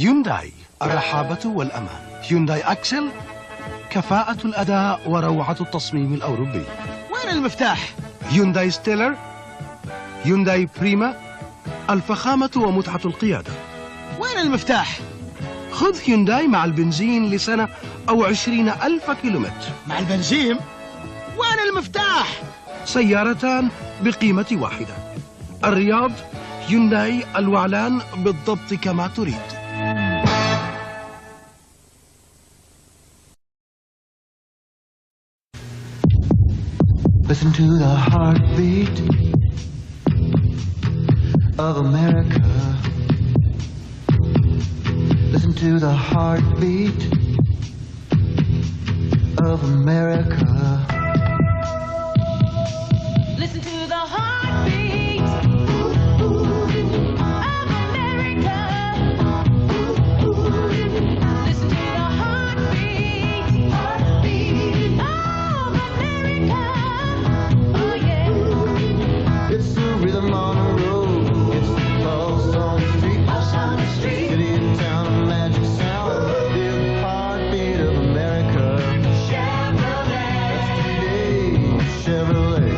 هيونداي، الرحابة والأمان. هيونداي أكسل، كفاءة الأداء وروعة التصميم الأوروبي. وين المفتاح؟ هيونداي ستيلر، هيونداي بريما، الفخامة ومتعة القيادة. وين المفتاح؟ خذ هيونداي مع البنزين لسنة أو 20,000 كيلومتر. مع البنزين؟ وين المفتاح؟ سيارتان بقيمة واحدة. الرياض، هيونداي الوعلان، بالضبط كما تريد. Listen to the heartbeat of America. Listen to the heartbeat of America. Listen to the heartbeat of America. Listen to the heartbeat of America. Oh yeah. It's the rhythm on the road. It's the pulse on the street. Pulse on the street. City and town, a magic sound. Feel the heartbeat of America. Chevrolet. That's today, Chevrolet.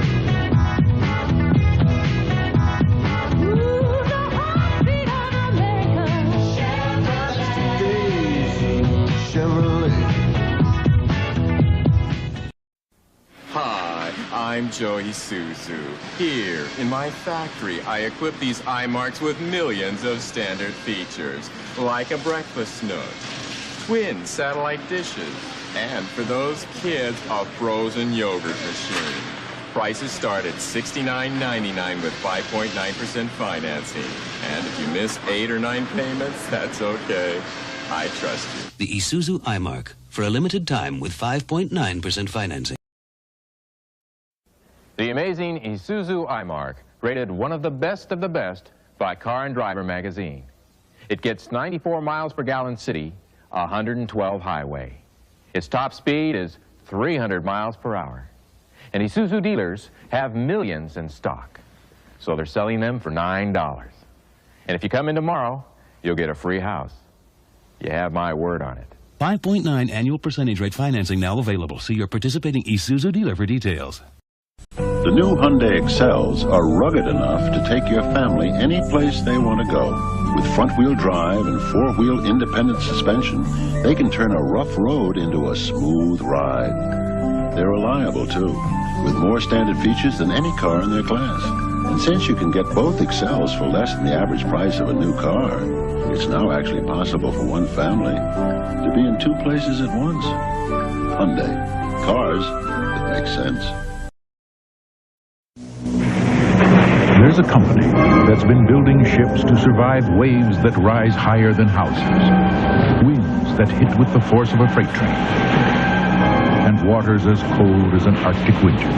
Ooh, the heartbeat of America. Today's Chevrolet. Hi, I'm Joey Isuzu. Here, in my factory, I equip these iMarks with millions of standard features, like a breakfast nook, twin satellite dishes, and for those kids, a frozen yogurt machine. Prices start at $69.99 with 5.9% financing. And if you miss 8 or 9 payments, that's okay. I trust you. The Isuzu iMark, for a limited time with 5.9% financing. The amazing Isuzu iMark, rated one of the best by Car and Driver magazine. It gets 94 miles per gallon city, 112 highway. Its top speed is 300 miles per hour. And Isuzu dealers have millions in stock, so they're selling them for $9. And if you come in tomorrow, you'll get a free house. You have my word on it. 5.9 annual percentage rate financing now available. See your participating Isuzu dealer for details. The new Hyundai Excels are rugged enough to take your family any place they want to go. With front-wheel drive and four-wheel independent suspension, they can turn a rough road into a smooth ride. They're reliable, too, with more standard features than any car in their class. And since you can get both Excels for less than the average price of a new car, it's now actually possible for one family to be in two places at once. Hyundai. Cars that make sense. There's a company that's been building ships to survive waves that rise higher than houses, winds that hit with the force of a freight train, and waters as cold as an Arctic winter.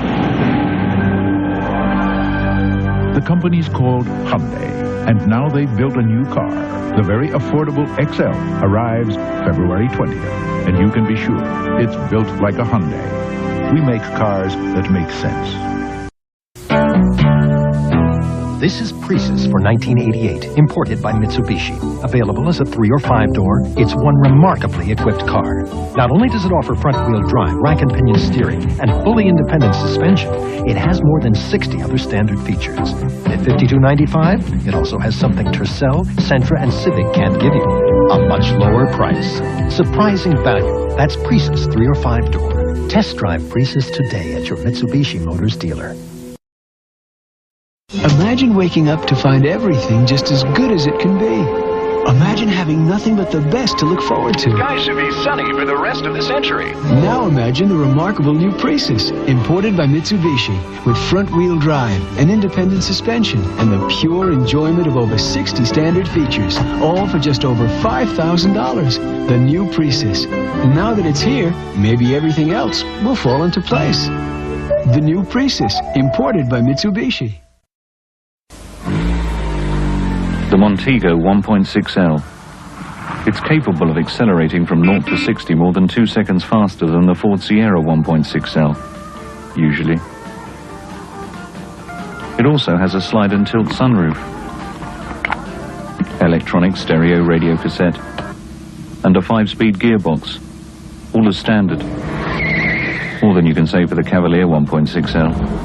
The company's called Hyundai, and now they've built a new car. The very affordable XL arrives February 20th, and you can be sure it's built like a Hyundai. We make cars that make sense. This is Prius for 1988, imported by Mitsubishi. Available as a 3 or 5-door, it's one remarkably equipped car. Not only does it offer front-wheel drive, rack and pinion steering, and fully independent suspension, it has more than 60 other standard features. And at $52.95, it also has something Tercel, Sentra, and Civic can't give you. A much lower price. Surprising value. That's Prius 3 or 5-door. Test drive Prius today at your Mitsubishi Motors dealer. Imagine waking up to find everything just as good as it can be. Imagine having nothing but the best to look forward to. Skies should be sunny for the rest of the century. Now imagine the remarkable new Prius, imported by Mitsubishi, with front-wheel drive, an independent suspension, and the pure enjoyment of over 60 standard features, all for just over $5,000. The new Prius. Now that it's here, maybe everything else will fall into place. The new Prius, imported by Mitsubishi. The Montego 1.6L. It's capable of accelerating from 0 to 60 more than 2 seconds faster than the Ford Sierra 1.6L, usually. It also has a slide and tilt sunroof, electronic stereo radio cassette, and a 5-speed gearbox, all as standard. More than you can say for the Cavalier 1.6L.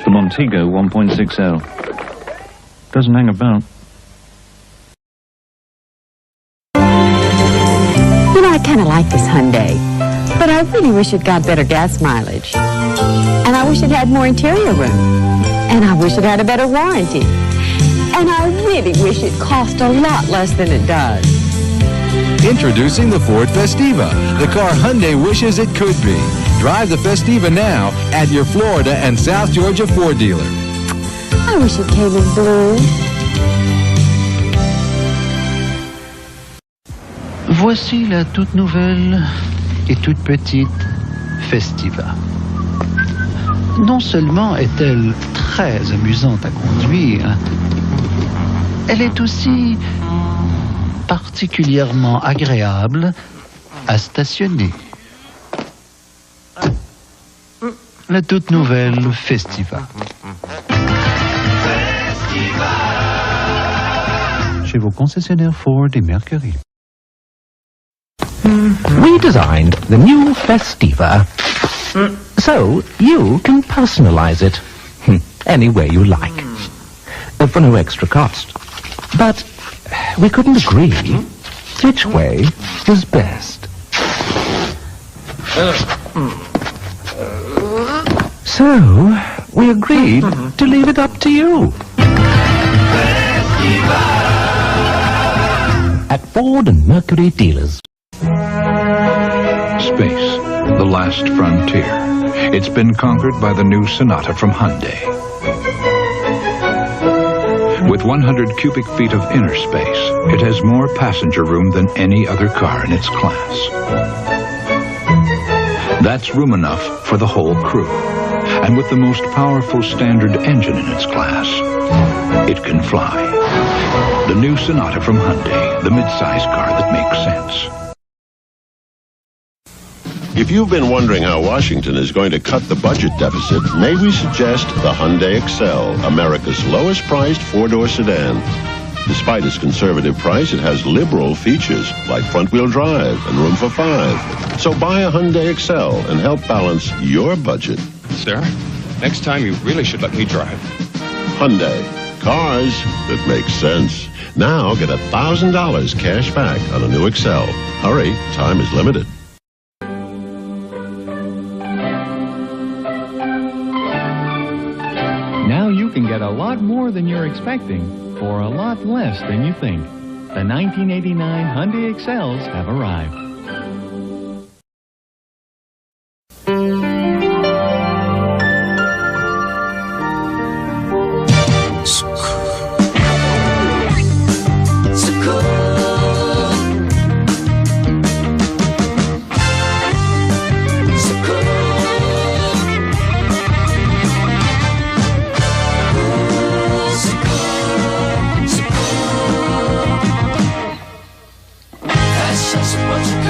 Montego 1.6L. Doesn't hang about. You know, I kind of like this Hyundai, but I really wish it got better gas mileage. And I wish it had more interior room. And I wish it had a better warranty. And I really wish it cost a lot less than it does. Introducing the Ford Festiva, the car Hyundai wishes it could be. Drive the Festiva now at your Florida and South Georgia Ford dealer. I wish it came in blue. Voici la toute nouvelle et toute petite Festiva. Non seulement est-elle très amusante à conduire, elle est aussi particulièrement agréable à stationner. La toute nouvelle Festiva. Chez vos concessionnaires Ford et Mercury. We designed the new Festiva so you can personalize it any way you like for no extra cost. But we couldn't agree which way was best. So we agreed to leave it up to you. At Ford and Mercury dealers. Space, the last frontier. It's been conquered by the new Sonata from Hyundai. With 100 cubic feet of inner space, it has more passenger room than any other car in its class. That's room enough for the whole crew. And with the most powerful standard engine in its class, it can fly. The new Sonata from Hyundai, the mid-size car that makes sense. If you've been wondering how Washington is going to cut the budget deficit, may we suggest the Hyundai Excel, America's lowest priced four-door sedan. Despite its conservative price, it has liberal features like front-wheel drive and room for 5. So buy a Hyundai Excel and help balance your budget. Sir, next time you really should let me drive. Hyundai, cars that make sense. Now get $1,000 cash back on a new Excel. Hurry, time is limited. Now you can get a lot more than you're expecting for a lot less than you think. The 1989 Hyundai Excels have arrived. That's just what you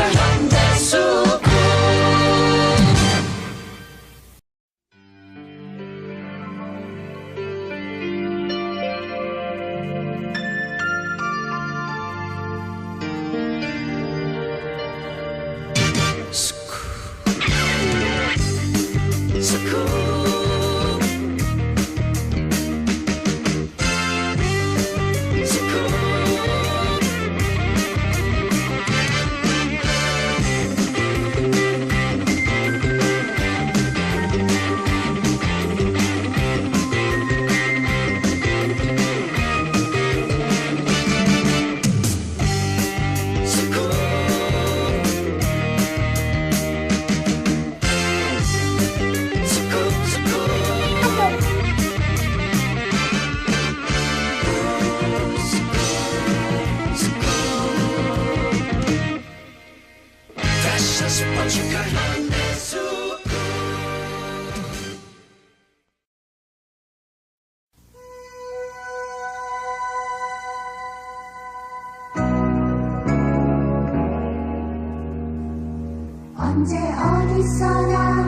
어디서나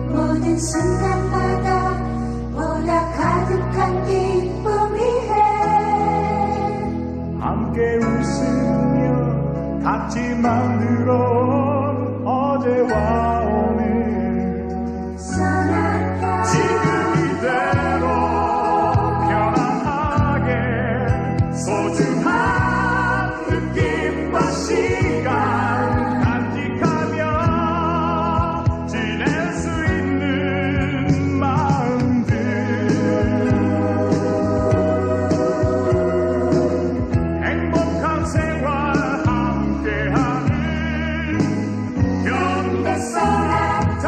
모든 순간마다 보다 가득한 기쁨이해. 함께 웃으며 같이 만들어온 어제와 오늘 지금 이대로 편안하게 소중한 느낌과 시간 간직하며 지낼 수 있는 마음들 행복한 생활 함께하는 현대소나타.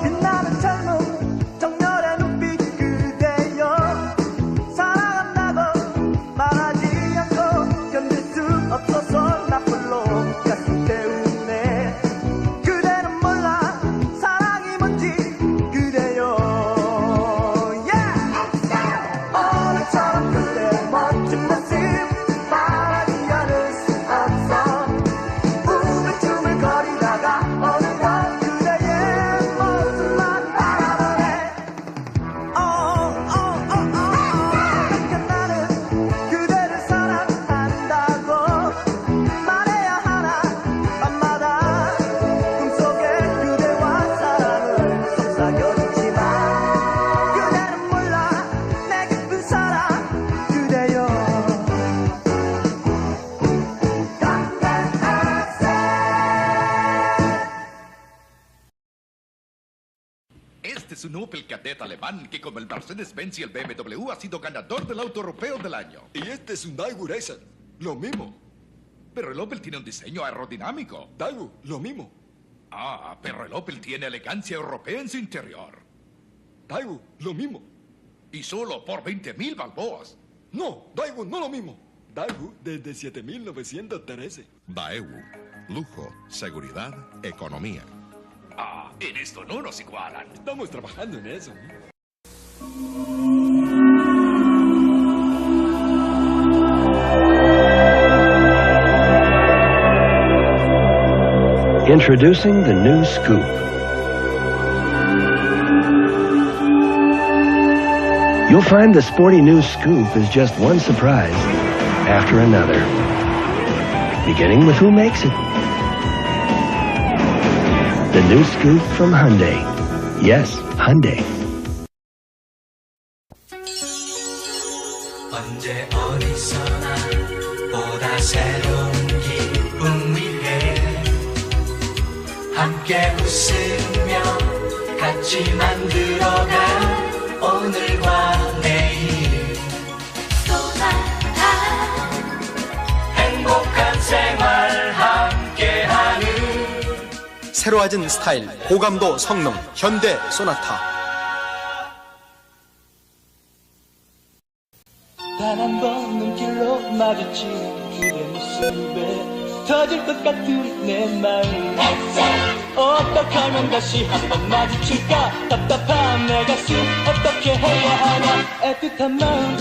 빛나는 젊음 정열의 눈빛 그대여 사랑한다고 말하지 않고 견딜 수 없어서 나 홀로 가슴 태우네. 그대는 몰라 사랑이 뭔지 그대여. 오늘처럼 그대 멋진 모습 말하지 않을 수 없어. 우물쭈물 거리다가 어느덧 그대의 모습만 바라보네. 어떻게 나는 그대를 사랑한다고 말해야 하나. 밤마다 꿈속에 그대와 사랑을 속삭여주지만 그대는 몰라 내 깊은 사랑 그대여. Este es un Opel Kadett alemán que, como el Mercedes-Benz y el BMW, ha sido ganador del auto europeo del año. Y este es un Daewoo Racer, lo mismo. Pero el Opel tiene un diseño aerodinámico. Daewoo, lo mismo. Ah, pero el Opel tiene elegancia europea en su interior. Daewoo, lo mismo. Y solo por 20.000 balboas. No, Daewoo, no lo mismo. Daewoo desde 7.913. Daewoo, lujo, seguridad, economía. Ah, en esto no nos igualan. Estamos trabajando en eso. Introducing the new Scoop. You'll find the sporty new Scoop is just one surprise after another, beginning with who makes it. The new Scoop from Hyundai. Yes, Hyundai. 언제 어디서나 보다 새로운 기쁨 위해 함께 웃으며 같이 만들어갈 오늘과 내일 소나타 행복한 생활 함께하는 새로워진 스타일, 고감도 성능, 현대 소나타. 단 한 번 눈길로 마주치는 그대 모습에 터질 것 같은 내 마음. 어떻게 하면 다시 한 번 마주칠까. 답답한 내 가슴 어떻게 해야 하나. 애틋한 마음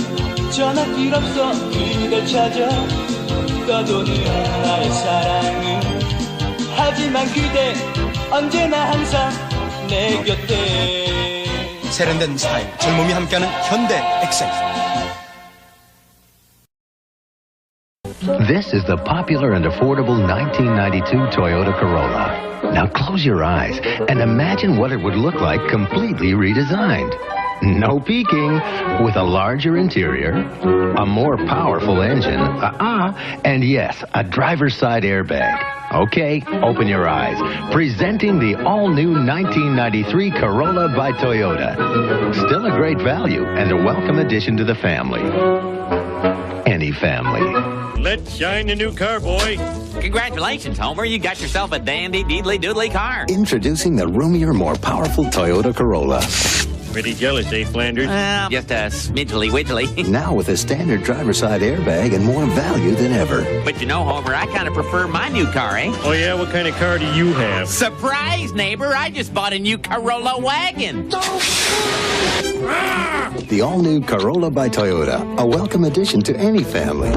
전화길 없어 그댈 찾아 떠도는 나의 사랑은. 하지만 그대 언제나 항상 내 곁에. 세련된 스타일, 젊음이 함께하는 현대 엑셀. This is the popular and affordable 1992 Toyota Corolla. Now close your eyes and imagine what it would look like completely redesigned. No peeking, with a larger interior, a more powerful engine, and yes, a driver's side airbag. Okay, open your eyes. Presenting the all-new 1993 Corolla by Toyota. Still a great value and a welcome addition to the family. Any family. Let's shine the new car, boy. Congratulations, Homer. You got yourself a dandy, deedly, doodly car. Introducing the roomier, more powerful Toyota Corolla. Pretty jealous, eh, Flanders? Just a smidgely widgely. Now with a standard driver's side airbag and more value than ever. But you know, Homer, I kind of prefer my new car, eh? Oh, yeah? What kind of car do you have? Surprise, neighbor! I just bought a new Corolla wagon. The all-new Corolla by Toyota, a welcome addition to any family.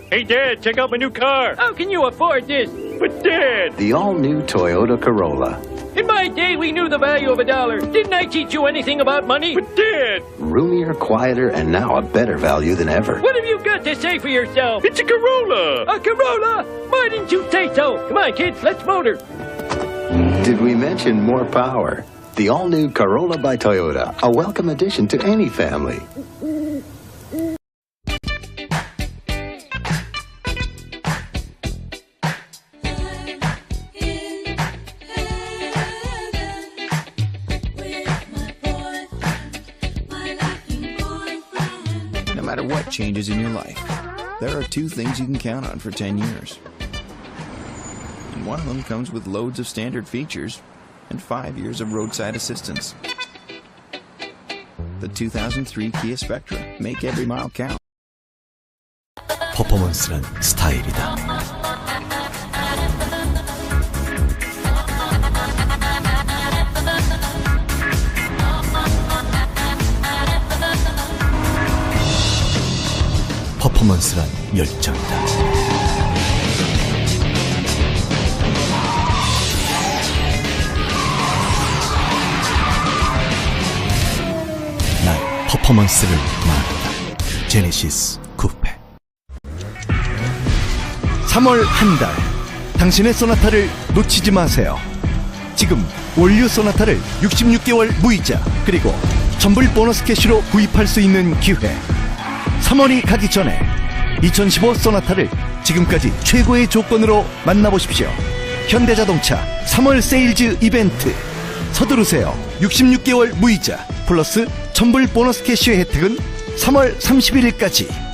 Hey, Dad, check out my new car. How can you afford this? But, Dad... The all-new Toyota Corolla. In my day, we knew the value of $1. Didn't I teach you anything about money? But, Dad... Roomier, quieter, and now a better value than ever. What have you got to say for yourself? It's a Corolla! A Corolla? Why didn't you say so? Come on, kids, let's motor. Did we mention more power? The all-new Corolla by Toyota, a welcome addition to any family. No matter what changes in your life, there are two things you can count on for 10 years. And one of them comes with loads of standard features and 5 years of roadside assistance. The 2003 Kia Spectra. Make every mile count. 퍼포먼스란 스타일이다. 퍼포먼스란 열정이다. 난 퍼포먼스를 말한다. 제네시스 쿠페. 3월 한 달, 당신의 소나타를 놓치지 마세요. 지금 올류 소나타를 66개월 무이자 그리고 천불 보너스 캐시로 구입할 수 있는 기회. 3월이 가기 전에 2015 소나타를 지금까지 최고의 조건으로 만나보십시오. 현대자동차 3월 세일즈 이벤트. 서두르세요. 66개월 무이자 플러스 천불 보너스 캐시의 혜택은 3월 31일까지.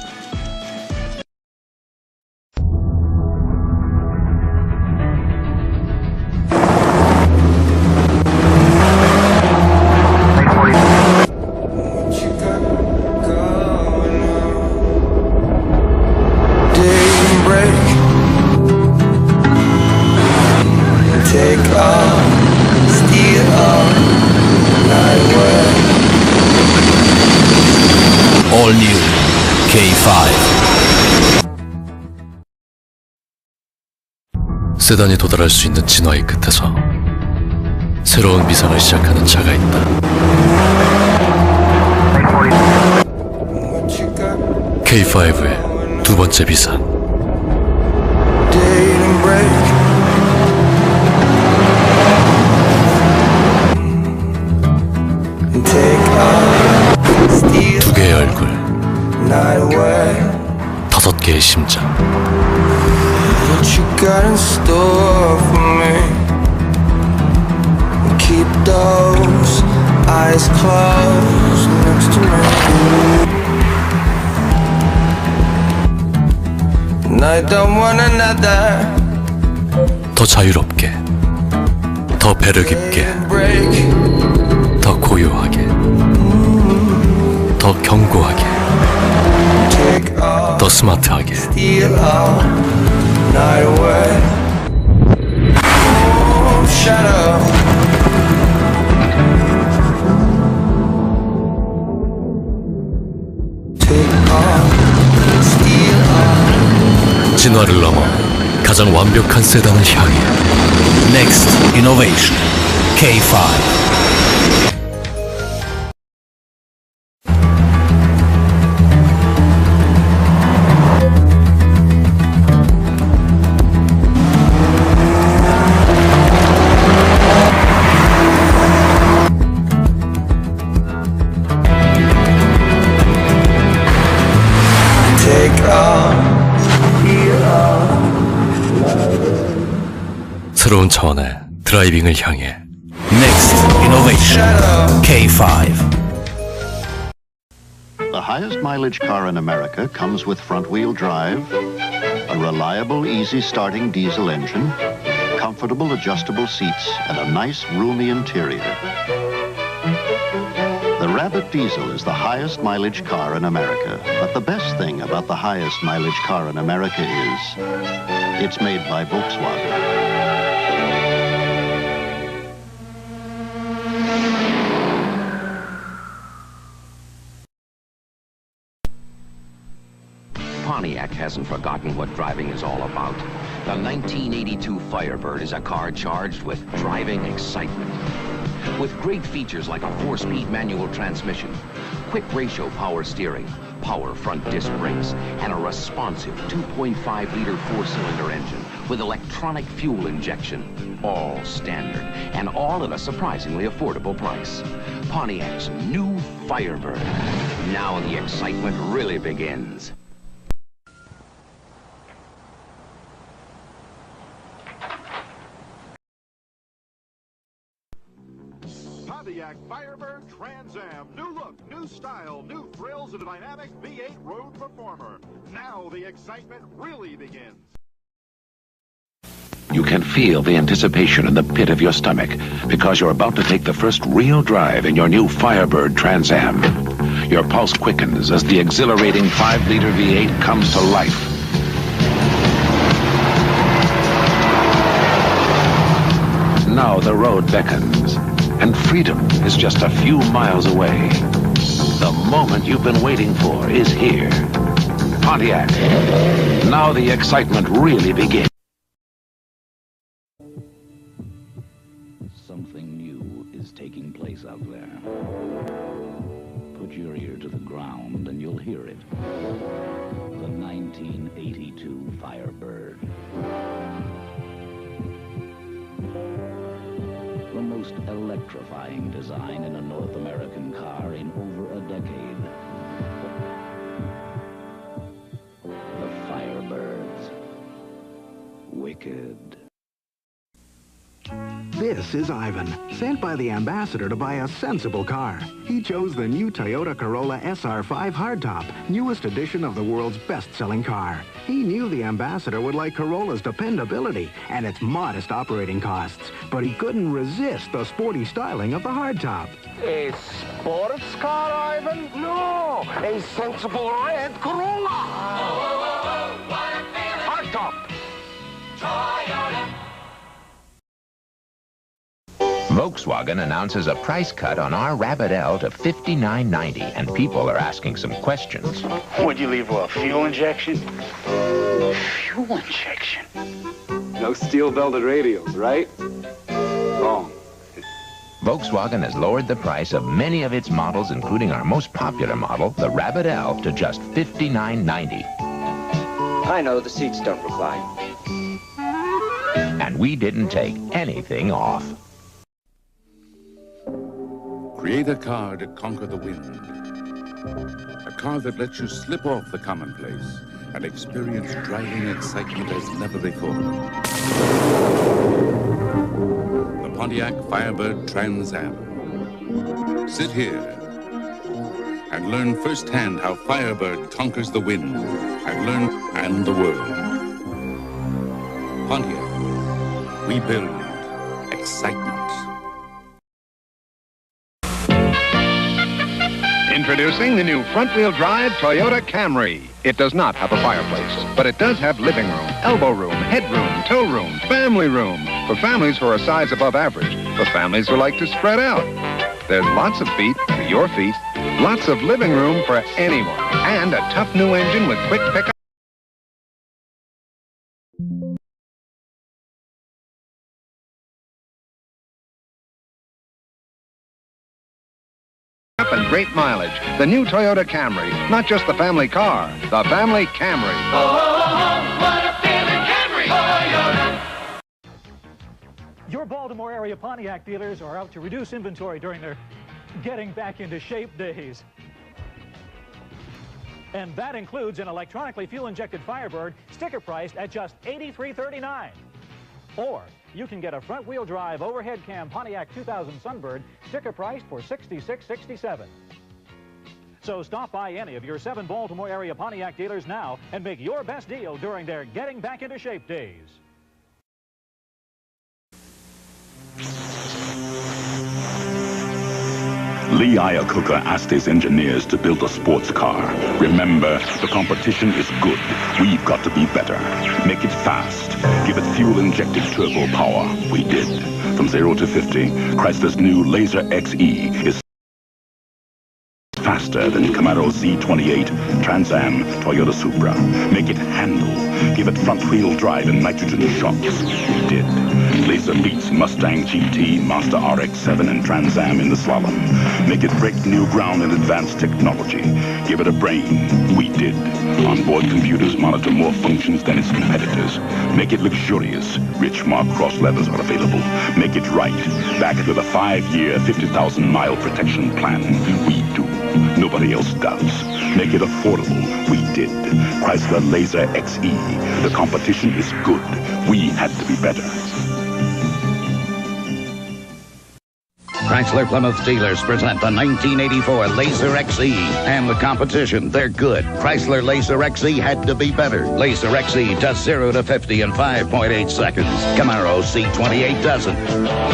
All new K5. 세단이 도달할 수 있는 진화의 끝에서 새로운 미상을 시작하는 차가 있다. K5의 두 번째 비상. 두 개의 얼굴, 5개의 심장. What you got in store for me? Keep those eyes closed next to me. And I don't want another. 더 자유롭게, 더 배려 깊게, 더 고요하게, 더 견고하게, 더 스마트하게. Steal all night away. Oh, shadow. Take all, steal all. 진화를 넘어 가장 완벽한 세단을 향해. Next Innovation K5. 새로운 차원의 드라이빙을 향해. Next Innovation K5. The highest mileage car in America comes with front-wheel drive, a reliable, easy-starting diesel engine, comfortable adjustable seats, and a nice roomy interior. The Rabbit Diesel is the highest mileage car in America, but the best thing about the highest mileage car in America is it's made by Volkswagen. Pontiac hasn't forgotten what driving is all about. The 1982 Firebird is a car charged with driving excitement. With great features like a 4-speed manual transmission, quick ratio power steering, power front disc brakes, and a responsive 2.5-liter 4-cylinder engine with electronic fuel injection, all standard, and all at a surprisingly affordable price. Pontiac's new Firebird. Now the excitement really begins. Pontiac Firebird Trans Am. New look, new style, new thrills, and a dynamic V8 road performer. Now the excitement really begins. You can feel the anticipation in the pit of your stomach because you're about to take the first real drive in your new Firebird Trans Am. Your pulse quickens as the exhilarating 5-liter V8 comes to life. Now the road beckons, and freedom is just a few miles away. The moment you've been waiting for is here. Pontiac. Now the excitement really begins. Something new is taking place out there. Put your ear to the ground and you'll hear it. The 1982 Firebird. The most electrifying design in a North American car in over a decade. The Firebirds. Wicked. This is Ivan, sent by the ambassador to buy a sensible car. He chose the new Toyota Corolla SR5 hardtop, newest edition of the world's best-selling car. He knew the ambassador would like Corolla's dependability and its modest operating costs, but he couldn't resist the sporty styling of the hardtop. A sports car, Ivan? No, a sensible red Corolla. Hardtop. Volkswagen announces a price cut on our Rabbit L to $59.90, and people are asking some questions. Would you leave a fuel injection? Fuel injection? No steel-belted radials, right? Wrong. Volkswagen has lowered the price of many of its models, including our most popular model, the Rabbit L, to just $59.90. I know, the seats don't recline. And we didn't take anything off. Create a car to conquer the wind. A car that lets you slip off the commonplace and experience driving excitement as never before. The Pontiac Firebird Trans Am. Sit here and learn firsthand how Firebird conquers the wind and the world. Pontiac, we build excitement. Introducing the new front-wheel drive Toyota Camry. It does not have a fireplace, but it does have living room, elbow room, headroom, tow room, family room. For families who are a size above average, for families who like to spread out. There's lots of feet for your feet, lots of living room for anyone, and a tough new engine with quick pickup. And great mileage. The new Toyota Camry. Not just the family car, the family Camry. What a feeling, Camry! Toyota! Your Baltimore area Pontiac dealers are out to reduce inventory during their getting back into shape days. And that includes an electronically fuel-injected Firebird, sticker priced at just $83.39. Or you can get a front-wheel drive overhead cam Pontiac 2000 Sunbird, sticker priced for $66.67. So stop by any of your 7 Baltimore area Pontiac dealers now and make your best deal during their getting back into shape days. Lee Iacocca asked his engineers to build a sports car. Remember, the competition is good. We've got to be better. Make it fast. Give it fuel-injected turbo power. We did. From 0 to 50, Chrysler's new Laser XE is faster than Camaro Z28, Trans Am, Toyota Supra. Make it handle. Give it front-wheel drive and nitrogen shocks. We did. Laser beats Mustang GT, Mazda RX-7, and Trans Am in the slalom. Make it break new ground in advanced technology. Give it a brain. We did. Onboard computers monitor more functions than its competitors. Make it luxurious. Rich Mark Cross levers are available. Make it right. Back it with a 5-year, 50,000-mile protection plan. We do. Nobody else does. Make it affordable. We did. Chrysler Laser XE. The competition is good. We had to be better. Chrysler Plymouth dealers present the 1984 Laser XE. And the competition, they're good. Chrysler Laser XE had to be better. Laser XE does 0 to 50 in 5.8 seconds. Camaro C28 doesn't.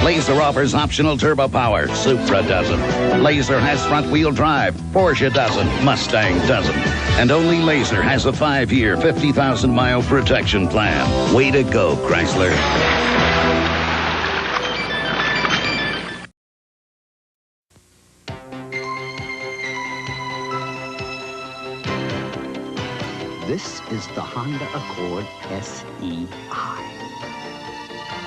Laser offers optional turbo power. Supra doesn't. Laser has front-wheel drive. Porsche doesn't. Mustang doesn't. And only Laser has a 5-year, 50,000-mile protection plan. Way to go, Chrysler. This is the Honda Accord SEI,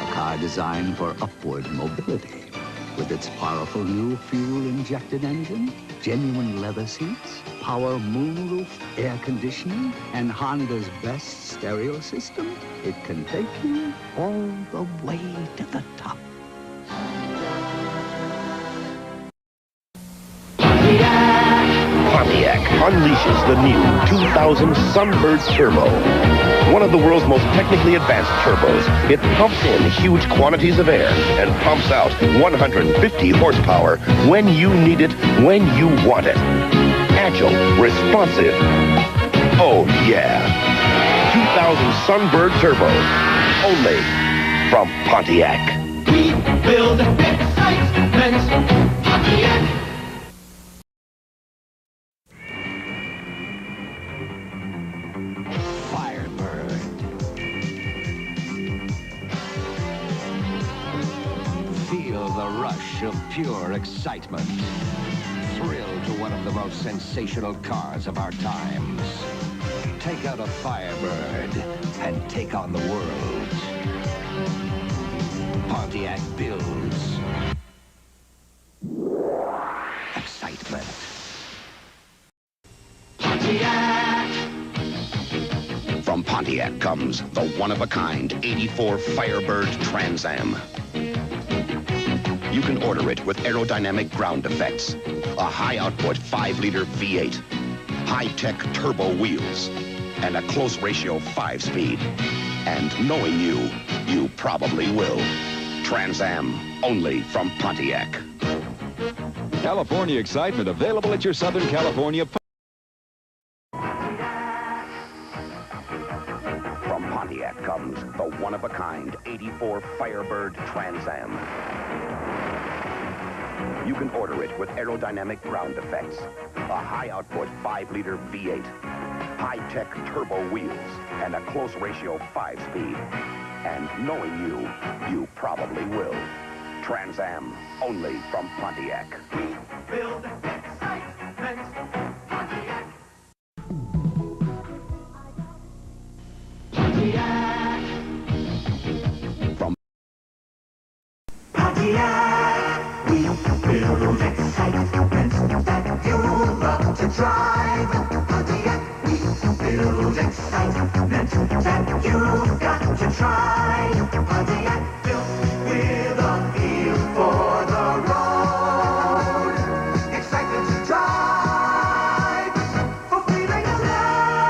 a car designed for upward mobility. With its powerful new fuel-injected engine, genuine leather seats, power moonroof air conditioning, and Honda's best stereo system, it can take you all the way to the top. Pontiac unleashes the new 2000 Sunbird Turbo. One of the world's most technically advanced turbos. It pumps in huge quantities of air and pumps out 150 horsepower when you need it, when you want it. Agile, responsive. Oh, yeah. 2000 Sunbird Turbo. Only from Pontiac. We build excitement. Pontiac. Of pure excitement. Thrill to one of the most sensational cars of our times. Take out a Firebird and take on the world. Pontiac builds excitement. Pontiac. From Pontiac comes the one-of-a-kind 84 Firebird Trans Am. You can order it with aerodynamic ground effects, a high-output 5-liter V8, high-tech turbo wheels, and a close ratio 5-speed. And knowing you, you probably will. Trans Am, only from Pontiac. California excitement available at your Southern California. From Pontiac comes the one-of-a-kind 84 Firebird Trans Am. You can order it with aerodynamic ground effects, a high-output 5-liter V8, high-tech turbo wheels, and a close ratio 5-speed. And knowing you, you probably will. Trans Am, only from Pontiac. We build excitement. Pontiac. Pontiac. From Pontiac, we build excitement that you love to drive. Pontiac, we build excitement that you've got to try. Pontiac, built with a feel for the road. Excitement to drive for feeling alive.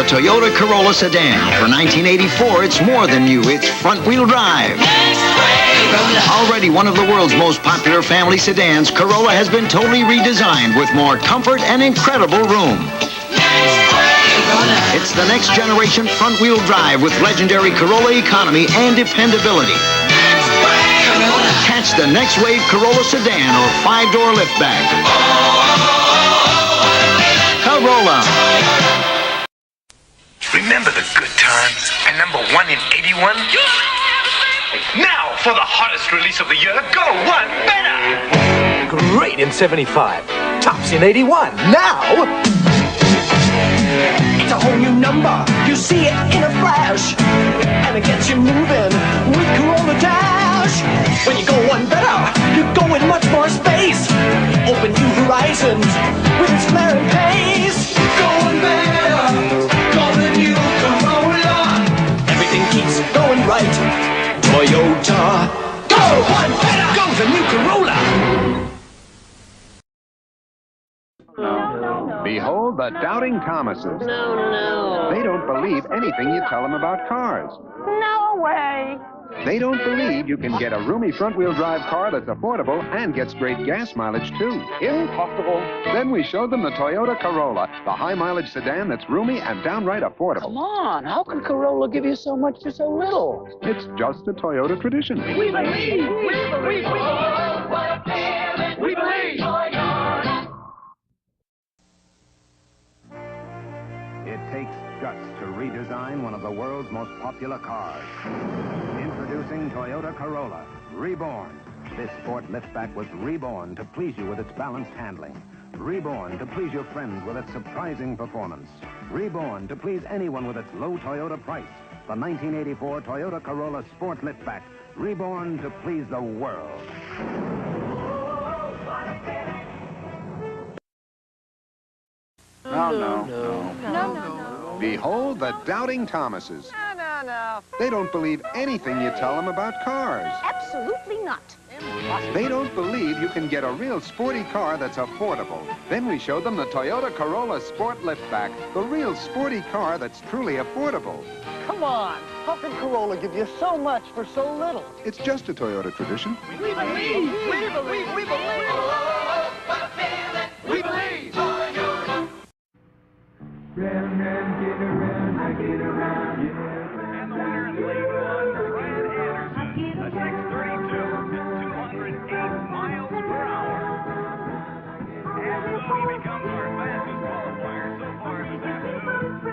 Toyota Corolla sedan. For 1984, it's more than new. It's front-wheel drive. Already one of the world's most popular family sedans, Corolla has been totally redesigned with more comfort and incredible room. It's the next generation front-wheel drive with legendary Corolla economy and dependability. Catch the next wave Corolla sedan or 5-door liftback. Corolla. Remember the good times and number 1 in 81? Now for the hottest release of the year, go one better! Great in 75, tops in 81. Now It's a whole new number. You see it in a flash, and it gets you moving with Corolla Dash. When you go one better, you go in much more space. Open new horizons with its flaring pace. Going better, go the new Corolla. Everything keeps going right. Toyota, go one better. Go the new Corolla. Behold the doubting Thomases. No. They don't believe anything you tell them about cars. No way. They don't believe you can get a roomy front-wheel drive car that's affordable and gets great gas mileage, too. Impossible. Then we showed them the Toyota Corolla, the high-mileage sedan that's roomy and downright affordable. Come on, how can Corolla give you so much for so little? It's just a Toyota tradition. We believe. We believe. It takes guts to redesign one of the world's most popular cars. Introducing Toyota Corolla, Reborn. This sport liftback was reborn to please you with its balanced handling. Reborn to please your friends with its surprising performance. Reborn to please anyone with its low Toyota price. The 1984 Toyota Corolla Sport Liftback. Reborn to please the world. No. Behold the doubting Thomases. No. They don't believe anything you tell them about cars. Absolutely not. They don't believe you can get a real sporty car that's affordable. Then we showed them the Toyota Corolla Sport Liftback, the real sporty car that's truly affordable. Come on, how can Corolla give you so much for so little? It's just a Toyota tradition. We believe. We believe. We believe. We believe. Round, get around, I get around, yeah. And the winner in lane 1, Ryan Anderson, a 632 at 208 miles per hour. And so he becomes our fastest qualifier so far this afternoon.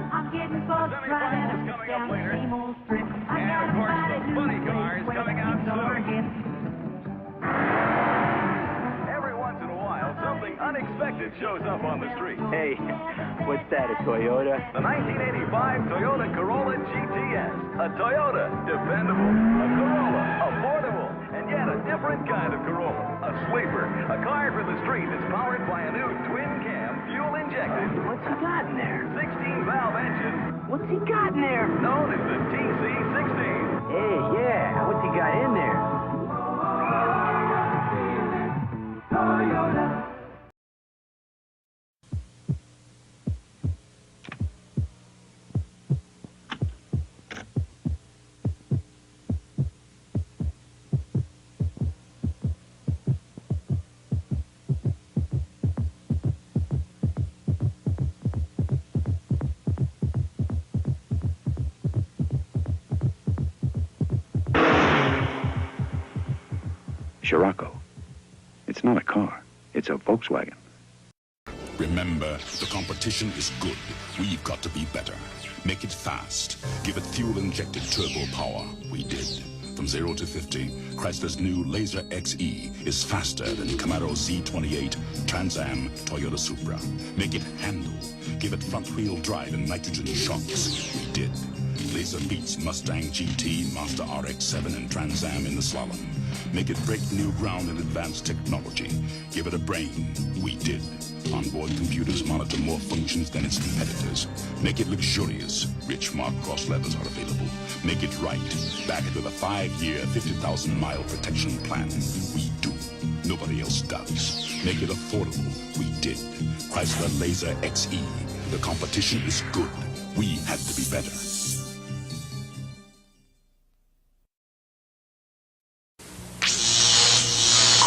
I'm getting buzzed right Semifinals coming up later. same old strip. And of course, the funny car is coming out soon. Something unexpected shows up on the street. Hey, what's that, a Toyota? The 1985 Toyota Corolla GTS. A Toyota, dependable. A Corolla, affordable. And yet a different kind of Corolla. A sleeper. A car for the street that's powered by a new twin-cam, fuel-injected. What's he got in there? 16-valve engine. What's he got in there? Known as the TC16. Hey, yeah, what's he got in there? Toyota. Scirocco. It's not a car. It's a Volkswagen. Remember, the competition is good. We've got to be better. Make it fast. Give it fuel-injected turbo power. We did. From 0 to 50, Chrysler's new Laser XE is faster than Camaro Z28, Trans Am, Toyota Supra. Make it handle. Give it front-wheel drive and nitrogen shocks. We did. Laser beats Mustang GT, Mazda RX-7, and Trans Am in the slalom. Make it break new ground in advanced technology. Give it a brain. We did. Onboard computers monitor more functions than its competitors. Make it luxurious. Rich Mark Cross levers are available. Make it right. Back it with a 5-year, 50,000-mile protection plan. We do. Nobody else does. Make it affordable. We did. Chrysler Laser XE. The competition is good. We had to be better.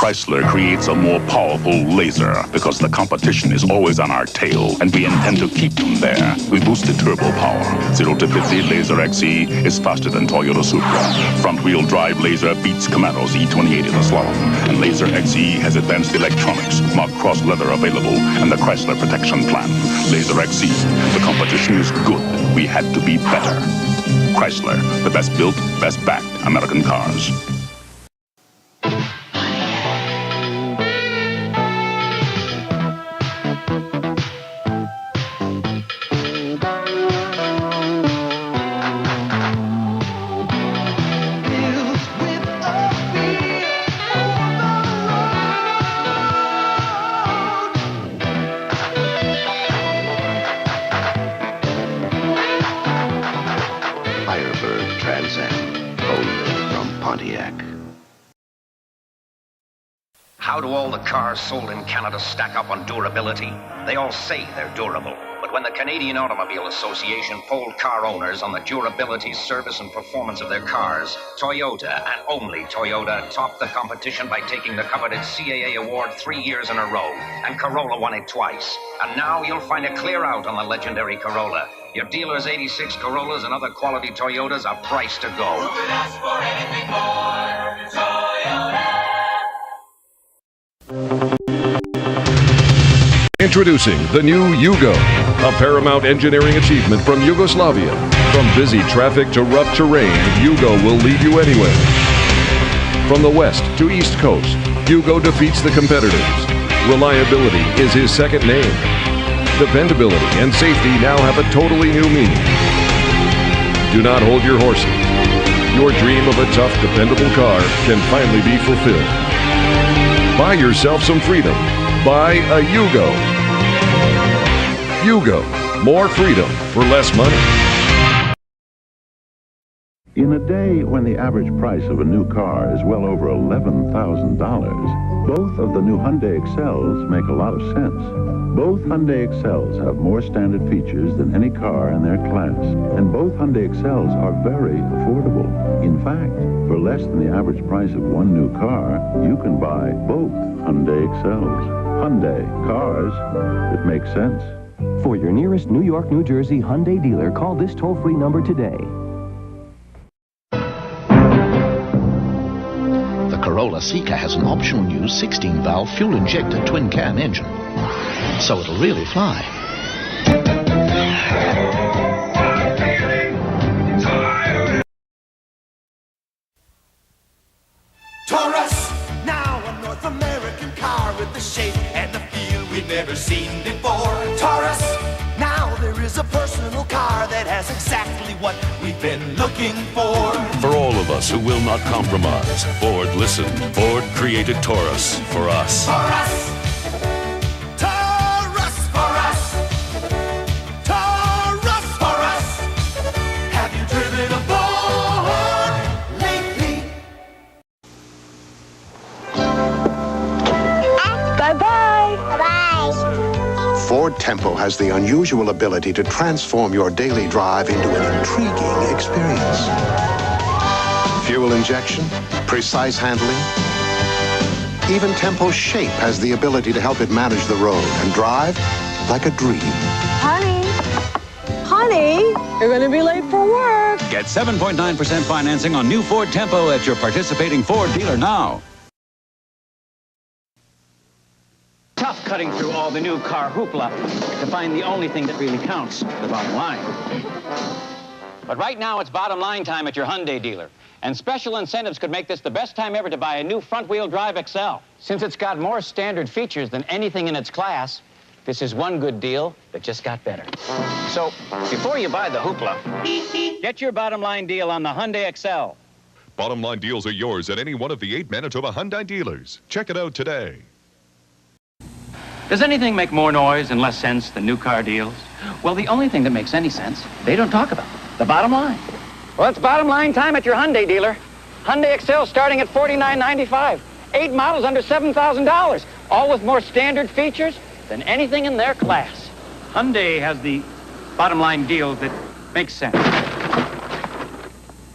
Chrysler creates a more powerful laser because the competition is always on our tail, and we intend to keep them there. We boosted turbo power. 0 to 50 Laser XE is faster than Toyota Supra. Front-wheel drive laser beats Camaro's E28 in the slalom, and Laser XE has advanced electronics, marked cross leather available, and the Chrysler protection plan. Laser XE, the competition is good. We had to be better. Chrysler, the best built, best backed American cars. How do all the cars sold in Canada stack up on durability? They all say they're durable. But when the Canadian Automobile Association polled car owners on the durability, service, and performance of their cars, Toyota, and only Toyota, topped the competition by taking the coveted CAA award 3 years in a row. And Corolla won it twice. And now you'll find a clear out on the legendary Corolla. Your dealer's 86 Corollas and other quality Toyotas are priced to go. Who could ask for anything more? Toyota! Introducing the new Yugo, a paramount engineering achievement from Yugoslavia. From busy traffic to rough terrain, Yugo will lead you anywhere. From the west to east coast, Yugo defeats the competitors. Reliability is his second name. Dependability and safety now have a totally new meaning. Do not hold your horses. Your dream of a tough, dependable car can finally be fulfilled. Buy yourself some freedom. Buy a Yugo. Yugo, more freedom for less money. In a day when the average price of a new car is well over $11,000, both of the new Hyundai Excels make a lot of sense. Both Hyundai Excels have more standard features than any car in their class, and both Hyundai Excels are very affordable. In fact, for less than the average price of one new car, you can buy both Hyundai Excels. Hyundai, cars that make sense. For your nearest New York, New Jersey Hyundai dealer, call this toll-free number today. The Corolla Seeker has an optional new 16-valve fuel-injected twin-cam engine, so it'll really fly. Taurus, now a North American car with the shape and the feel we've never seen before. Taurus, now there is a personal car that has exactly what we've been looking for. For all of us who will not compromise, Ford listened. Ford created Taurus for us. Taurus! Taurus for us! Taurus for us! Have you driven a Ford lately? Bye-bye. Bye-bye. Ford Tempo has the unusual ability to transform your daily drive into an intriguing experience. Fuel injection, precise handling. Even Tempo's shape has the ability to help it manage the road and drive like a dream. Honey, you're going to be late for work. Get 7.9% financing on new Ford Tempo at your participating Ford dealer now. Tough cutting through all the new car hoopla to find the only thing that really counts, the bottom line. But right now, it's bottom line time at your Hyundai dealer. And special incentives could make this the best time ever to buy a new front-wheel drive XL. Since it's got more standard features than anything in its class, this is one good deal that just got better. So, before you buy the hoopla, get your bottom line deal on the Hyundai XL. Bottom line deals are yours at any one of the 8 Manitoba Hyundai dealers. Check it out today. Does anything make more noise and less sense than new car deals? Well, the only thing that makes any sense, they don't talk about. The bottom line. Well, it's bottom line time at your Hyundai dealer. Hyundai Excel starting at $49.95. 8 models under $7,000. all with more standard features than anything in their class. Hyundai has the bottom line deal that makes sense.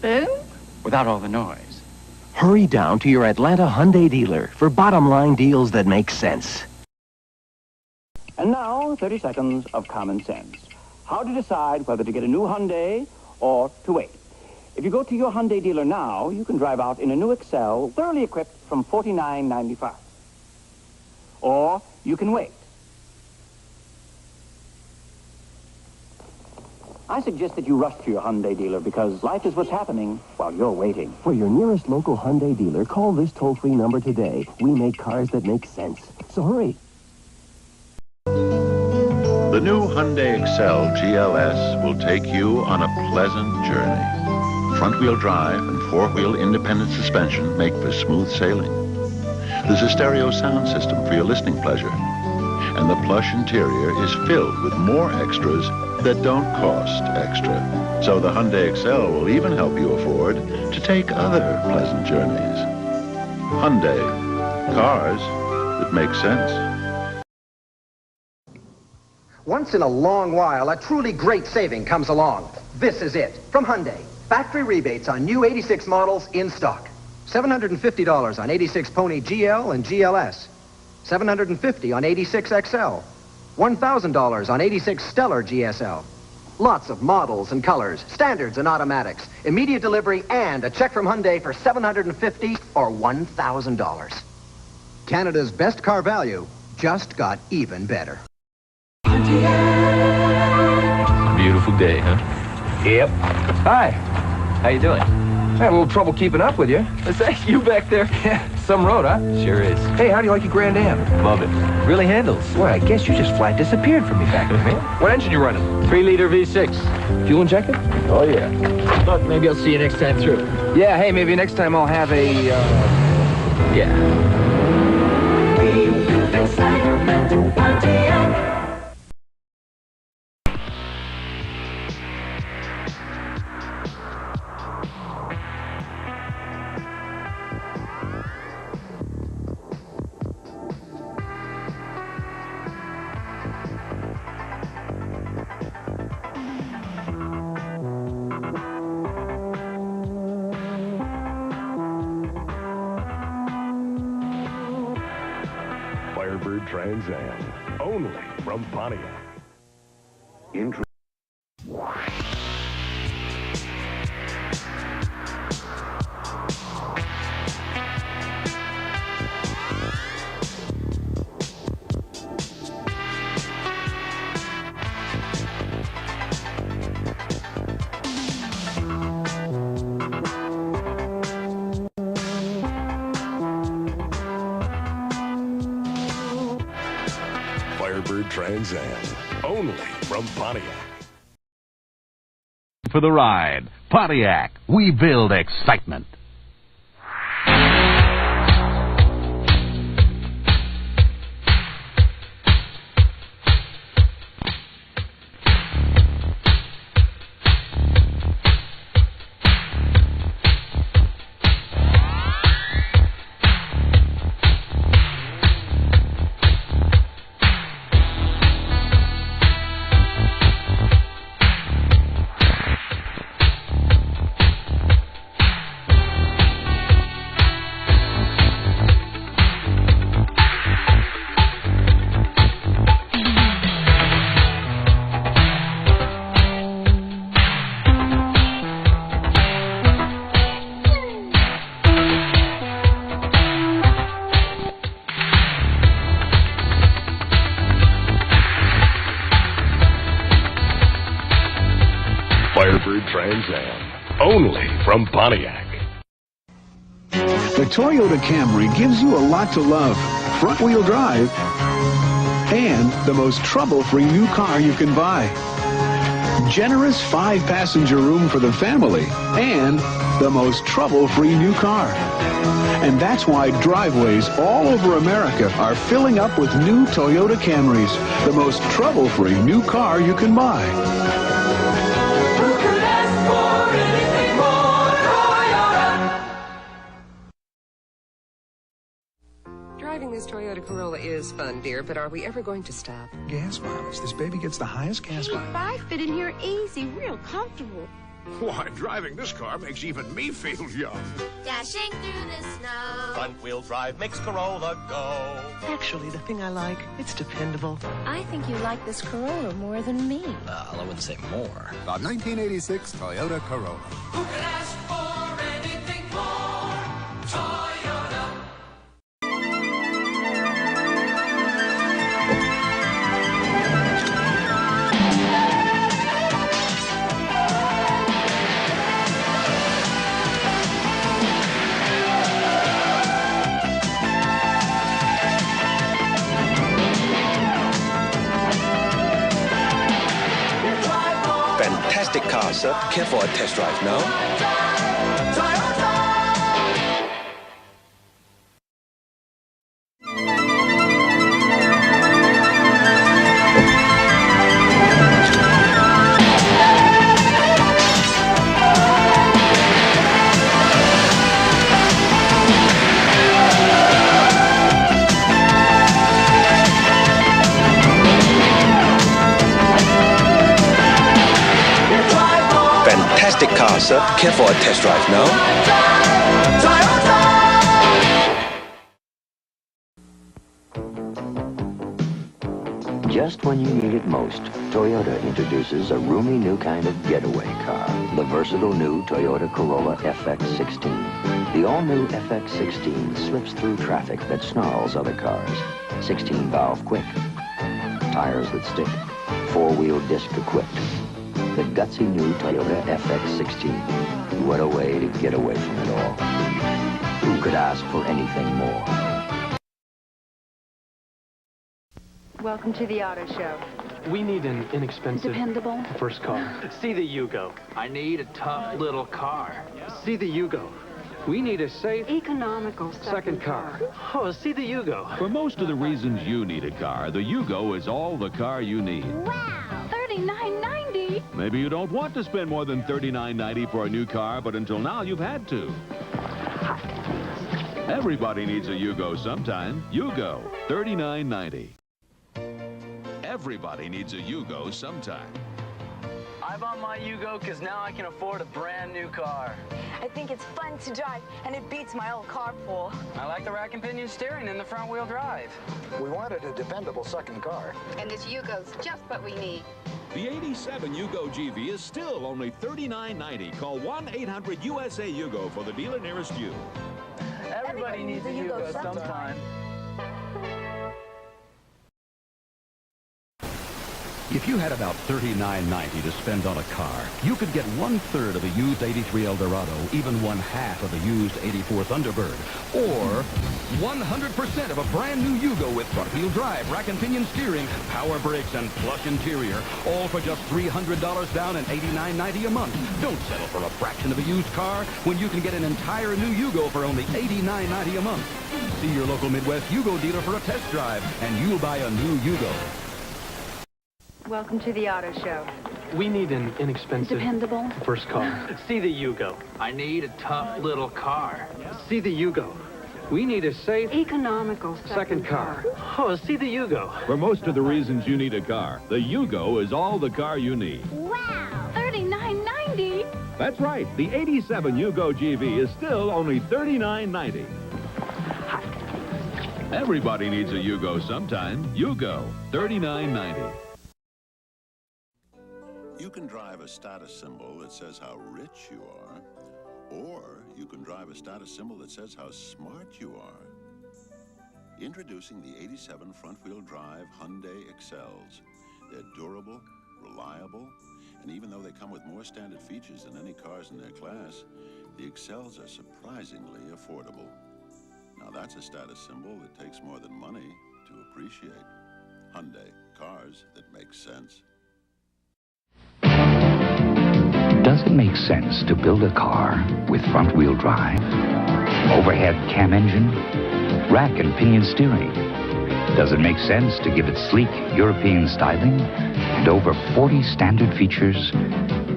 Boom? Without all the noise. Hurry down to your Atlanta Hyundai dealer for bottom line deals that make sense. And now, 30 seconds of common sense. How to decide whether to get a new Hyundai or to wait. If you go to your Hyundai dealer now, you can drive out in a new Excel, thoroughly equipped from $49.95. Or you can wait. I suggest that you rush to your Hyundai dealer because life is what's happening while you're waiting. For your nearest local Hyundai dealer, call this toll-free number today. We make cars that make sense. So hurry. The new Hyundai Excel GLS will take you on a pleasant journey. Front-wheel drive and four-wheel independent suspension make for smooth sailing. There's a stereo sound system for your listening pleasure. And the plush interior is filled with more extras that don't cost extra. So the Hyundai Excel will even help you afford to take other pleasant journeys. Hyundai. Cars that make sense. Once in a long while, a truly great saving comes along. This is it. From Hyundai. Factory rebates on new 86 models in stock. $750 on 86 Pony GL and GLS. $750 on 86 XL. $1,000 on 86 Stellar GSL. Lots of models and colors, standards and automatics, immediate delivery, and a check from Hyundai for $750 or $1,000. Canada's best car value just got even better. Beautiful day, huh? Yep. Hi. How you doing? I had a little trouble keeping up with you. Is that you back there? Yeah, some road, huh? Sure is. Hey, how do you like your Grand Am? Love it. Really handles. Well, I guess you just flat disappeared from me back there, man. What engine you running? 3-liter V6. Fuel injected? Oh, yeah. Look, maybe I'll see you next time through. Yeah, hey, maybe next time I'll have a, Yeah. Firebird Trans Am, only from Pontiac. Firebird Trans Am, only from Pontiac. For the ride, Pontiac, we build excitement. Firebird Trans Am, only from Pontiac. The Toyota Camry gives you a lot to love. Front-wheel drive and the most trouble-free new car you can buy. Generous 5-passenger room for the family and the most trouble-free new car. And that's why driveways all over America are filling up with new Toyota Camrys, the most trouble-free new car you can buy. Driving this This Toyota Corolla is fun, dear, but are we ever going to stop? Gas mileage. This baby gets the highest gas mileage. I fit in here easy, real comfortable. Why, driving this car makes even me feel young. Dashing through the snow. Front-wheel drive makes Corolla go. Actually, the thing I like, it's dependable. I think you like this Corolla more than me. Well, I wouldn't say more. The 1986 Toyota Corolla. Who could ask for anything more? Toyota. Fantastic car, sir. Care for a test drive now? Fantastic car, sir. Care for a test drive now? Just when you need it most, Toyota introduces a roomy new kind of getaway car, the versatile new Toyota Corolla FX16. The all-new FX16 slips through traffic that snarls other cars. 16-valve quick, tires that stick, four-wheel disc equipped. The gutsy new Toyota FX16. What a way to get away from it all. Who could ask for anything more? Welcome to the auto show. We need an inexpensive, Dependable. first car. See the Yugo. I need a tough little car. See the Yugo. We need a safe, Economical second car. Oh, see the Yugo. For most of the reasons you need a car, the Yugo is all the car you need. Wow, $39.90. Maybe you don't want to spend more than $39.90 for a new car, but until now you've had to. Everybody needs a Yugo sometime. Yugo, $39.90. Everybody needs a Yugo sometime. I bought my Yugo because now I can afford a brand new car. I think it's fun to drive, and it beats my old carpool. I like the rack and pinion steering and the front wheel drive. We wanted a dependable second car. And this Yugo's just what we need. The 87 Yugo GV is still only $39.90. Call 1-800-USA-YUGO for the dealer nearest you. Everybody needs a Yugo sometime. If you had about $39.90 to spend on a car, you could get 1/3 of a used 83 Eldorado, even 1/2 of a used 84 Thunderbird, or 100% of a brand new Yugo with front-wheel drive, rack and pinion steering, power brakes, and plush interior, all for just $300 down and $89.90 a month. Don't settle for a fraction of a used car when you can get an entire new Yugo for only $89.90 a month. See your local Midwest Yugo dealer for a test drive, and you'll buy a new Yugo. Welcome to the auto show. We need an inexpensive, Dependable. first car. See the Yugo. I need a tough little car. See the Yugo. We need a safe, Economical second car. Oh, see the Yugo. For most of the reasons you need a car, the Yugo is all the car you need. Wow, $39.90. That's right. The 87 Yugo GV is still only $39.90. Everybody needs a Yugo sometime. Yugo, $39.90. You can drive a status symbol that says how rich you are, or you can drive a status symbol that says how smart you are. Introducing the 87 front-wheel drive Hyundai Excels. They're durable, reliable, and even though they come with more standard features than any cars in their class, the Excels are surprisingly affordable. Now that's a status symbol that takes more than money to appreciate. Hyundai, cars that make sense. Does it make sense to build a car with front-wheel drive, overhead cam engine, rack and pinion steering? Does it make sense to give it sleek European styling and over 40 standard features?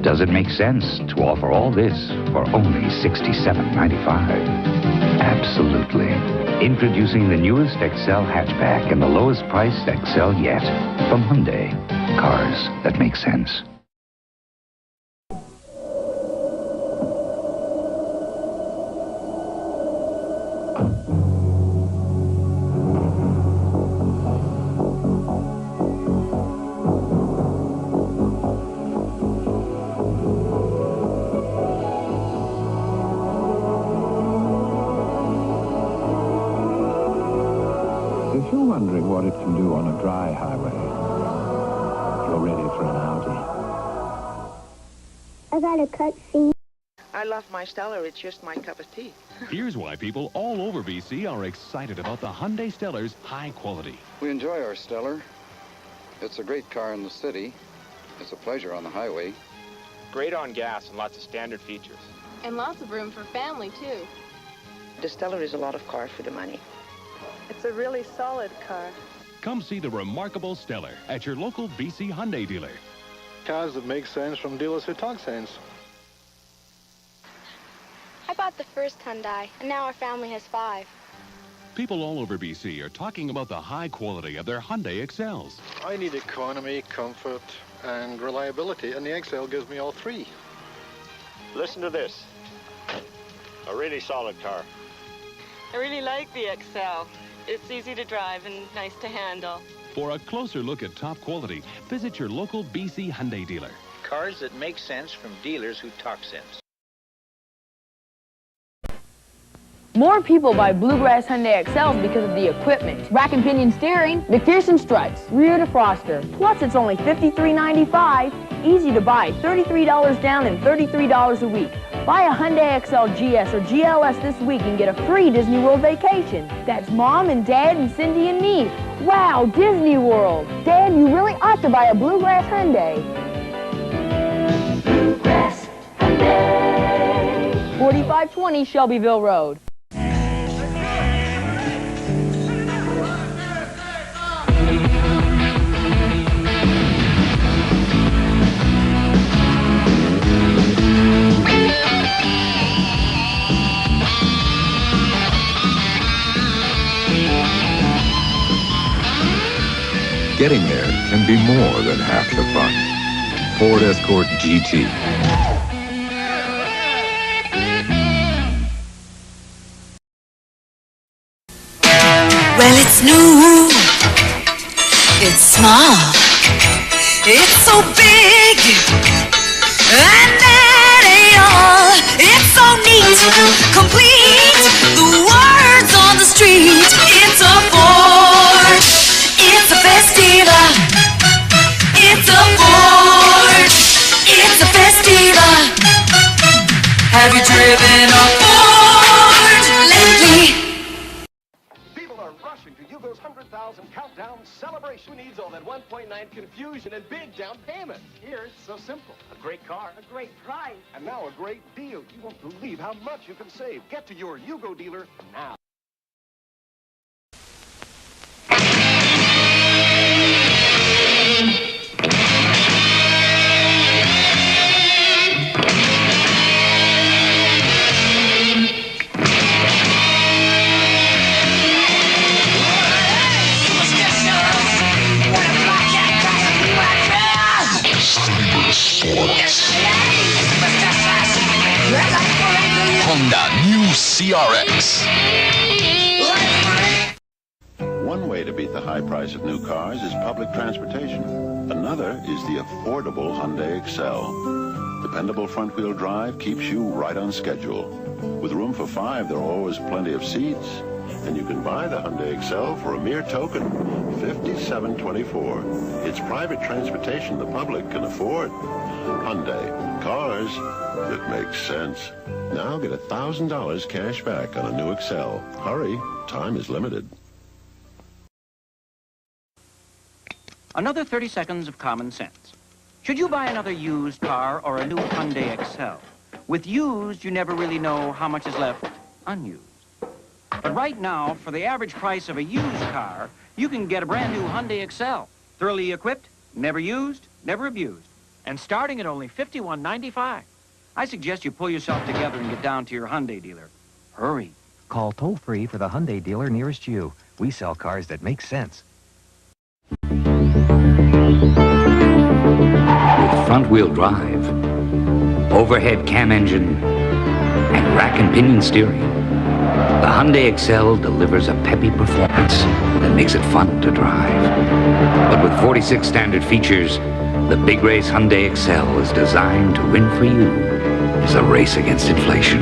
Does it make sense to offer all this for only $67.95? Absolutely. Introducing the newest XL hatchback and the lowest priced XL yet. From Hyundai. Cars that make sense. If you're wondering what it can do on a dry highway, you're ready for an Audi. I got a cutscene. I love my Stellar. It's just my cup of tea. Here's why people all over BC are excited about the Hyundai Stellar's high quality. We enjoy our Stellar. It's a great car in the city. It's a pleasure on the highway. Great on gas and lots of standard features. And lots of room for family, too. The Stellar is a lot of car for the money. It's a really solid car. Come see the remarkable Stellar at your local BC Hyundai dealer. Cars that make sense from dealers who talk sense. I bought the first Hyundai, and now our family has 5. People all over BC are talking about the high quality of their Hyundai XLs. I need economy, comfort, and reliability, and the XL gives me all three. Listen to this. A really solid car. I really like the XL. It's easy to drive and nice to handle. For a closer look at top quality, visit your local BC Hyundai dealer. Cars that make sense from dealers who talk sense. More people buy Bluegrass Hyundai XLs because of the equipment. Rack and pinion steering, McPherson stripes, rear defroster. Plus, it's only $53.95. Easy to buy, $33 down and $33 a week. Buy a Hyundai XL GS or GLS this week and get a free Disney World vacation. That's Mom and Dad and Cindy and me. Wow, Disney World. Dad, you really ought to buy a Bluegrass Hyundai. Bluegrass Hyundai. 4520 Shelbyville Road. Getting there can be more than half the fun. Ford Escort GT. Well, it's new, it's small, it's so big, and that ain't all. It's so neat, complete, the words on the street. It's a Ford, it's a Festiva, it's a Ford, it's a Festiva. Have you driven a Ford lately? To Yugo's 100,000 countdown celebration. Who needs all that 1.9 confusion and big down payment? Here, it's so simple. A great car. A great price. And now a great deal. You won't believe how much you can save. Get to your Yugo dealer now. Honda New CRX. One way to beat the high price of new cars is public transportation. Another is the affordable Hyundai Excel. Dependable front-wheel drive keeps you right on schedule. With room for 5, there are always plenty of seats. And you can buy the Hyundai Excel for a mere token, $57.24. It's private transportation the public can afford. Hyundai, cars that make sense. Now get $1,000 cash back on a new Excel. Hurry, time is limited. Another 30 seconds of common sense. Should you buy another used car or a new Hyundai Excel? With used, you never really know how much is left unused. But right now, for the average price of a used car, you can get a brand new Hyundai Excel. Thoroughly equipped, never used, never abused. And starting at only $51.95. I suggest you pull yourself together and get down to your Hyundai dealer. Hurry. Call toll-free for the Hyundai dealer nearest you. We sell cars that make sense. With front-wheel drive, overhead cam engine, and rack and pinion steering, the Hyundai Excel delivers a peppy performance that makes it fun to drive. But with 46 standard features, the big race Hyundai Excel is designed to win for you. It's a race against inflation.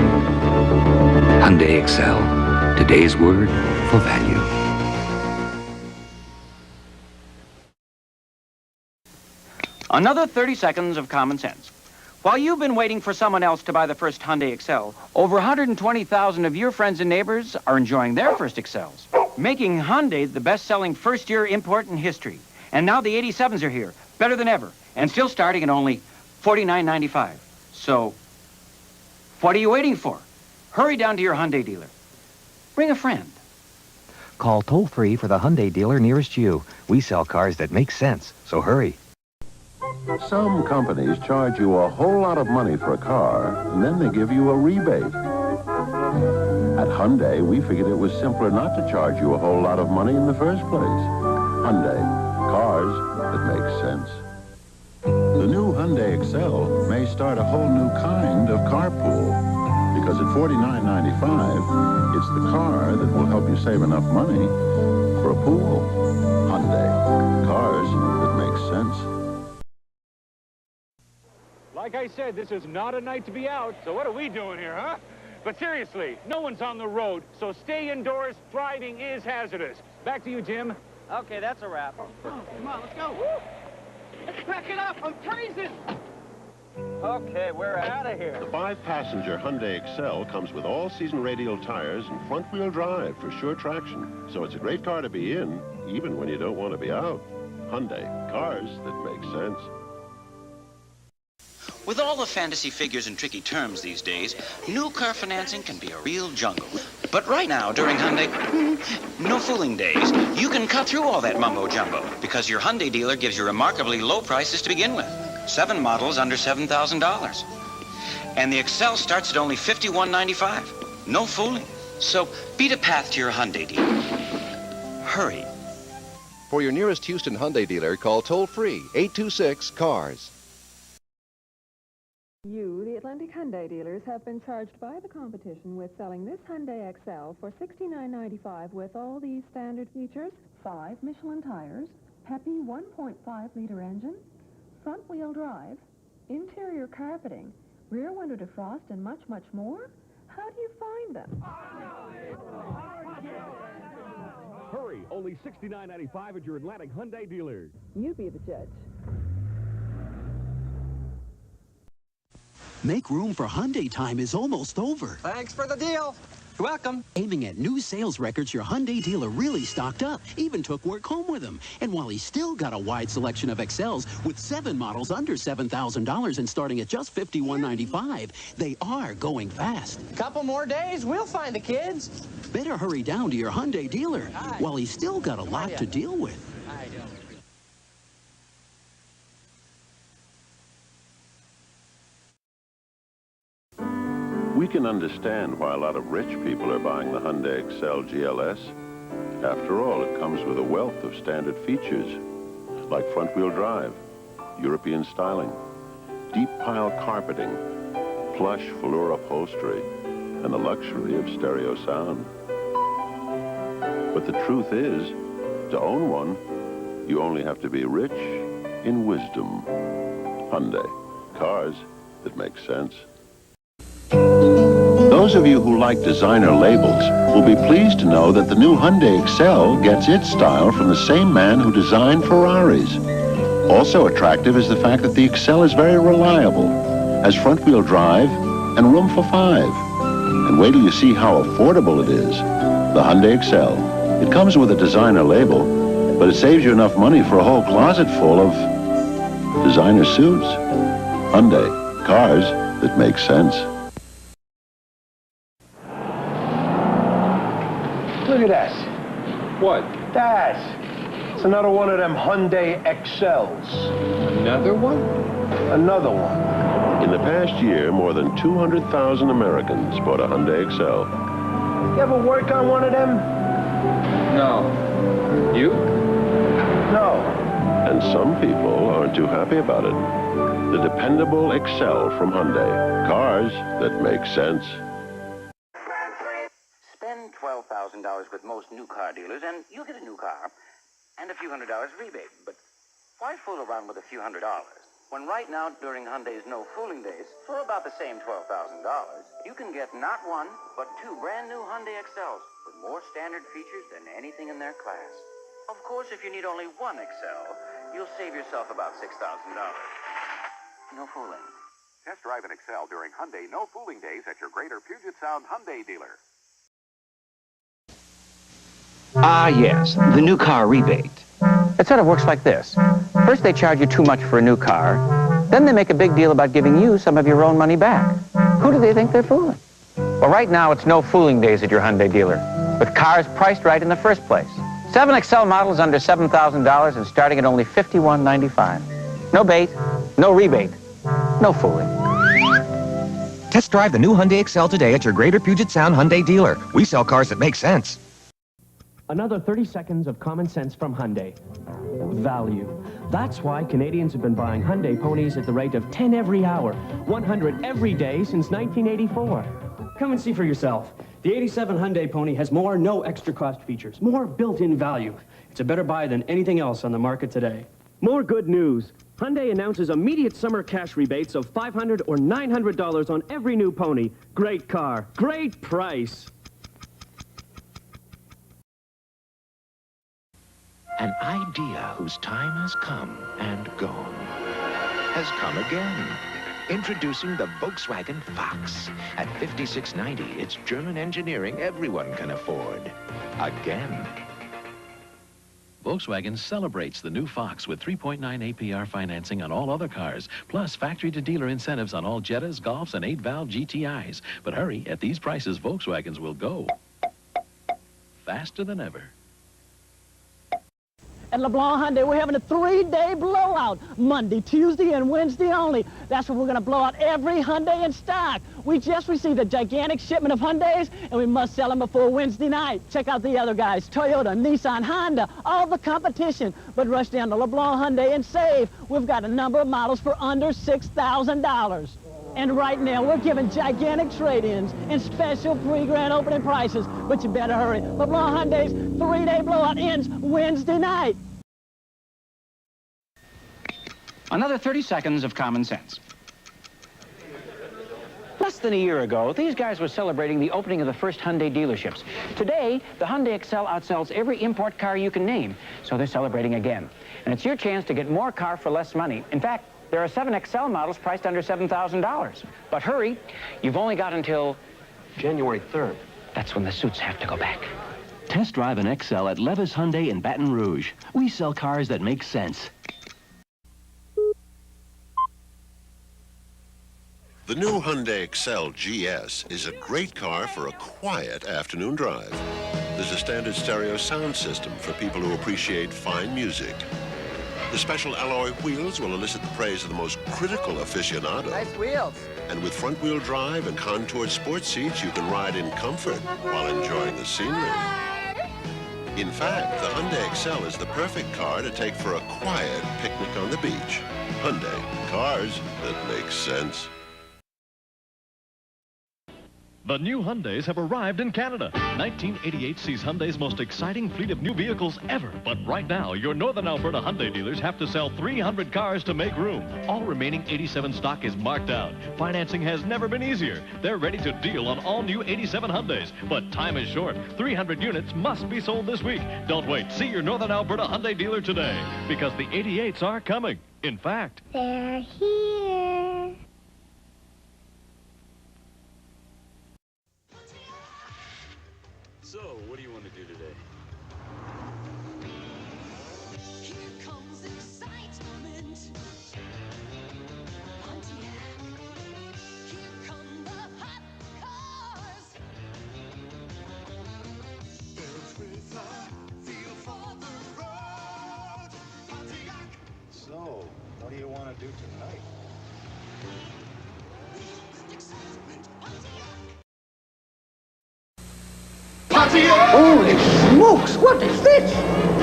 Hyundai Excel, today's word for value. Another 30 seconds of common sense. While you've been waiting for someone else to buy the first Hyundai Excel, over 120,000 of your friends and neighbors are enjoying their first Excels, making Hyundai the best-selling first-year import in history. And now the 87s are here, better than ever, and still starting at only $49.95. So, what are you waiting for? Hurry down to your Hyundai dealer. Bring a friend. Call toll-free for the Hyundai dealer nearest you. We sell cars that make sense, so hurry. Some companies charge you a whole lot of money for a car, and then they give you a rebate. At Hyundai, we figured it was simpler not to charge you a whole lot of money in the first place. Hyundai, cars that make sense. The new Hyundai Excel may start a whole new kind of carpool, because at $49.95, it's the car that will help you save enough money for a pool. Hyundai, cars that make sense. Like I said, this is not a night to be out, so what are we doing here, huh? But seriously, no one's on the road, so stay indoors. Driving is hazardous. Back to you, Jim. Okay, that's a wrap. Come on, let's go. Let's back it up. I'm freezing. Okay, we're out of here. The 5-passenger Hyundai Excel comes with all-season radial tires and front-wheel drive for sure traction. So it's a great car to be in, even when you don't want to be out. Hyundai, cars that make sense. With all the fantasy figures and tricky terms these days, new car financing can be a real jungle. But right now, during Hyundai No Fooling Days, you can cut through all that mumbo-jumbo because your Hyundai dealer gives you remarkably low prices to begin with. 7 models under $7,000. And the Excel starts at only $51.95. No fooling. So beat a path to your Hyundai dealer. Hurry. For your nearest Houston Hyundai dealer, call toll-free 826-CARS. You, the Atlantic Hyundai dealers, have been charged by the competition with selling this Hyundai Excel for $69.95 with all these standard features: 5 Michelin tires, peppy 1.5-liter engine, front-wheel drive, interior carpeting, rear window defrost, and much, much more. How do you find them? Hurry, only $69.95 at your Atlantic Hyundai dealer. You be the judge. Make room for Hyundai time is almost over. Thanks for the deal. You're welcome. Aiming at new sales records, your Hyundai dealer really stocked up, even took work home with him. And while he's still got a wide selection of Excels with 7 models under $7,000 and starting at just $51.95, they are going fast. Couple more days, we'll find the kids. Better hurry down to your Hyundai dealer while he's still got a lot to deal with. We can understand why a lot of rich people are buying the Hyundai Excel GLS. After all, it comes with a wealth of standard features, like front-wheel drive, European styling, deep pile carpeting, plush velour upholstery, and the luxury of stereo sound. But the truth is, to own one, you only have to be rich in wisdom. Hyundai, cars that make sense. Those of you who like designer labels will be pleased to know that the new Hyundai Excel gets its style from the same man who designed Ferraris. Also attractive is the fact that the Excel is very reliable, has front-wheel drive, and room for 5. And wait till you see how affordable it is. The Hyundai Excel. It comes with a designer label, but it saves you enough money for a whole closet full of designer suits. Hyundai, cars that make sense. Look at that. What? That. It's another one of them Hyundai Excels. Another one? Another one. In the past year, more than 200,000 Americans bought a Hyundai Excel. You ever work on one of them? No. You? No. And some people aren't too happy about it. The dependable Excel from Hyundai. Cars that make sense. Spend $12,000 with most new car dealers and you'll get a new car and a few $100s rebate. But why fool around with a few $100s? When right now, during Hyundai's No Fooling Days, for about the same $12,000, you can get not one, but two brand new Hyundai Excels with more standard features than anything in their class. Of course, if you need only one Excel, you'll save yourself about $6,000. No fooling. Test drive an Excel during Hyundai No Fooling Days at your Greater Puget Sound Hyundai dealer. Ah, yes, the new car rebate. It sort of works like this. First, they charge you too much for a new car. Then they make a big deal about giving you some of your own money back. Who do they think they're fooling? Well, right now, it's No Fooling Days at your Hyundai dealer, with cars priced right in the first place. 7 Excel models under $7,000 and starting at only $51.95. No bait, no rebate, no fooling. Test drive the new Hyundai Excel today at your Greater Puget Sound Hyundai dealer. We sell cars that make sense. Another 30 seconds of common sense from Hyundai. Value. That's why Canadians have been buying Hyundai ponies at the rate of 10 every hour, 100 every day since 1984. Come and see for yourself. The 87 Hyundai Pony has more no extra cost features, more built-in value. It's a better buy than anything else on the market today. More good news. Hyundai announces immediate summer cash rebates of $500 or $900 on every new pony. Great car, great price. An idea whose time has come and gone has come again. Introducing the Volkswagen Fox. At $56.90, it's German engineering everyone can afford. Again. Volkswagen celebrates the new Fox with 3.9 APR financing on all other cars, plus factory-to-dealer incentives on all Jettas, Golfs, and 8-valve GTIs. But hurry, at these prices, Volkswagens will go faster than ever. At LeBlanc Hyundai, we're having a 3-day blowout. Monday, Tuesday, and Wednesday only. That's when we're going to blow out every Hyundai in stock. We just received a gigantic shipment of Hyundais, and we must sell them before Wednesday night. Check out the other guys, Toyota, Nissan, Honda, all the competition. But rush down to LeBlanc Hyundai and save. We've got a number of models for under $6,000. And right now, we're giving gigantic trade-ins and special pre-grand opening prices. But you better hurry. LeBlanc Hyundai's 3-day blowout ends Wednesday night. Another 30 seconds of common sense. Less than a year ago, these guys were celebrating the opening of the first Hyundai dealerships. Today, the Hyundai Excel outsells every import car you can name, so they're celebrating again. And it's your chance to get more car for less money. In fact, there are 7 Excel models priced under $7,000. But hurry, you've only got until January 3rd. That's when the suits have to go back. Test drive an Excel at Levis Hyundai in Baton Rouge. We sell cars that make sense. The new Hyundai Excel GS is a great car for a quiet afternoon drive. There's a standard stereo sound system for people who appreciate fine music. The special alloy wheels will elicit the praise of the most critical aficionado. Nice wheels. And with front-wheel drive and contoured sports seats, you can ride in comfort while enjoying the scenery. In fact, the Hyundai Excel is the perfect car to take for a quiet picnic on the beach. Hyundai, cars that make sense. The new Hyundais have arrived in Canada. 1988 sees Hyundai's most exciting fleet of new vehicles ever. But right now, your Northern Alberta Hyundai dealers have to sell 300 cars to make room. All remaining 87 stock is marked out. Financing has never been easier. They're ready to deal on all new 87 Hyundais. But time is short. 300 units must be sold this week. Don't wait. See your Northern Alberta Hyundai dealer today. Because the 88s are coming. In fact, they're here. So, what do you want to do today? Here comes excitement. Pontiac. Here come the hot cars. With a feel for the road. Pontiac. So, what do you want to do tonight? Excitement. Pontiac. Holy smokes, what is this?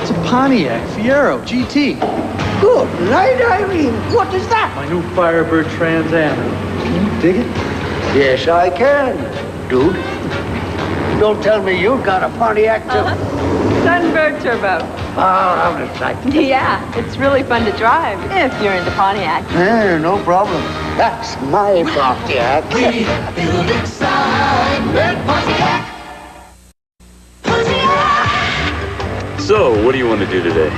It's a Pontiac Fiero GT. Good night, Irene. What is that? My new Firebird Trans Am. Can you dig it? Yes, I can, dude. Don't tell me you've got a Pontiac, too. Sunbird Turbo. Oh, out of sight. Yeah, it's really fun to drive if you're into Pontiac. No problem. That's my Pontiac. We feel excitement, Pontiac. So, what do you want to do today?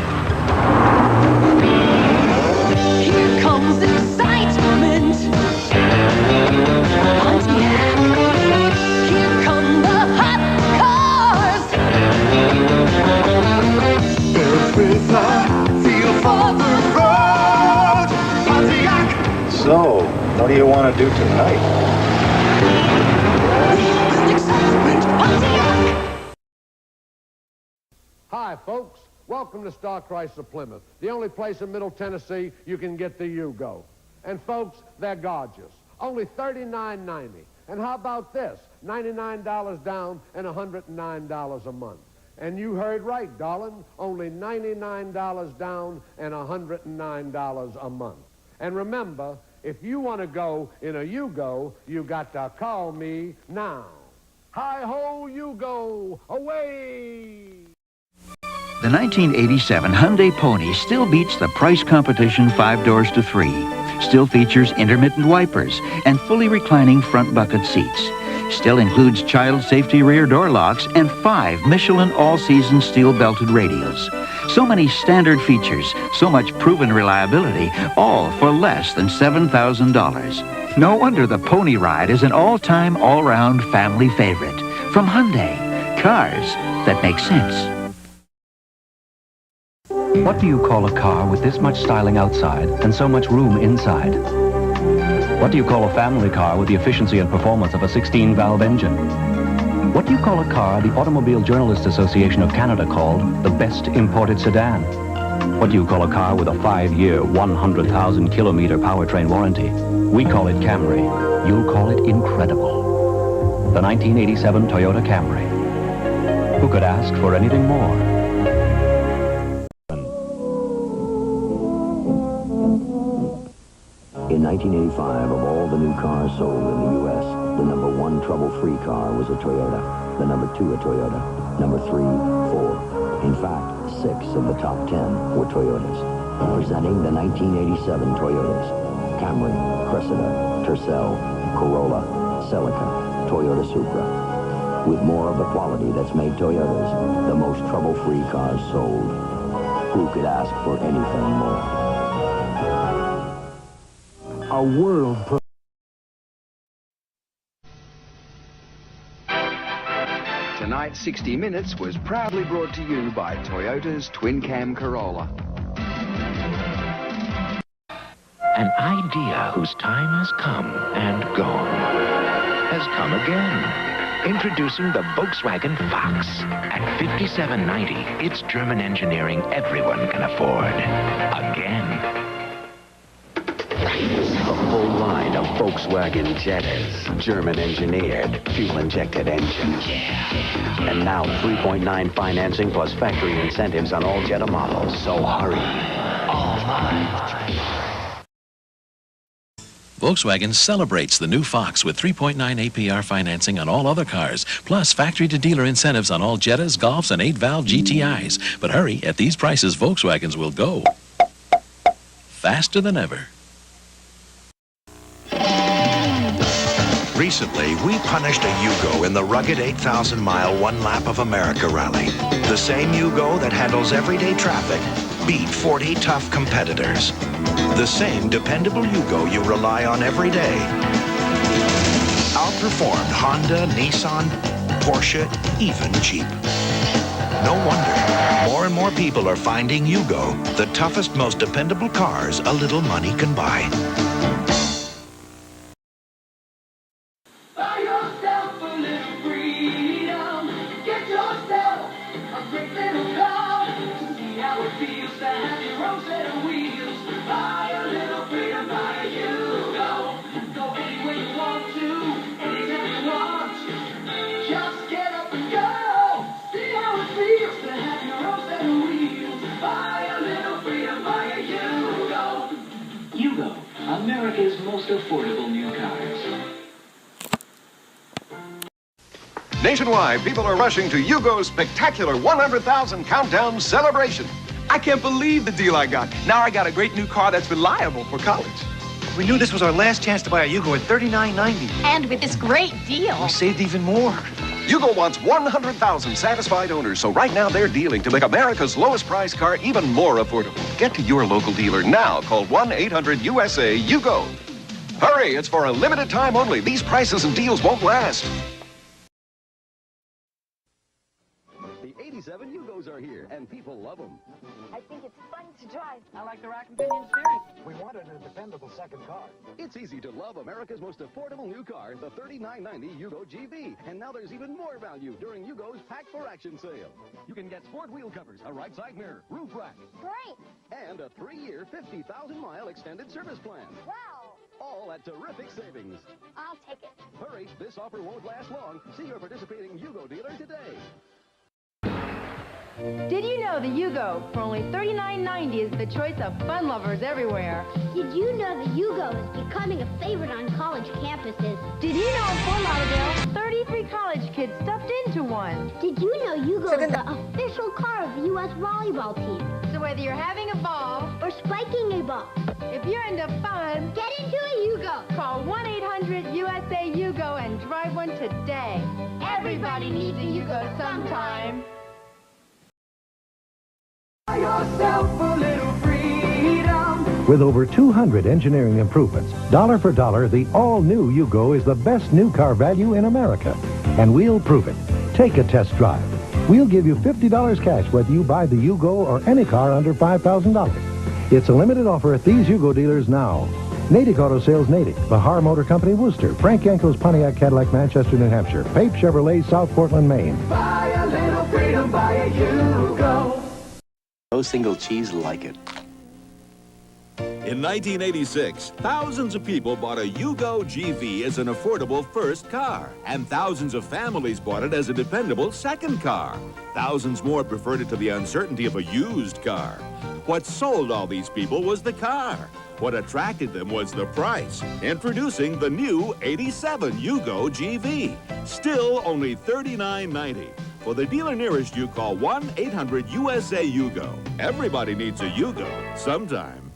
Here comes excitement. Pontiac. Here come the hot cars. Everything feel for the road. Pontiac. So, what do you want to do tonight? Excitement, Pontiac. Hi, folks. Welcome to Star Chrysler Plymouth, the only place in Middle Tennessee you can get the Yugo. And, folks, they're gorgeous. Only $39.90. And how about this? $99 down and $109 a month. And you heard right, darling. Only $99 down and $109 a month. And remember, if you want to go in a Yugo, you got to call me now. Hi-ho, Yugo! Away! The 1987 Hyundai Pony still beats the price competition 5 doors to 3. Still features intermittent wipers and fully reclining front bucket seats. Still includes child safety rear door locks and 5 Michelin all-season steel-belted radials. So many standard features, so much proven reliability, all for less than $7,000. No wonder the Pony Ride is an all-time, all-round family favorite. From Hyundai, cars that make sense. What do you call a car with this much styling outside and so much room inside? What do you call a family car with the efficiency and performance of a 16-valve engine? What do you call a car the Automobile Journalists Association of Canada called the best imported sedan? What do you call a car with a 5-year, 100,000-kilometer powertrain warranty? We call it Camry. You'll call it incredible. The 1987 Toyota Camry. Who could ask for anything more? In 1985, of all the new cars sold in the U.S., the number 1 trouble-free car was a Toyota, the number 2 a Toyota, number 3, 4. In fact, 6 of the top 10 were Toyotas. Presenting the 1987 Toyotas: Camry, Cressida, Tercel, Corolla, Celica, Toyota Supra. With more of the quality that's made Toyotas the most trouble-free cars sold. Who could ask for anything more? A world. Tonight's 60 Minutes was proudly brought to you by Toyota's twin-cam Corolla. An idea whose time has come and gone has come again. Introducing the Volkswagen Fox. At $57.90, it's German engineering everyone can afford. Again. A full line of Volkswagen Jettas, German-engineered, fuel-injected engines. Yeah. And now 3.9 financing plus factory incentives on all Jetta models. So hurry. All mine. Volkswagen celebrates the new Fox with 3.9 APR financing on all other cars, plus factory-to-dealer incentives on all Jettas, Golfs, and 8-valve GTIs. But hurry, at these prices, Volkswagens will go faster than ever. Recently, we punished a Yugo in the rugged 8,000-mile One Lap of America rally. The same Yugo that handles everyday traffic beat 40 tough competitors. The same dependable Yugo you rely on every day. Outperformed Honda, Nissan, Porsche, even Jeep. No wonder more and more people are finding Yugo, the toughest, most dependable cars a little money can buy. Buy yourself a little freedom. Get yourself a great little car. See how it feels to have your own set of wheels. Buy a little freedom, buy a Yugo. Go anywhere you want to, anytime you want. Just get up and go. See Yugo, America's most affordable new cars. Nationwide, people are rushing to Yugo's spectacular 100,000 countdown celebration. I can't believe the deal I got. Now I got a great new car that's reliable for college. We knew this was our last chance to buy a Yugo at $39.90. And with this great deal, We saved even more. Yugo wants 100,000 satisfied owners, so right now they're dealing to make America's lowest price car even more affordable. Get to your local dealer now. Call 1-800-USA-YUGO. Hurry, it's for a limited time only. These prices and deals won't last. The 87 Yugos are here, and people love them. I think it's fun to drive. I like the rack and pinion steering. We wanted a dependable second car. It's easy to love America's most affordable new car, the $39.90 Yugo GV. And now there's even more value during Yugo's Pack for Action sale. You can get sport wheel covers, a right side mirror, roof rack. Great. And a 3-year, 50,000-mile extended service plan. Wow. All at terrific savings. I'll take it. Hurry, this offer won't last long. See your participating Yugo dealer today. Did you know the Yugo for only $39.90 is the choice of fun lovers everywhere? Did you know the Yugo is becoming a favorite on college campuses? Did you know in Fort Lauderdale, 33 college kids stuffed into one? Did you know Yugo is the official car of the U.S. volleyball team? So whether you're having a ball or spiking a ball, if you're into fun, get into a Yugo. Call 1-800-USA-YUGO and drive one today. Everybody needs a Yugo sometime. Yourself a little freedom. With over 200 engineering improvements, dollar for dollar, the all-new Yugo is the best new car value in America. And we'll prove it. Take a test drive. We'll give you $50 cash whether you buy the Yugo or any car under $5,000. It's a limited offer at these Yugo dealers now. Natick Auto Sales Natick, Bahar Motor Company Worcester, Frank Yanko's Pontiac Cadillac Manchester, New Hampshire, Pape Chevrolet South Portland, Maine. Buy a little freedom, buy a Yugo. No single cheese like it. In 1986, thousands of people bought a Yugo GV as an affordable first car, and thousands of families bought it as a dependable second car. Thousands more preferred it to the uncertainty of a used car. What sold all these people was the car. What attracted them was the price. Introducing the new 87 Yugo GV. Still only $39.90. For the dealer nearest you, call 1-800-USA-YUGO. Everybody needs a Yugo sometime.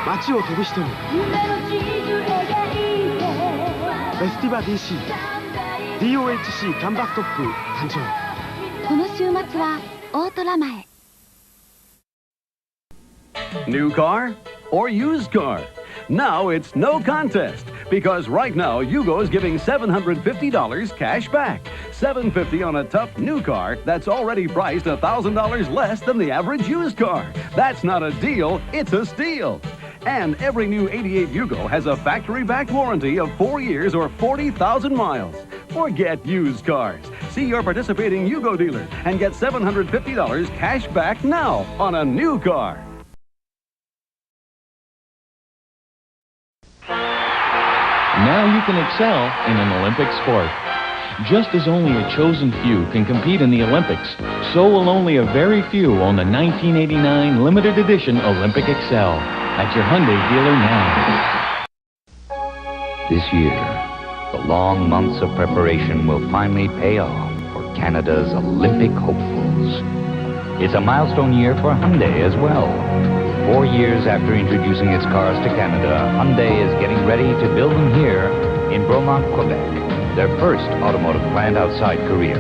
街を飛ぶ人にエスティバ DC DOHC 缶バックトップ誕生。この週末は大虎前。 New car or used car? Now it's no contest, because right now Yugo is giving $750 cash back. $750 on a tough new car that's already priced $1,000 less than the average used car. That's not a deal, it's a steal. And every new 88 Yugo has a factory-backed warranty of 4 years or 40,000 miles. Forget used cars. See your participating Yugo dealer and get $750 cash back now on a new car. Now you can excel in an Olympic sport. Just as only a chosen few can compete in the Olympics, so will only a very few own the 1989 limited edition Olympic Excel at your Hyundai dealer now. This year, the long months of preparation will finally pay off for Canada's Olympic hopefuls. It's a milestone year for Hyundai as well. 4 years after introducing its cars to Canada, Hyundai is getting ready to build them here in Bromont, Quebec, their first automotive plant outside Korea.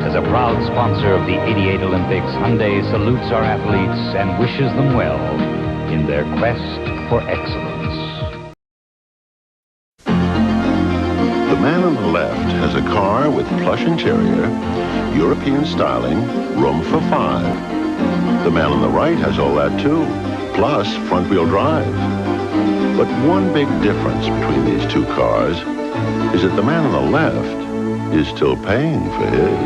As a proud sponsor of the 88 Olympics, Hyundai salutes our athletes and wishes them well in their quest for excellence. The man on the left has a car with plush interior, European styling, room for 5. The man on the right has all that too, plus front-wheel drive. But one big difference between these two cars is that the man on the left is still paying for his.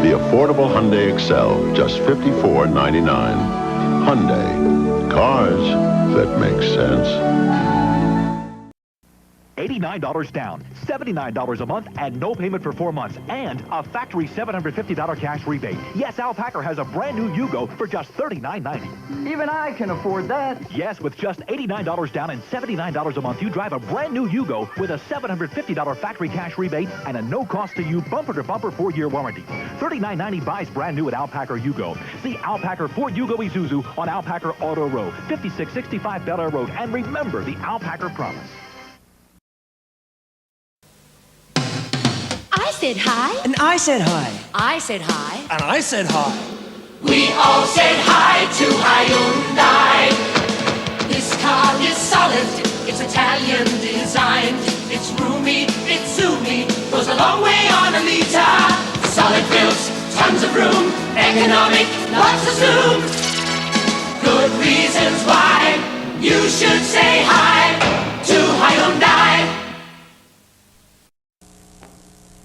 The affordable Hyundai Excel, just $54.99. Hyundai, cars that make sense. $89 down, $79 a month, and no payment for 4 months, and a factory $750 cash rebate. Yes, Alpaca has a brand new Yugo for just $39.90. Even I can afford that. Yes, with just $89 down and $79 a month, you drive a brand new Yugo with a $750 factory cash rebate and a no-cost-to-you bumper-to-bumper 4-year warranty. $39.90 buys brand new at Alpaca Yugo. See Alpaca Ford Yugo Isuzu on Alpaca Auto Row, 5665 Bel Air Road, and remember the Alpaca promise. I said hi. And I said hi. I said hi. And I said hi. We all said hi to Hyundai. This car is solid, it's Italian designed. It's roomy, it's zoomy, goes a long way on a liter. Solid built, tons of room, economic, lots of zoom. Good reasons why you should say hi to Hyundai.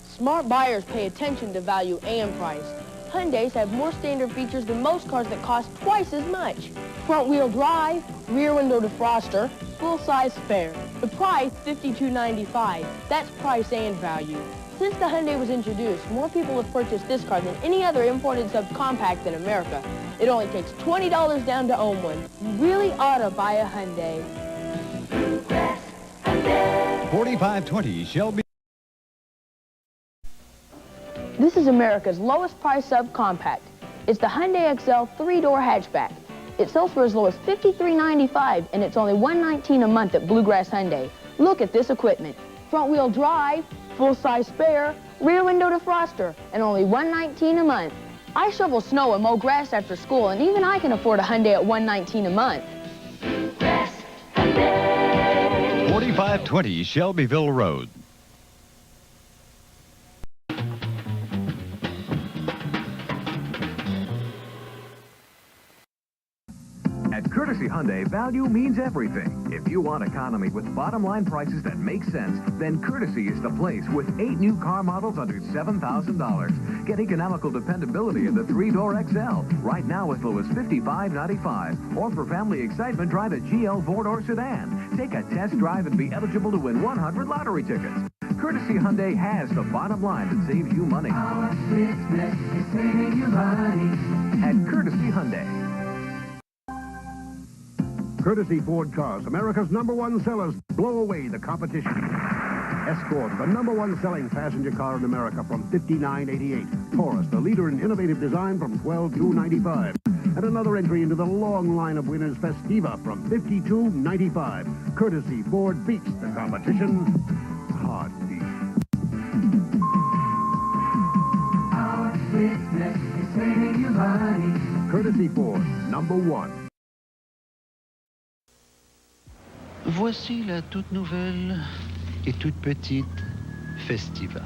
Smart buyers pay attention to value and price. Hyundais have more standard features than most cars that cost twice as much. Front-wheel drive, rear window defroster, full-size spare. The price, $52.95. That's price and value. Since the Hyundai was introduced, more people have purchased this car than any other imported subcompact in America. It only takes $20 down to own one. You really ought to buy a Hyundai. 4520 Shelby. This is America's lowest price subcompact. It's the Hyundai XL 3-door hatchback. It sells for as low as $53.95, and it's only $119 a month at Bluegrass Hyundai. Look at this equipment. Front-wheel drive, full-size spare, rear window defroster, and only $119 a month. I shovel snow and mow grass after school, and even I can afford a Hyundai at $119 a month. 4520 Shelbyville Road. At Courtesy Hyundai, value means everything. If you want economy with bottom-line prices that make sense, then Courtesy is the place with 8 new car models under $7,000. Get economical dependability in the 3-door XL, right now as low as $55.95. Or for family excitement, drive a GL 4-door sedan. Take a test drive and be eligible to win 100 lottery tickets. Courtesy Hyundai has the bottom line that saves you money. Our business is saving you money. At Courtesy Hyundai. Courtesy Ford cars, America's #1 sellers, blow away the competition. Escort, the #1 selling passenger car in America from $59.88. Taurus, the leader in innovative design from $12,295. And another entry into the long line of winners, Festiva from $52.95. Courtesy Ford beats the competition. Hard beat. Our business is saving you money. Courtesy Ford, #1. Voici la toute nouvelle et toute petite Festiva.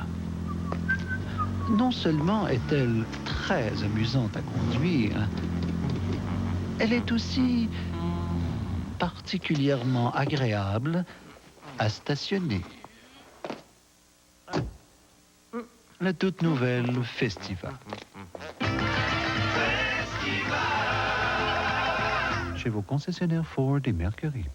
Non seulement est-elle très amusante à conduire, elle est aussi particulièrement agréable à stationner. La toute nouvelle Festiva. Chez vos concessionnaires Ford et Mercury.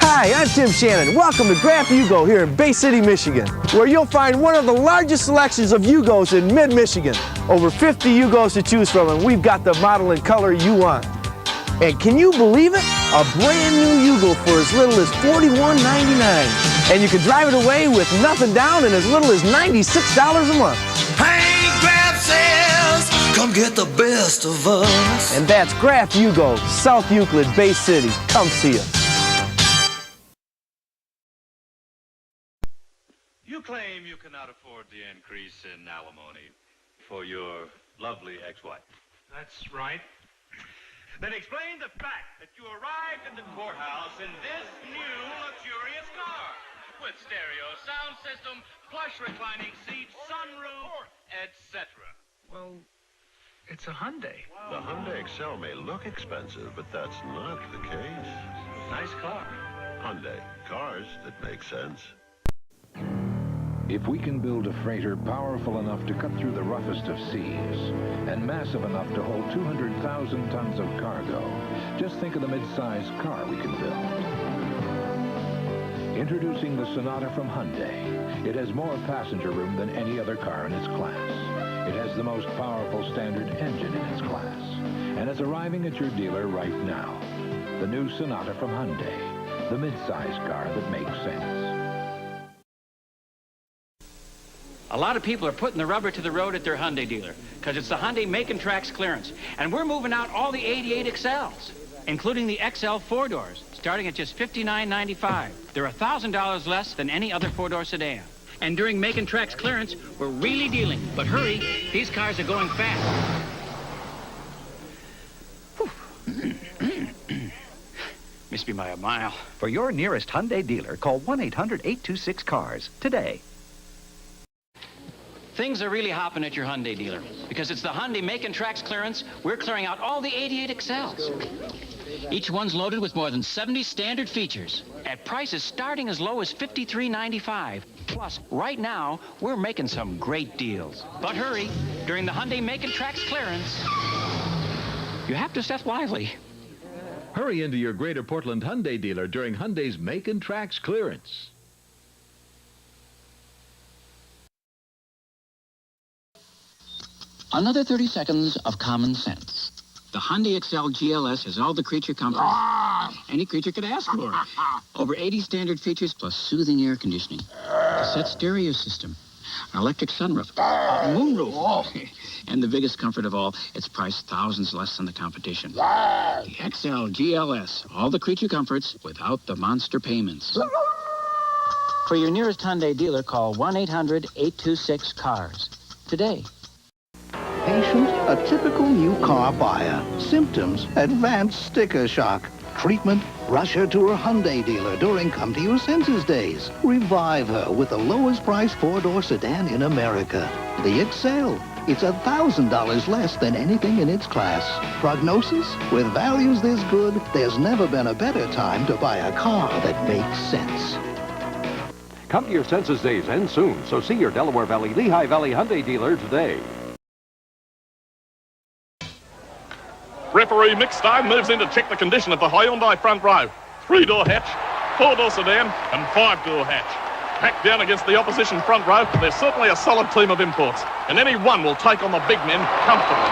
Hi, I'm Tim Shannon. Welcome to Graf Yugo here in Bay City, Michigan, where you'll find one of the largest selections of Yugos in mid-Michigan. Over 50 Yugos to choose from, and we've got the model and color you want. And can you believe it? A brand new Yugo for as little as $41.99. And you can drive it away with nothing down and as little as $96 a month. Hey, Graf sales, come get the best of us. And that's Graf Yugo, South Euclid, Bay City. Come see us. You claim you cannot afford the increase in alimony for your lovely ex-wife. That's right. Then explain the fact that you arrived at the courthouse in this new luxurious car with stereo sound system, plush reclining seats, sunroof, etc. Well, it's a Hyundai. The Hyundai Excel may look expensive, but that's not the case. Nice car. Hyundai, cars that make sense. If we can build a freighter powerful enough to cut through the roughest of seas and massive enough to hold 200,000 tons of cargo, just think of the mid-sized car we can build. Introducing the Sonata from Hyundai. It has more passenger room than any other car in its class. It has the most powerful standard engine in its class. And it's arriving at your dealer right now. The new Sonata from Hyundai. The mid-size car that makes sense. A lot of people are putting the rubber to the road at their Hyundai dealer because it's the Hyundai Make and Tracks clearance. And we're moving out all the 88 XLs, including the XL 4-doors, starting at just $59.95. They're $1,000 less than any other 4-door sedan. And during Make and Tracks clearance, we're really dealing. But hurry, these cars are going fast. Missed me by a mile. For your nearest Hyundai dealer, call 1-800-826-CARS today. Things are really hopping at your Hyundai dealer because it's the Hyundai Make and Tracks clearance. We're clearing out all the 88 XLs. Each one's loaded with more than 70 standard features at prices starting as low as $53.95. Plus, right now, we're making some great deals. But hurry, during the Hyundai Make and Tracks clearance, you have to step lively. Hurry into your Greater Portland Hyundai dealer during Hyundai's Make and Tracks clearance. Another 30 seconds of common sense. The Hyundai XL GLS has all the creature comforts any creature could ask for. Over 80 standard features plus soothing air conditioning, cassette stereo system, an electric sunroof, moonroof, and the biggest comfort of all, it's priced thousands less than the competition. The XL GLS, all the creature comforts without the monster payments. For your nearest Hyundai dealer, call 1-800-826-CARS today. Patient, a typical new car buyer. Symptoms, advanced sticker shock. Treatment, rush her to her Hyundai dealer during Come to Your Senses days. Revive her with the lowest price 4-door sedan in America. The XL. It's $1,000 less than anything in its class. Prognosis? With values this good, there's never been a better time to buy a car that makes sense. Come to Your Senses days end soon, so see your Delaware Valley, Lehigh Valley Hyundai dealer today. Referee Mick Stein moves in to check the condition of the Hyundai front row. 3-door hatch, 4-door sedan, and 5-door hatch. Packed down against the opposition front row, there's certainly a solid team of imports, and any one will take on the big men comfortably.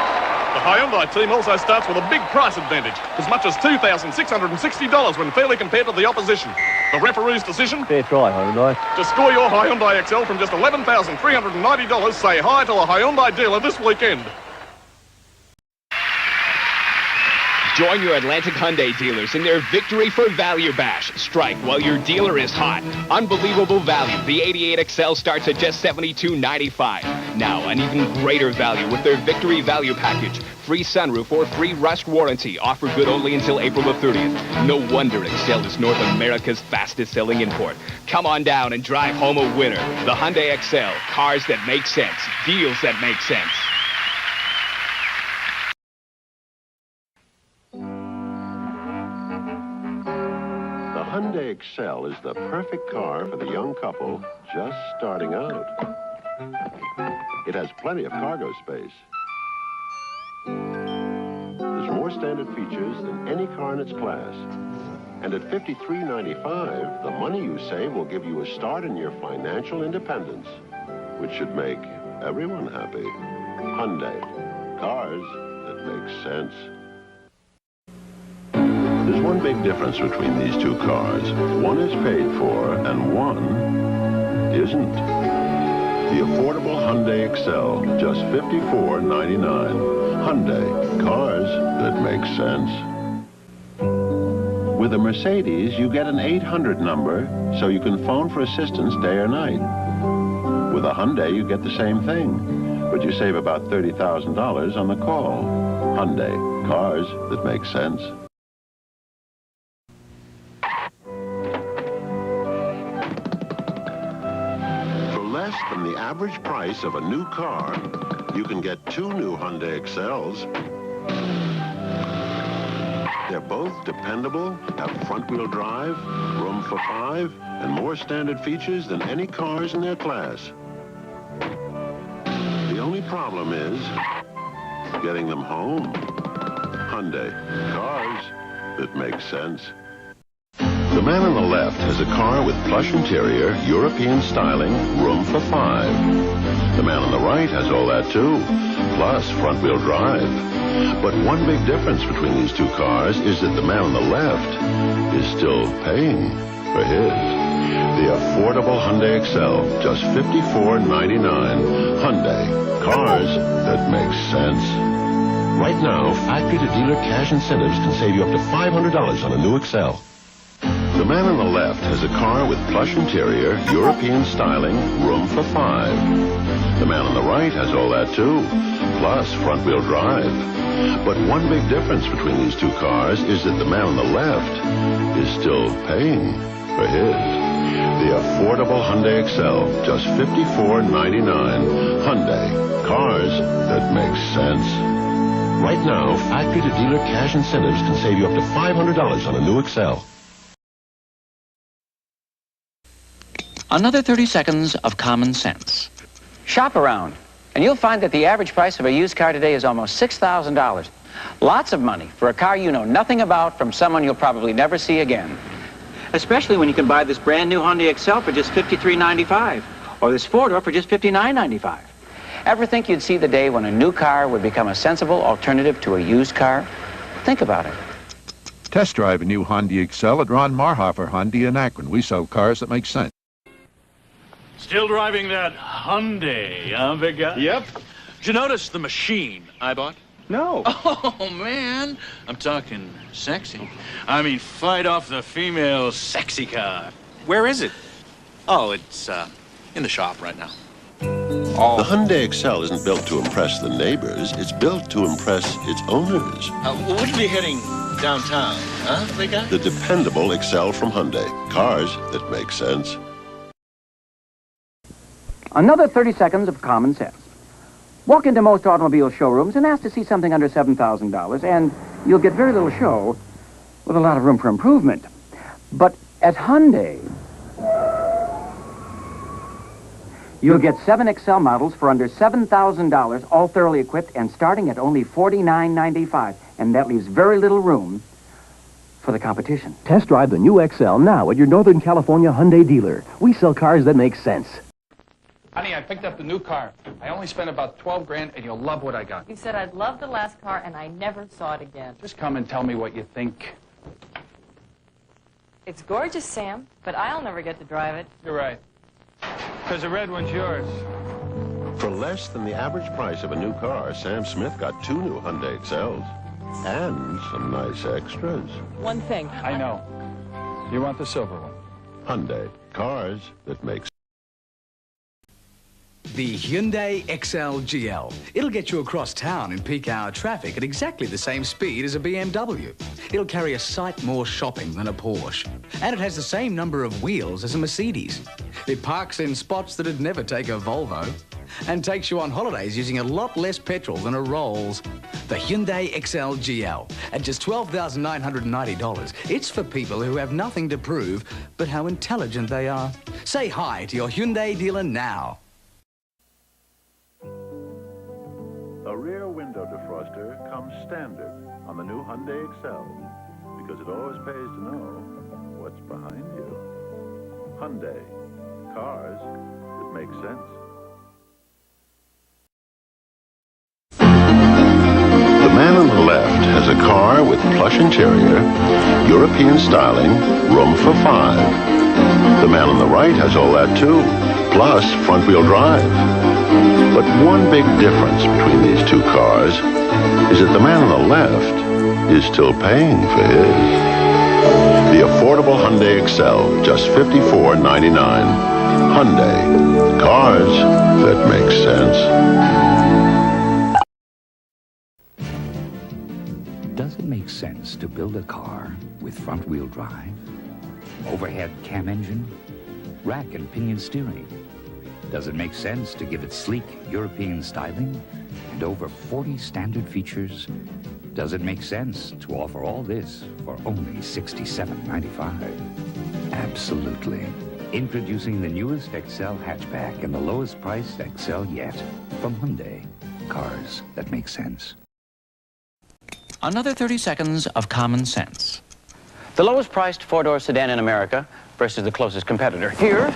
The Hyundai team also starts with a big price advantage, as much as $2,660 when fairly compared to the opposition. The referee's decision? Fair try, Hyundai. To score your Hyundai XL from just $11,390, say hi to a Hyundai dealer this weekend. Join your Atlantic Hyundai dealers in their Victory for Value Bash. Strike while your dealer is hot. Unbelievable value. The 88 XL starts at just $72.95. Now, an even greater value with their Victory Value Package. Free sunroof or free rust warranty. Offer good only until April the 30th. No wonder XL is North America's fastest-selling import. Come on down and drive home a winner. The Hyundai XL. Cars that make sense. Deals that make sense. The Hyundai XL is the perfect car for the young couple just starting out. It has plenty of cargo space. There's more standard features than any car in its class. And at $53.95, the money you save will give you a start in your financial independence, which should make everyone happy. Hyundai. Cars that make sense. There's one big difference between these two cars. One is paid for and one isn't. The affordable Hyundai XL, just $54.99. Hyundai, cars that make sense. With a Mercedes, you get an 800 number so you can phone for assistance day or night. With a Hyundai, you get the same thing, but you save about $30,000 on the call. Hyundai, cars that make sense. Less than the average price of a new car, you can get 2 new Hyundai XLs. They're both dependable, have front-wheel drive, room for 5, and more standard features than any cars in their class. The only problem is getting them home. Hyundai, cars that make sense. The man on the left has a car with plush interior, European styling, room for 5. The man on the right has all that too, plus front-wheel drive. But one big difference between these two cars is that the man on the left is still paying for his. The affordable Hyundai Excel, just $54.99. Hyundai, cars that make sense. Right now, factory-to-dealer cash incentives can save you up to $500 on a new Excel. The man on the left has a car with plush interior, European styling, room for 5. The man on the right has all that too, plus front-wheel drive. But one big difference between these two cars is that the man on the left is still paying for his. The affordable Hyundai Excel, just $54.99. Hyundai, cars that make sense. Right now, factory-to-dealer cash incentives can save you up to $500 on a new Excel. Another 30 seconds of common sense. Shop around, and you'll find that the average price of a used car today is almost $6,000. Lots of money for a car you know nothing about from someone you'll probably never see again. Especially when you can buy this brand new Hyundai Excel for just $53.95, or this four-door for just $59.95. Ever think you'd see the day when a new car would become a sensible alternative to a used car? Think about it. Test drive a new Hyundai Excel at Ron Marhofer Hyundai in Akron. We sell cars that make sense. Still driving that Hyundai, huh, big guy? Yep. Did you notice the machine I bought? No. Oh, man. I'm talking sexy. I mean, fight off the female sexy car. Where is it? Oh, it's in the shop right now. The Hyundai Excel isn't built to impress the neighbors. It's built to impress its owners. Wouldn't be heading downtown, huh, big guy? The dependable Excel from Hyundai. Cars that make sense. Another 30 seconds of common sense. Walk into most automobile showrooms and ask to see something under $7,000, and you'll get very little show with a lot of room for improvement. But at Hyundai, you'll get 7 Excel models for under $7,000, all thoroughly equipped and starting at only $49.95. And that leaves very little room for the competition. Test drive the new Excel now at your Northern California Hyundai dealer. We sell cars that make sense. Honey, I picked up the new car. I only spent about 12 grand, and you'll love what I got. You said I'd love the last car, and I never saw it again. Just come and tell me what you think. It's gorgeous, Sam, but I'll never get to drive it. You're right. Because the red one's yours. For less than the average price of a new car, Sam Smith got 2 new Hyundai Excels. And some nice extras. One thing. I know. You want the silver one. Hyundai, cars that make sense. The Hyundai Excel GL. It'll get you across town in peak hour traffic at exactly the same speed as a BMW. It'll carry a sight more shopping than a Porsche. And it has the same number of wheels as a Mercedes. It parks in spots that'd never take a Volvo. And takes you on holidays using a lot less petrol than a Rolls. The Hyundai Excel GL at just $12,990. It's for people who have nothing to prove, but how intelligent they are. Say hi to your Hyundai dealer now. A rear window defroster comes standard on the new Hyundai Excel because it always pays to know what's behind you. Hyundai, cars that make sense. The man on the left has a car with plush interior, European styling, room for 5. The man on the right has all that too, plus front-wheel drive. But one big difference between these two cars is that the man on the left is still paying for his. The affordable Hyundai Excel, just $54.99. Hyundai, cars that make sense. Does it make sense to build a car with front-wheel drive, overhead cam engine, rack and pinion steering? Does it make sense to give it sleek European styling and over 40 standard features? Does it make sense to offer all this for only $67.95? Absolutely. Introducing the newest Excel hatchback and the lowest priced Excel yet from Hyundai. Cars that make sense. Another 30 seconds of common sense. The lowest priced four-door sedan in America versus the closest competitor. Here,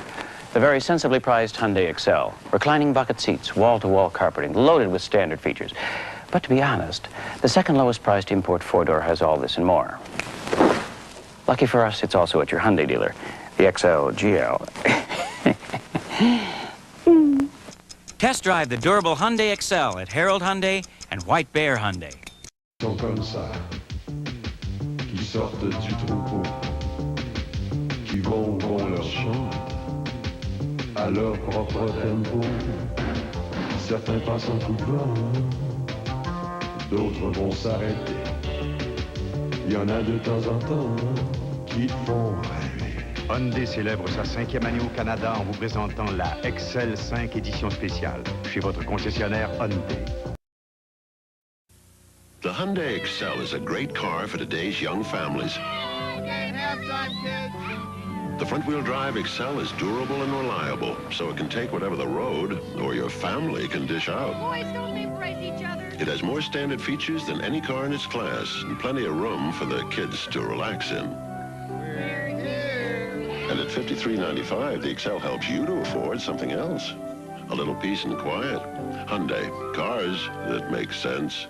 the very sensibly priced Hyundai Excel. Reclining bucket seats, wall-to-wall carpeting, loaded with standard features. But to be honest, the second lowest priced import four-door has all this and more. Lucky for us, it's also at your Hyundai dealer, the XL GL. Test drive the durable Hyundai Excel at Harold Hyundai and White Bear Hyundai. Sont comme ça, qui sortent du troupeau, qui vont leur champ, à leur propre tempo. Certains passent en coup de vent, d'autres vont s'arrêter. Il y en a de temps en temps qui font rêver. Hyundai célèbre sa 5e année au Canada en vous présentant la Excel 5 édition spéciale chez votre concessionnaire Hyundai. The Hyundai Excel is a great car for today's young families. The front-wheel drive Excel is durable and reliable, so it can take whatever the road or your family can dish out. Boys, don't vaporize each other. It has more standard features than any car in its class and plenty of room for the kids to relax in. And at $53.95, the Excel helps you to afford something else. A little peace and quiet. Hyundai, cars that make sense.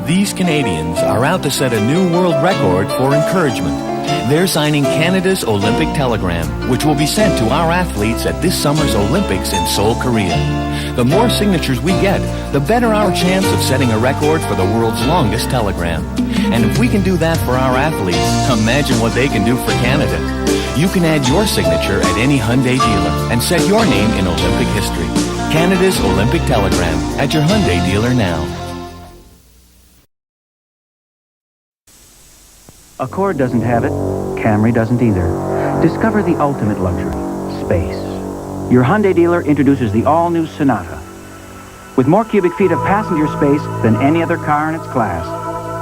These Canadians are out to set a new world record for encouragement. They're signing Canada's Olympic telegram, which will be sent to our athletes at this summer's Olympics in Seoul, Korea. The more signatures we get, the better our chance of setting a record for the world's longest telegram. And if we can do that for our athletes, imagine what they can do for Canada. You can add your signature at any Hyundai dealer and set your name in Olympic history. Canada's Olympic telegram at your Hyundai dealer now. Accord doesn't have it. Camry doesn't either. Discover the ultimate luxury, space. Your Hyundai dealer introduces the all-new Sonata. With more cubic feet of passenger space than any other car in its class,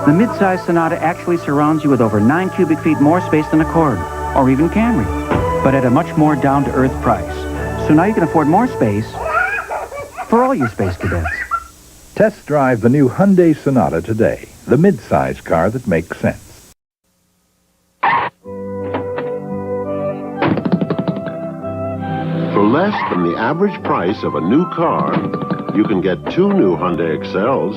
the midsize Sonata actually surrounds you with over 9 cubic feet more space than Accord, or even Camry, but at a much more down-to-earth price. So now you can afford more space for all you space cadets. Test drive the new Hyundai Sonata today, the mid-size car that makes sense. For less than the average price of a new car, you can get 2 new Hyundai Excels.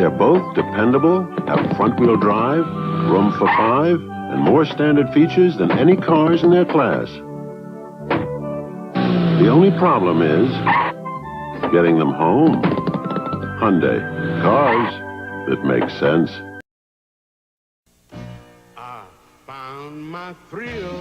They're both dependable, have front-wheel drive, room for 5, and more standard features than any cars in their class. The only problem is getting them home. Hyundai, cars that make sense. My thrill.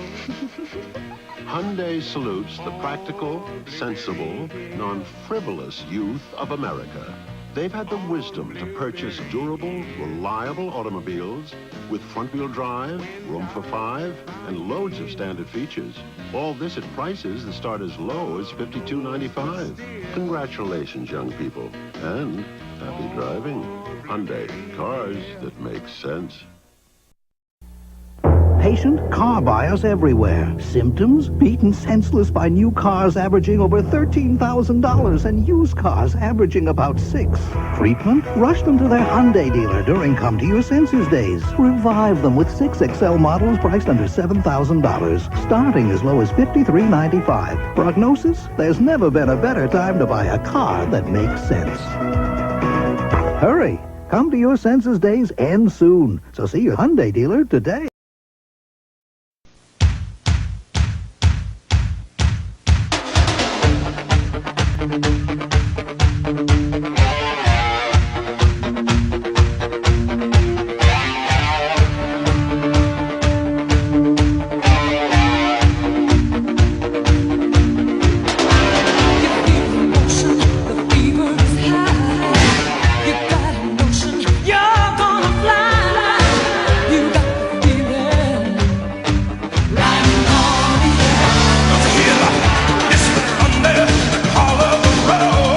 Hyundai salutes the practical, sensible, non-frivolous youth of America. They've had the wisdom to purchase durable, reliable automobiles with front-wheel drive, room for 5, and loads of standard features. All this at prices that start as low as $52.95. Congratulations, young people, and happy driving. Hyundai, cars that make sense. Patient car buyers everywhere. Symptoms? Beaten senseless by new cars averaging over $13,000 and used cars averaging about $6,000. Treatment? Rush them to their Hyundai dealer during Come to Your Senses days. Revive them with 6 Excel models priced under $7,000, starting as low as $53.95. Prognosis? There's never been a better time to buy a car that makes sense. Hurry! Come to Your Senses days end soon, so see your Hyundai dealer today. Road.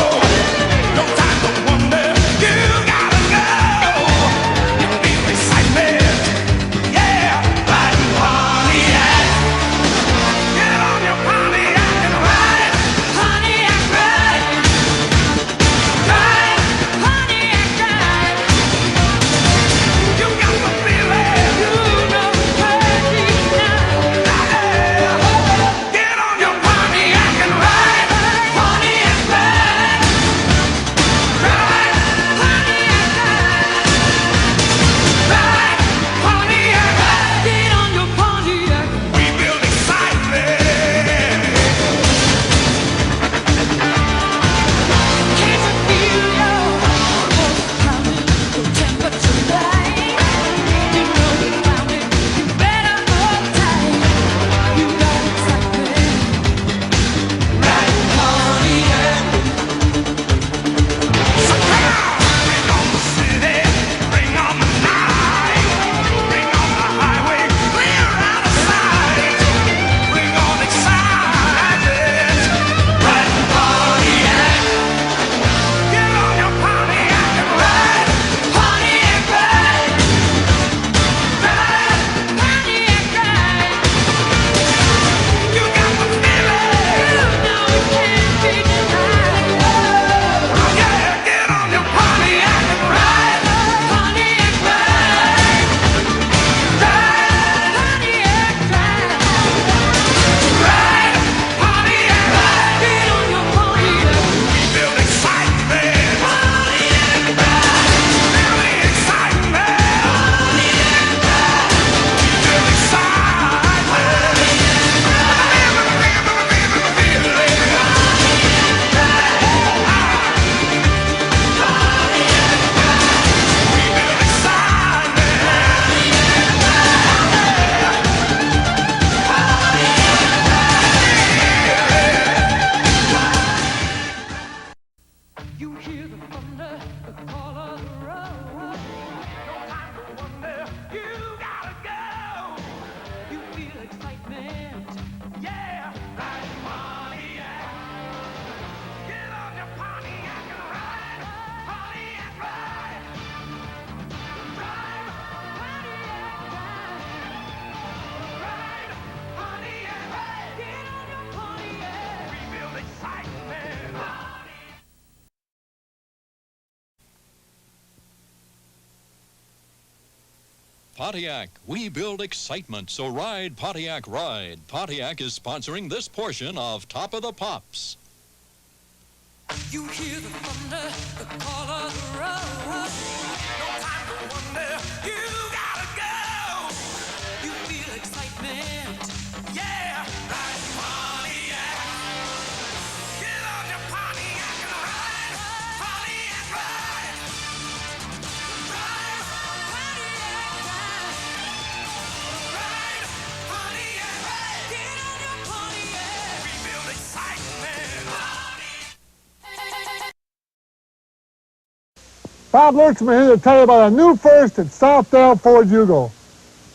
You hear the thunder, the call of the road. No time to wonder, you gotta go. You feel excitement, yeah, like Pontiac. Get on your Pontiac and ride, Pontiac ride. Drive, Pontiac drive. Ride, Pontiac ride. Get on your Pontiac. Rebuild excitement. Pontiac, we build excitement, so ride Pontiac Ride. Pontiac is sponsoring this portion of Top of the Pops. You hear the thunder, the call of the road. No time to wonder, you gotta go. You feel excitement, yeah, like Pontiac. Get on your Pontiac and ride, Pontiac ride. Drive, Pontiac drive. Ride, Pontiac ride. Get on your Pontiac. Rebuild excitement. Bob Lurchman here to tell you about a new first at Southdale Ford Yugo.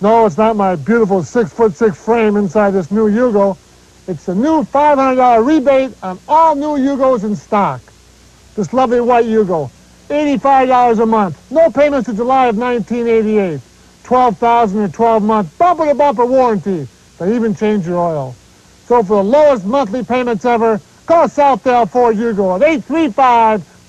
No, it's not my beautiful 6'6" frame inside this new Yugo. It's a new $500 rebate on all new Yugos in stock. This lovely white Yugo, $85 a month. No payments to July of 1988. 12,000 or 12-month bumper-to-bumper warranty. They even change your oil. So for the lowest monthly payments ever, call Southdale Ford Yugo at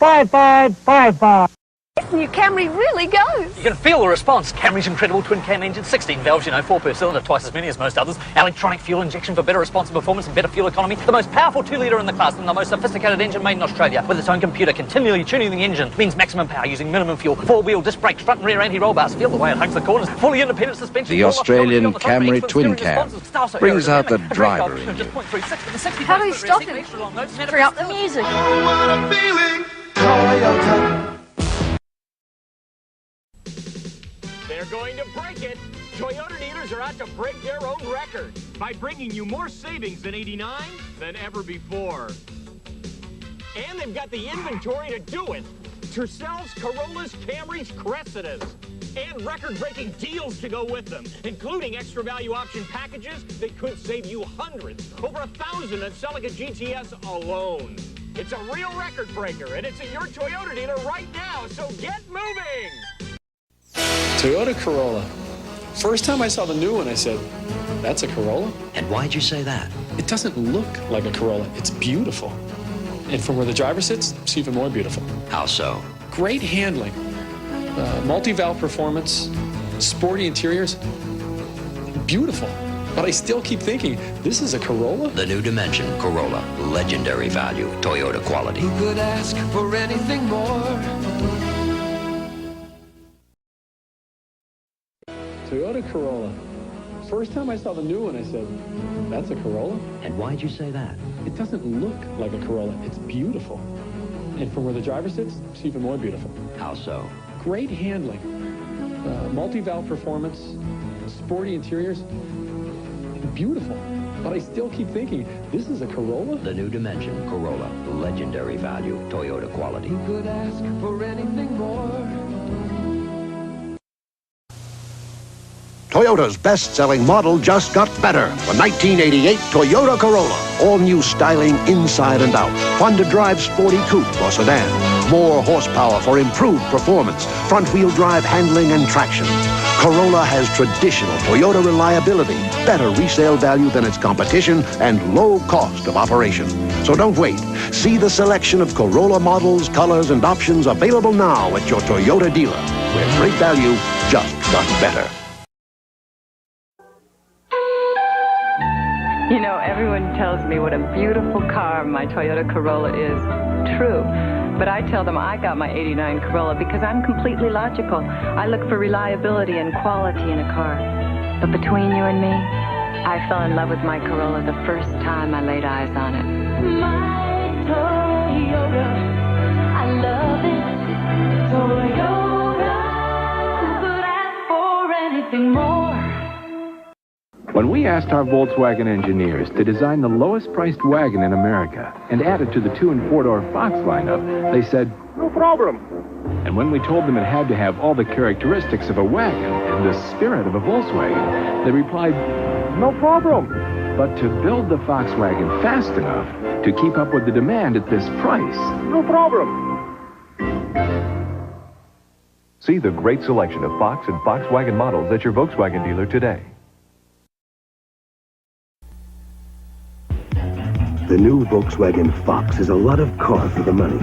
835-5555. This new Camry really goes. You can feel the response. Camry's incredible twin-cam engine, 16 valves, 4 per cylinder, twice as many as most others. Electronic fuel injection for better response and performance and better fuel economy. The most powerful 2-litre in the class and the most sophisticated engine made in Australia. With its own computer continually tuning the engine means maximum power using minimum fuel. 4-wheel disc brakes, front and rear anti-roll bars. Feel the way it hugs the corners. Fully independent suspension. The Australian Camry twin cam brings out the driver in you. How do we stop him? Turn up the music. What a feeling. They're going to break it. Toyota dealers are out to break their own record by bringing you more savings in '89 than ever before. And they've got the inventory to do it. Tercels, Corollas, Camrys, Cressidas. And record-breaking deals to go with them, including extra value option packages that could save you hundreds, over 1,000 at Celica GTS alone. It's a real record breaker, and it's at your Toyota dealer right now, so get moving! Toyota Corolla. First time I saw the new one, I said, that's a Corolla? And why'd you say that? It doesn't look like a Corolla. It's beautiful. And from where the driver sits, it's even more beautiful. How so? Great handling. Multi-valve performance, sporty interiors. Beautiful. But I still keep thinking, this is a Corolla? The new dimension, Corolla. Legendary value, Toyota quality. Who could ask for anything more? Toyota Corolla. First time I saw the new one, I said, that's a Corolla? And why'd you say that? It doesn't look like a Corolla. It's beautiful. And from where the driver sits, it's even more beautiful. How so? Great handling. Multi-valve performance, sporty interiors. Beautiful. But I still keep thinking, this is a Corolla? The new dimension, Corolla. Legendary value, Toyota quality. Who could ask for anything more? Toyota's best-selling model just got better. The 1988 Toyota Corolla. All new styling inside and out. Fun to drive sporty coupe or sedan. More horsepower for improved performance. Front-wheel drive handling and traction. Corolla has traditional Toyota reliability, better resale value than its competition, and low cost of operation. So don't wait. See the selection of Corolla models, colors, and options available now at your Toyota dealer, where great value just got better. You know, everyone tells me what a beautiful car my Toyota Corolla is. True. But I tell them I got my '89 Corolla because I'm completely logical. I look for reliability and quality in a car. But between you and me, I fell in love with my Corolla the first time I laid eyes on it. My Toyota, I love it. Toyota, who could ask for anything more? When we we asked our Volkswagen engineers to design the lowest-priced wagon in America and add it to the 2- and 4-door Fox lineup, they said, "No problem." And when we told them it had to have all the characteristics of a wagon and the spirit of a Volkswagen, they replied, "No problem." But to build the Volkswagen fast enough to keep up with the demand at this price, no problem. See the great selection of Fox and Volkswagen models at your Volkswagen dealer today. The new Volkswagen Fox is a lot of car for the money.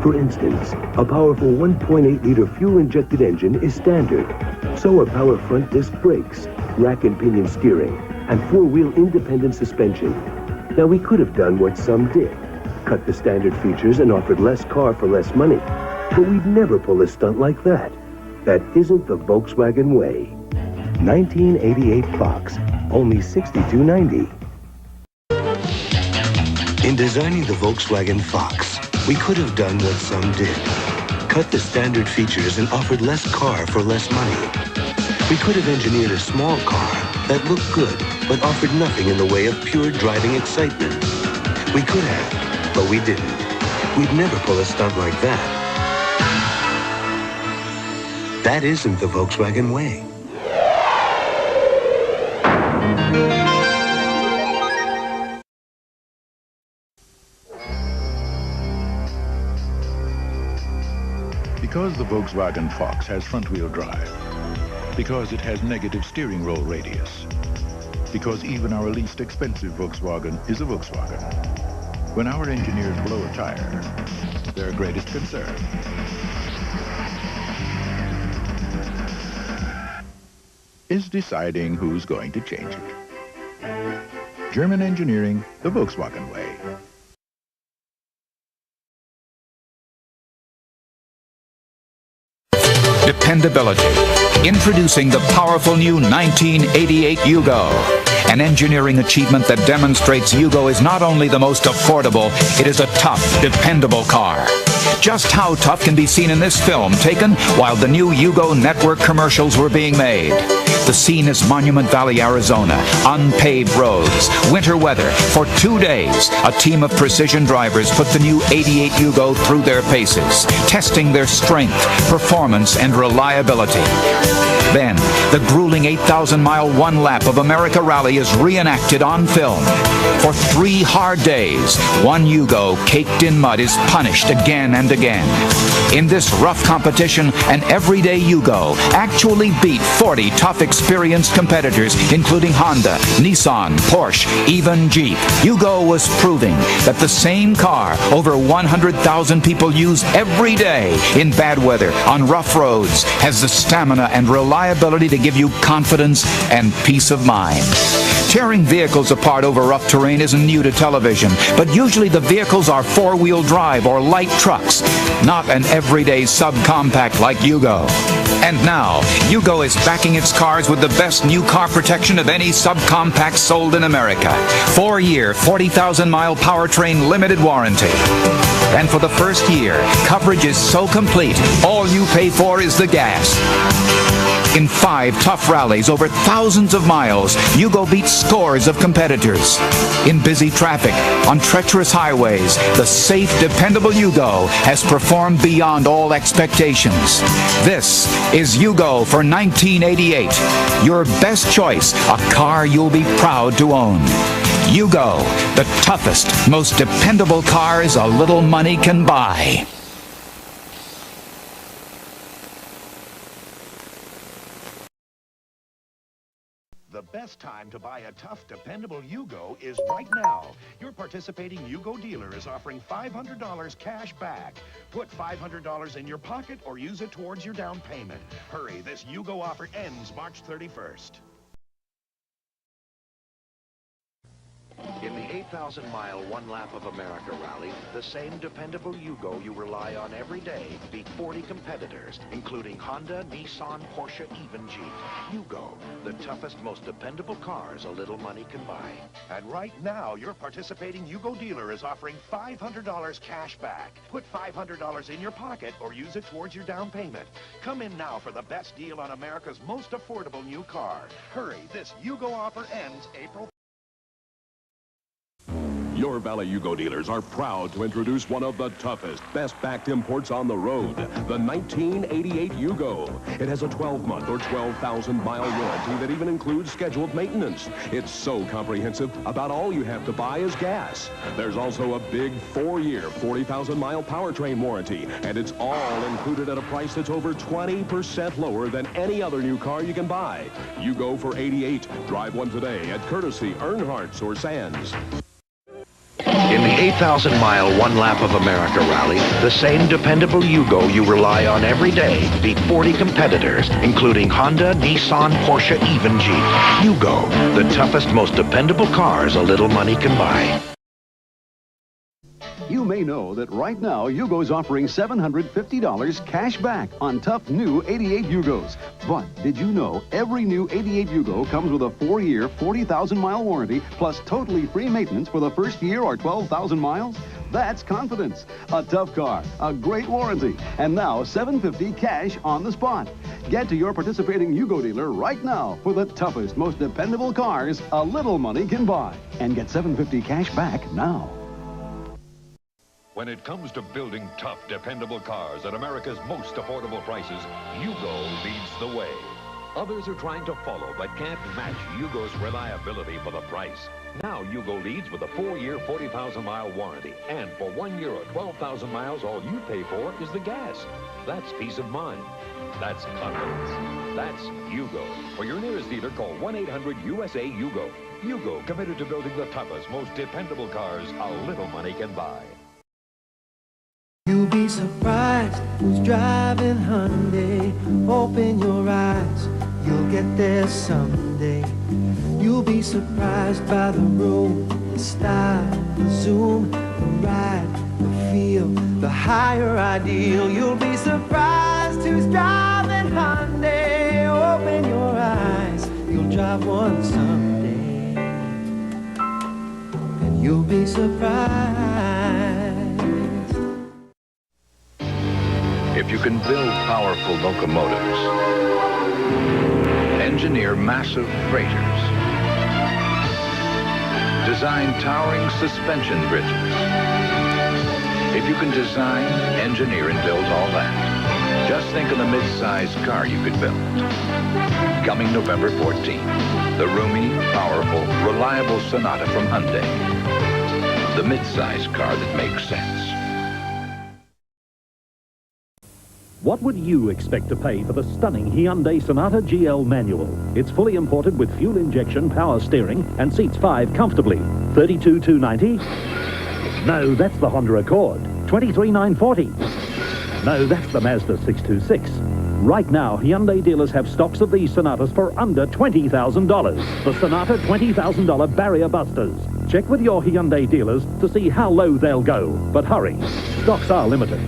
For instance, a powerful 1.8-liter fuel-injected engine is standard. So are power front disc brakes, rack and pinion steering, and 4-wheel independent suspension. Now, we could have done what some did, cut the standard features and offered less car for less money. But we'd never pull a stunt like that. That isn't the Volkswagen way. 1988 Fox, only $62.90. In designing the Volkswagen Fox, we could have done what some did. Cut the standard features and offered less car for less money. We could have engineered a small car that looked good, but offered nothing in the way of pure driving excitement. We could have, but we didn't. We'd never pull a stunt like that. That isn't the Volkswagen way. Because the Volkswagen Fox has front-wheel drive, because it has negative steering roll radius, because even our least expensive Volkswagen is a Volkswagen. When our engineers blow a tire, their greatest concern is deciding who's going to change it. German engineering, the Volkswagen way. Dependability. Introducing the powerful new 1988 Yugo. An engineering achievement that demonstrates Yugo is not only the most affordable, it is a tough, dependable car. Just how tough can be seen in this film, taken while the new Yugo network commercials were being made. The scene is Monument Valley, Arizona. Unpaved roads, winter weather. For 2 days, a team of precision drivers put the new 88 Yugo through their paces, testing their strength, performance, and reliability. Then, the grueling 8,000-mile one-lap of America Rally is reenacted on film. For 3 hard days, one Yugo caked in mud is punished again and again. In this rough competition, an everyday Yugo actually beat 40 tough experienced competitors, including Honda, Nissan, Porsche, even Jeep. Yugo was proving that the same car over 100,000 people use every day in bad weather on rough roads has the stamina and reliability to give you confidence and peace of mind. Tearing vehicles apart over rough terrain isn't new to television, but usually the vehicles are 4-wheel drive or light trucks, not an everyday subcompact like Yugo. And now, Yugo is backing its cars with the best new car protection of any subcompact sold in America. 4-year, 40,000-mile powertrain limited warranty. And for the first year, coverage is so complete, all you pay for is the gas. In 5 tough rallies over thousands of miles, Yugo beats scores of competitors. In busy traffic, on treacherous highways, the safe, dependable Yugo has performed beyond all expectations. This is Yugo for 1988. Your best choice, a car you'll be proud to own. Yugo, the toughest, most dependable cars a little money can buy. The best time to buy a tough, dependable Yugo is right now. Your participating Yugo dealer is offering $500 cash back. Put $500 in your pocket or use it towards your down payment. Hurry, this Yugo offer ends March 31st. In the 8,000-mile one-lap of America rally, the same dependable Yugo you rely on every day beat 40 competitors, including Honda, Nissan, Porsche, even Jeep. Yugo, the toughest, most dependable cars a little money can buy. And right now, your participating Yugo dealer is offering $500 cash back. Put $500 in your pocket or use it towards your down payment. Come in now for the best deal on America's most affordable new car. Hurry, this Yugo offer ends April. Your Valley Yugo dealers are proud to introduce one of the toughest, best-backed imports on the road, the 1988 Yugo. It has a 12-month or 12,000-mile warranty that even includes scheduled maintenance. It's so comprehensive, about all you have to buy is gas. There's also a big 4-year, 40,000-mile powertrain warranty, and it's all included at a price that's over 20% lower than any other new car you can buy. Yugo for 88. Drive one today at courtesy Earnhardt's or Sands. In the 8,000-mile one-lap of America rally, the same dependable Yugo you rely on every day beat 40 competitors, including Honda, Nissan, Porsche, even Jeep. Yugo, the toughest, most dependable cars a little money can buy. You may know that right now, Yugo's offering $750 cash back on tough new 88 Yugos. But did you know every new 88 Yugo comes with a 4-year, 40,000-mile warranty plus totally free maintenance for the first year or 12,000 miles? That's confidence. A tough car, a great warranty, and now $750 cash on the spot. Get to your participating Yugo dealer right now for the toughest, most dependable cars a little money can buy. And get $750 cash back now. When it comes to building tough, dependable cars at America's most affordable prices, Yugo leads the way. Others are trying to follow but can't match Yugo's reliability for the price. Now Yugo leads with a 4-year, 40,000-mile warranty. And for 1 year or 12,000 miles, all you pay for is the gas. That's peace of mind. That's confidence. That's Yugo. For your nearest dealer, call 1-800-USA-YUGO. Yugo, committed to building the toughest, most dependable cars a little money can buy. You'll be surprised who's driving Hyundai. Open your eyes, you'll get there someday. You'll be surprised by the road, the style, the zoom, the ride, the feel, the higher ideal. You'll be surprised who's driving Hyundai. Open your eyes, you'll drive one someday. And you'll be surprised. If you can build powerful locomotives, engineer massive freighters, design towering suspension bridges, if you can design, engineer, and build all that, just think of the mid-sized car you could build. Coming November 14th, the roomy, powerful, reliable Sonata from Hyundai. The mid-sized car that makes sense. What would you expect to pay for the stunning Hyundai Sonata GL manual? It's fully imported with fuel injection, power steering, and seats 5 comfortably. $32,290? No, that's the Honda Accord. $23,940? No, that's the Mazda 626. Right now, Hyundai dealers have stocks of these Sonatas for under $20,000. The Sonata $20,000 Barrier Busters. Check with your Hyundai dealers to see how low they'll go. But hurry, stocks are limited.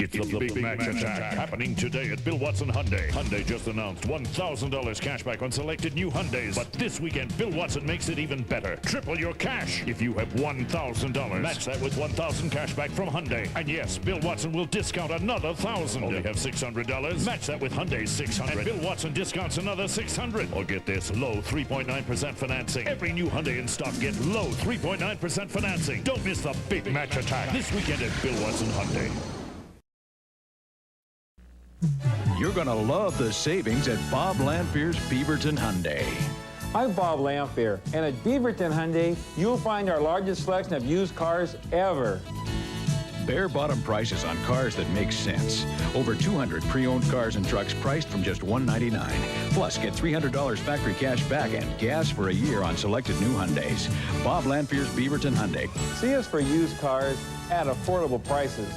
It's the big match attack happening today at Bill Watson Hyundai. Hyundai just announced $1,000 cash back on selected new Hyundais. But this weekend, Bill Watson makes it even better. Triple your cash if you have $1,000. Match that with $1,000 cash back from Hyundai. And yes, Bill Watson will discount another $1,000. Only have $600. Match that with Hyundai's $600. And Bill Watson discounts another $600. Or get this low 3.9% financing. Every new Hyundai in stock gets low 3.9% financing. Don't miss the big match attack this weekend at Bill Watson Hyundai. You're going to love the savings at Bob Lanfear's Beaverton Hyundai. I'm Bob Lanfear, and at Beaverton Hyundai, you'll find our largest selection of used cars ever. Bare bottom prices on cars that make sense. Over 200 pre-owned cars and trucks priced from just $199. Plus, get $300 factory cash back and gas for a year on selected new Hyundais. Bob Lanfear's Beaverton Hyundai. See us for used cars at affordable prices.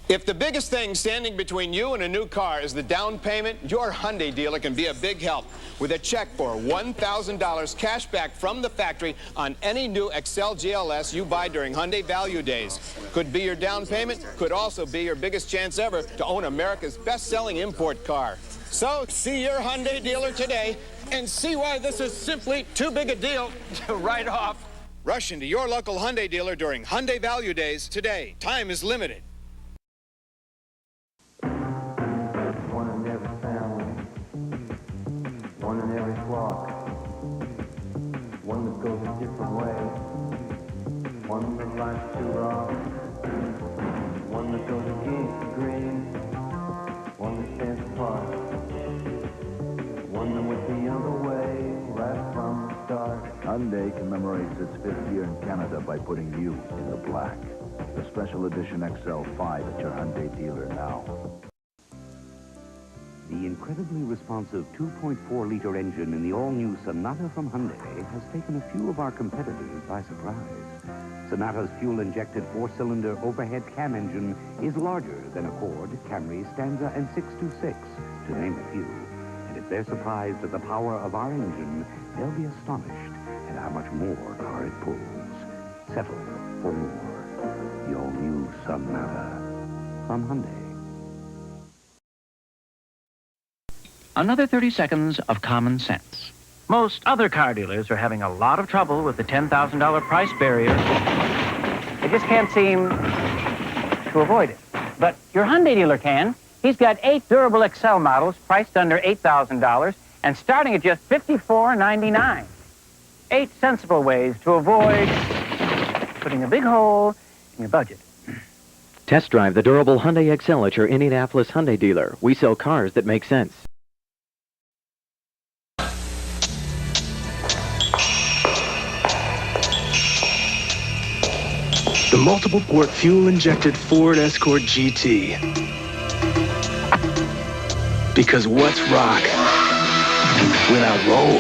If the biggest thing standing between you and a new car is the down payment, your Hyundai dealer can be a big help with a check for $1,000 cash back from the factory on any new Excel GLS you buy during Hyundai Value Days. Could be your down payment, could also be your biggest chance ever to own America's best-selling import car. So see your Hyundai dealer today and see why this is simply too big a deal to write off. Rush into your local Hyundai dealer during Hyundai Value Days today. Time is limited. One in every family, one in every flock, one that goes a different way, one that likes to rock, one that goes against the grain, one that stands apart, one that went the other way right from the start. Hyundai commemorates its 5th year in Canada by putting you in the black. The special edition XL5 at your Hyundai dealer now. The incredibly responsive 2.4-liter engine in the all-new Sonata from Hyundai has taken a few of our competitors by surprise. Sonata's fuel-injected 4-cylinder overhead cam engine is larger than Accord, Camry, Stanza, and 626, to name a few. And if they're surprised at the power of our engine, they'll be astonished at how much more car it pulls. Settle for more. The all-new Sonata from Hyundai. Another 30 seconds of common sense. Most other car dealers are having a lot of trouble with the $10,000 price barrier. They just can't seem to avoid it. But your Hyundai dealer can. He's got 8 durable Excel models priced under $8,000 and starting at just $54.99. 8 sensible ways to avoid putting a big hole in your budget. Test drive the durable Hyundai Excel at your Indianapolis Hyundai dealer. We sell cars that make sense. The multiple-port fuel-injected Ford Escort GT. Because what's rock without roll?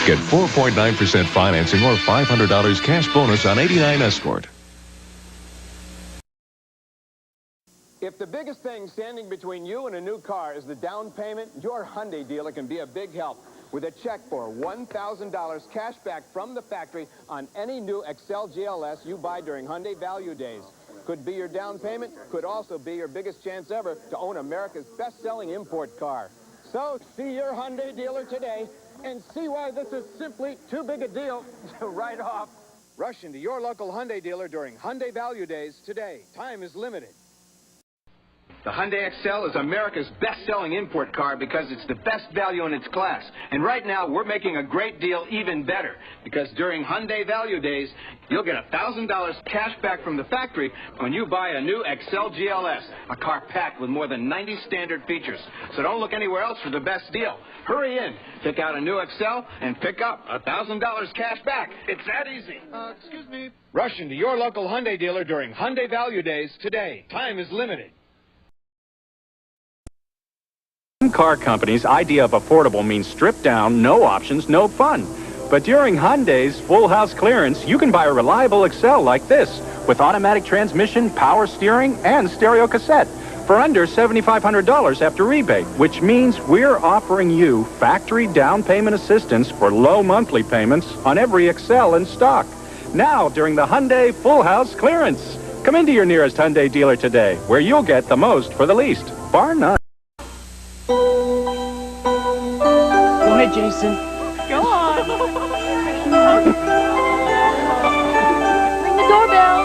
Get 4.9% financing or $500 cash bonus on 89 Escort. If the biggest thing standing between you and a new car is the down payment, your Hyundai dealer can be a big help with a check for $1,000 cash back from the factory on any new Excel GLS you buy during Hyundai Value Days. Could be your down payment, could also be your biggest chance ever to own America's best-selling import car. So see your Hyundai dealer today and see why this is simply too big a deal to write off. Rush into your local Hyundai dealer during Hyundai Value Days today. Time is limited. The Hyundai Excel is America's best-selling import car because it's the best value in its class. And right now, we're making a great deal even better because during Hyundai Value Days, you'll get $1,000 cash back from the factory when you buy a new Excel GLS, a car packed with more than 90 standard features. So don't look anywhere else for the best deal. Hurry in, pick out a new Excel, and pick up $1,000 cash back. It's that easy. Excuse me. Rush into your local Hyundai dealer during Hyundai Value Days today. Time is limited. Some car companies' idea of affordable means stripped down, no options, no fun. But during Hyundai's full house clearance, you can buy a reliable Excel like this with automatic transmission, power steering, and stereo cassette for under $7,500 after rebate, which means we're offering you factory down payment assistance for low monthly payments on every Excel in stock. Now, during the Hyundai full house clearance. Come into your nearest Hyundai dealer today, where you'll get the most for the least, bar none. Go ahead, Jason. Go on. Ring the doorbell.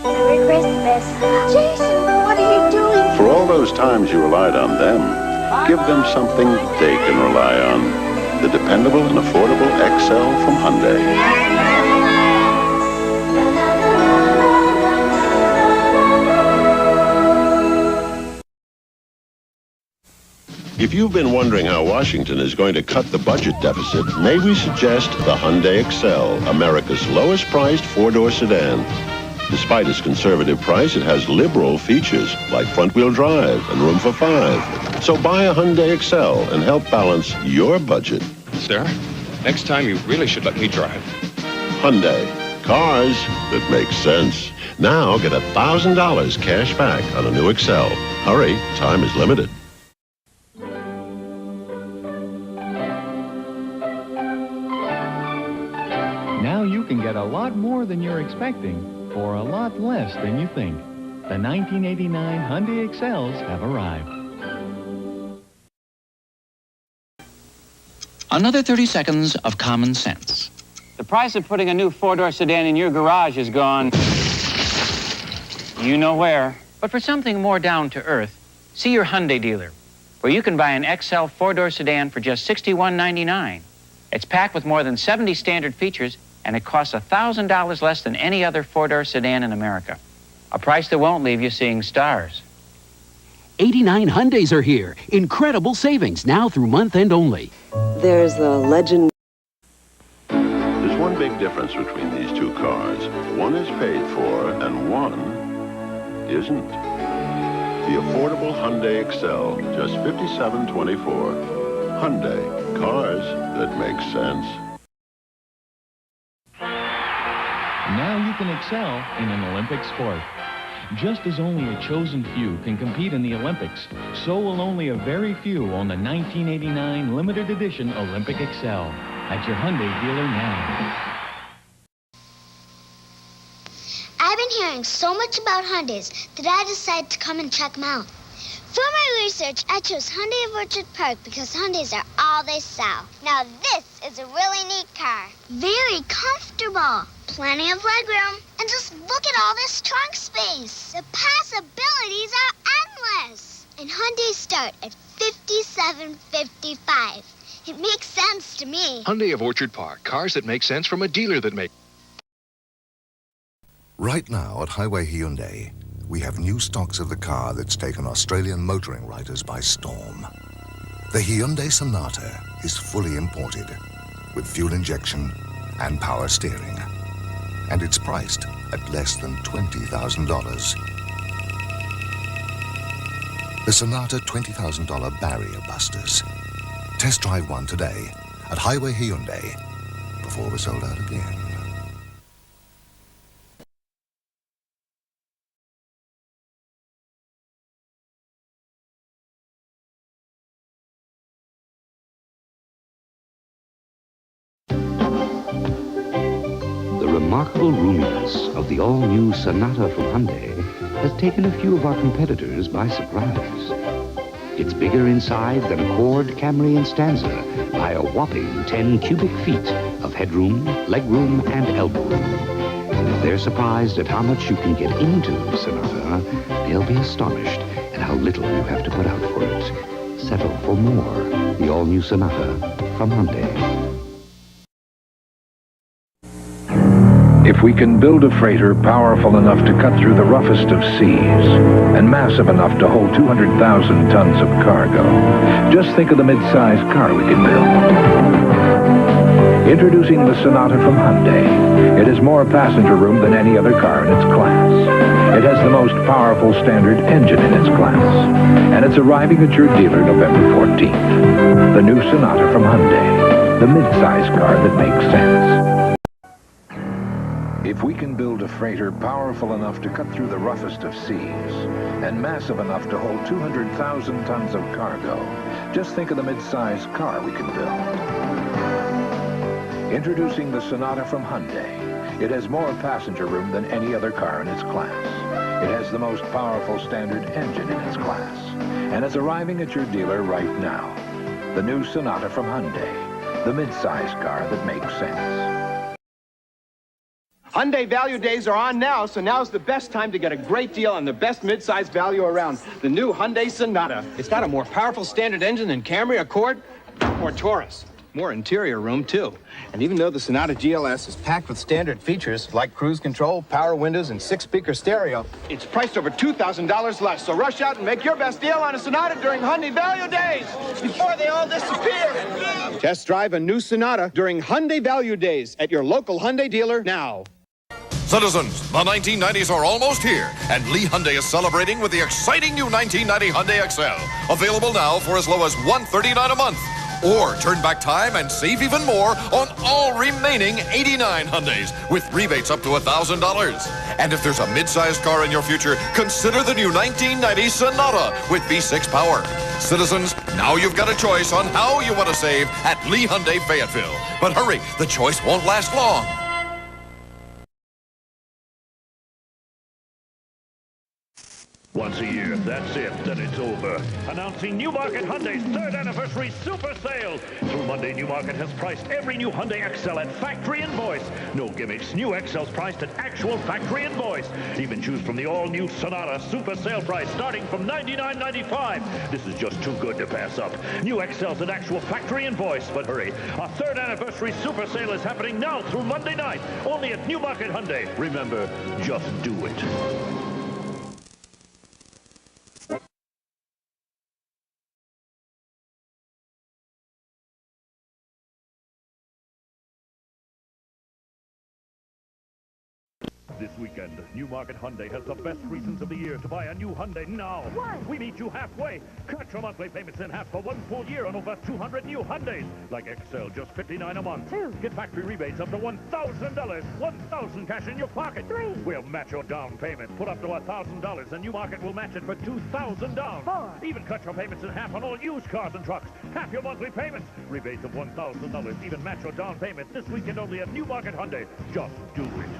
Merry Christmas. Jason, what are you doing? For all those times you relied on them, give them something they can rely on. The dependable and affordable Excel from Hyundai. If you've been wondering how Washington is going to cut the budget deficit, may we suggest the Hyundai Excel, America's lowest priced four-door sedan. Despite its conservative price, it has liberal features like front-wheel drive and room for 5. So buy a Hyundai Excel and help balance your budget Sir, next time you really should let me drive. Hyundai. Cars that make sense. Now get $1,000 cash back on a new Excel. Hurry, time is limited. Now you can get a lot more than you're expecting for a lot less than you think. The 1989 Hyundai Excels have arrived. Another 30 seconds of common sense. The price of putting a new four-door sedan in your garage has gone, you know where. But for something more down to earth, see your Hyundai dealer, where you can buy an XL four-door sedan for just $61.99. It's packed with more than 70 standard features, and it costs $1,000 less than any other four-door sedan in America. A price that won't leave you seeing stars. 89 Hyundais are here. Incredible savings now through month end only. There's the legend. There's one big difference between these two cars. One is paid for and one isn't. The affordable Hyundai Excel, just $57.24. Hyundai, cars that make sense. Now you can excel in an Olympic sport. Just as only a chosen few can compete in the Olympics, so will only a very few own the 1989 limited edition Olympic Excel at your Hyundai dealer now. I've been hearing so much about Hyundais that I decided to come and check them out. For my research, I chose Hyundai of Orchard Park because Hyundais are all they sell. Now this is a really neat car. Very comfortable. Plenty of legroom. And just look at all this trunk space. The possibilities are endless. And Hyundais start at $57.55. It makes sense to me. Hyundai of Orchard Park. Cars that make sense from a dealer that makes. Right now at Highway Hyundai, we have new stocks of the car that's taken Australian motoring writers by storm. The Hyundai Sonata is fully imported with fuel injection and power steering. And it's priced at less than $20,000. The Sonata $20,000 Barrier Busters. Test drive one today at Highway Hyundai before we're sold out again. The remarkable roominess of the all-new Sonata from Hyundai has taken a few of our competitors by surprise. It's bigger inside than Accord, Camry, and Stanza by a whopping 10 cubic feet of headroom, legroom, and elbow room. And if they're surprised at how much you can get into Sonata, they'll be astonished at how little you have to put out for it. Settle for more. The all-new Sonata from Hyundai. If we can build a freighter powerful enough to cut through the roughest of seas and massive enough to hold 200,000 tons of cargo, just think of the mid-sized car we can build. Introducing the Sonata from Hyundai. It has more passenger room than any other car in its class. It has the most powerful standard engine in its class. And it's arriving at your dealer November 14th. The new Sonata from Hyundai. The mid-sized car that makes sense. If we can build a freighter powerful enough to cut through the roughest of seas and massive enough to hold 200,000 tons of cargo, just think of the mid-sized car we can build. Introducing the Sonata from Hyundai. It has more passenger room than any other car in its class. It has the most powerful standard engine in its class. And it's arriving at your dealer right now. The new Sonata from Hyundai. The mid-sized car that makes sense. Hyundai Value Days are on now, so now's the best time to get a great deal on the best mid-size value around. The new Hyundai Sonata. It's got a more powerful standard engine than Camry, Accord, or Taurus. More interior room, too. And even though the Sonata GLS is packed with standard features like cruise control, power windows, and 6-speaker stereo, it's priced over $2,000 less. So rush out and make your best deal on a Sonata during Hyundai Value Days before they all disappear. Test drive a new Sonata during Hyundai Value Days at your local Hyundai dealer now. Citizens, the 1990s are almost here, and Lee Hyundai is celebrating with the exciting new 1990 Hyundai Excel. Available now for as low as $139 a month. Or turn back time and save even more on all remaining 89 Hyundais with rebates up to $1,000. And if there's a mid-sized car in your future, consider the new 1990 Sonata with V6 power. Citizens, now you've got a choice on how you want to save at Lee Hyundai Fayetteville. But hurry, the choice won't last long. Once a year, that's it, then it's over. Announcing Newmarket Hyundai's 3rd anniversary super sale. Through Monday, Newmarket has priced every new Hyundai XL at factory invoice. No gimmicks, new XL's priced at actual factory invoice. Even choose from the all-new Sonata super sale price starting from $99.95. This is just too good to pass up. New XL's at actual factory invoice, but hurry. Our 3rd anniversary super sale is happening now through Monday night, only at Newmarket Hyundai. Remember, just do it. This weekend, Newmarket Hyundai has the best reasons of the year to buy a new Hyundai now. Why? We meet you halfway. Cut your monthly payments in half for 1 full year on over 200 new Hyundais. Like XL, just $59 a month. 2. Get factory rebates up to $1,000. $1,000 cash in your pocket. 3. We'll match your down payment. Put up to $1,000 and Newmarket will match it for $2,000 down. 4. Even cut your payments in half on all used cars and trucks. Half your monthly payments. Rebates of $1,000. Even match your down payment. This weekend only at Newmarket Hyundai. Just do it.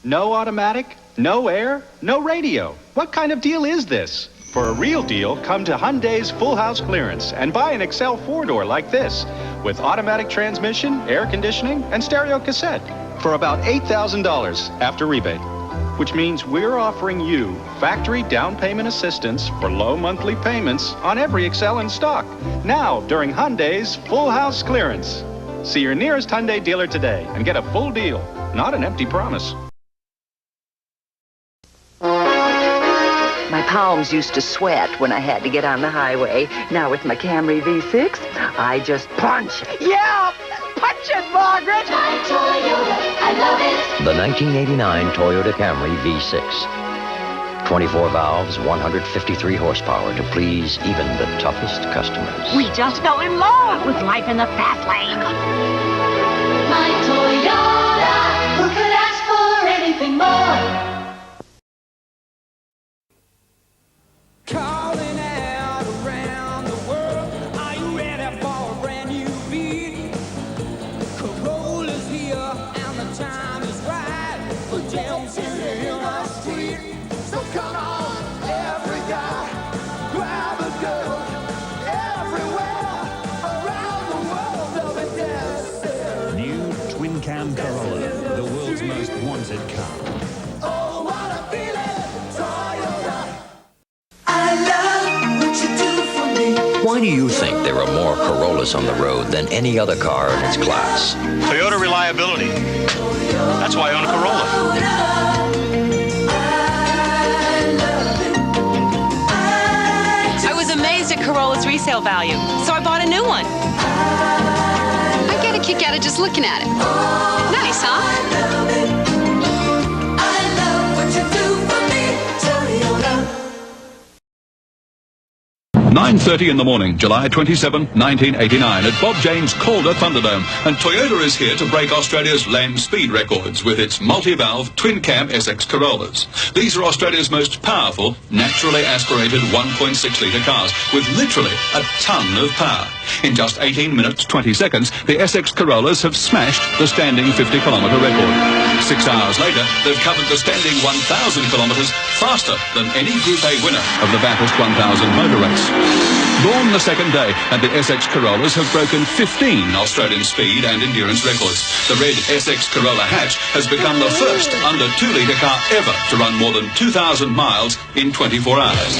No automatic, no air, no radio. What kind of deal is this? For a real deal, come to Hyundai's Full House Clearance and buy an Excel 4-door like this with automatic transmission, air conditioning, and stereo cassette for about $8,000 after rebate. Which means we're offering you factory down payment assistance for low monthly payments on every Excel in stock. Now, during Hyundai's Full House Clearance. See your nearest Hyundai dealer today and get a full deal, not an empty promise. My palms used to sweat when I had to get on the highway. Now with my Camry V6, I just punch. Yeah! Punch it, Margaret! My Toyota, I love it. The 1989 Toyota Camry V6. 24 valves, 153 horsepower to please even the toughest customers. We just fell in love with life in the fast lane. My Toyota, who could ask for anything more? Calling out around the world, are you ready for a brand new beat? Corolla's here and the time is right for dancing in our street. So come on, every guy, grab a girl, everywhere around the world they'll be dancing. New twin cam Corolla, the world's most wanted car. Oh, what a feeling, Toyota. Why do you think there are more Corollas on the road than any other car in its class? Toyota reliability. That's why I own a Corolla. I was amazed at Corolla's resale value, so I bought a new one. I get a kick out of just looking at it. Nice, huh? 9:30 in the morning, July 27, 1989, at Bob Jane's Calder Thunderdome, and Toyota is here to break Australia's land speed records with its multi-valve twin-cam SX Corollas. These are Australia's most powerful, naturally aspirated 1.6-litre cars, with literally a ton of power. In just 18 minutes, 20 seconds, the SX Corollas have smashed the standing 50-kilometre record. 6 hours later, they've covered the standing 1,000 kilometres faster than any Group A winner of the Bathurst 1000 motor race. Born the second day, and the SX Corollas have broken 15 Australian speed and endurance records. The red SX Corolla hatch has become the first under 2-litre car ever to run more than 2,000 miles in 24 hours.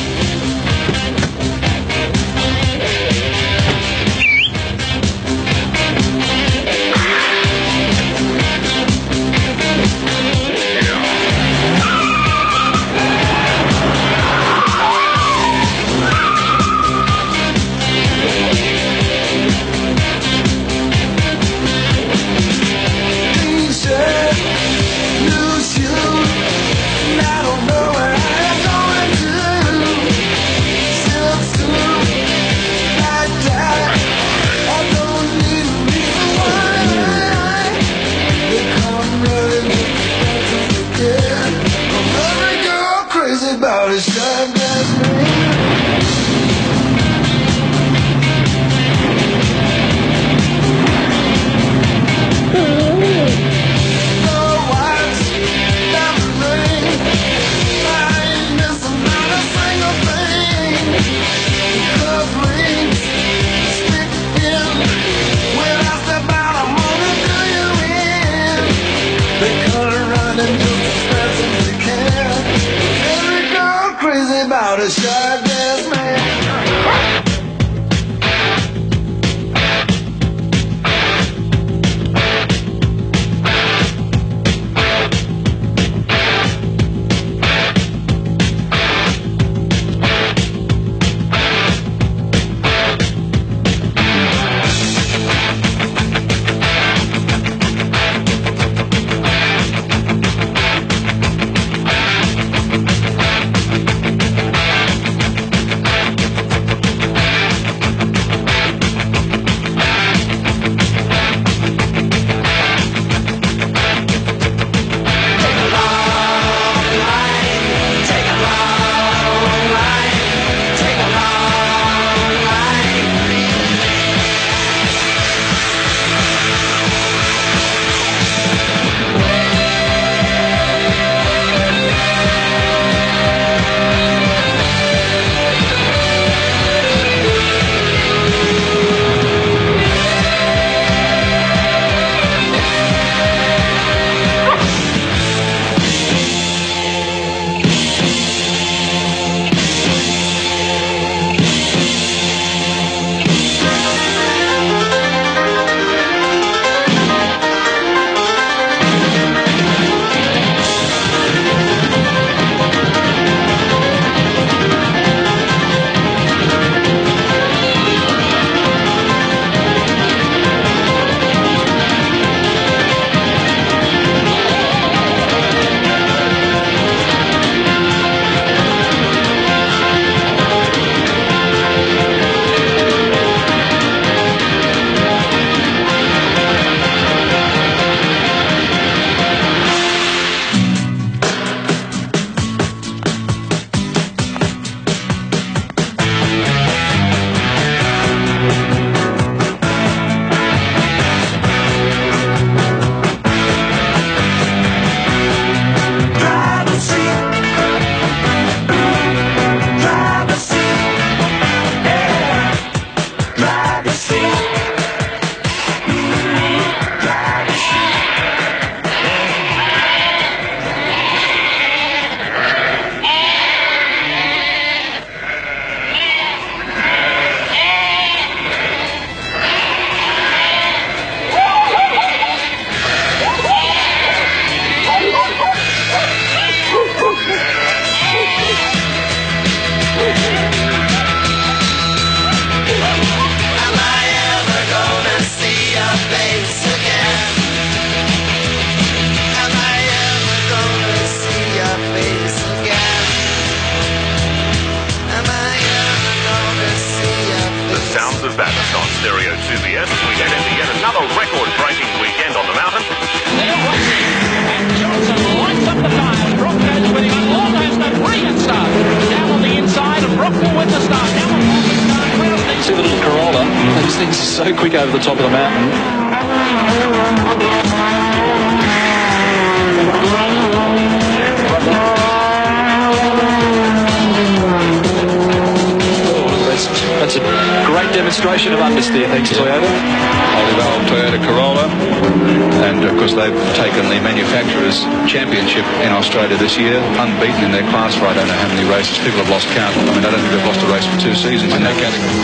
face again? Am I ever gonna see your face again? Am I ever gonna see your face? The sounds of Bathurst on Stereo 2BS as we head into yet another record-breaking weekend on the mountain. They're racing, and Johnson lights up the tires. Brock goes with him, and Long has the brilliant start. Down on the inside, and Brock will win the start. Now on the start, See the little Corolla. Those things are so quick over the top of the mountain. That's a great demonstration of understeer, thanks to Toyota. Multi-valve Toyota Corolla, and of course they've taken the manufacturer's championship in Australia this year, unbeaten in their class for I don't know how many races. People have lost count. I mean, I don't think they've lost a race for 2 seasons in that category.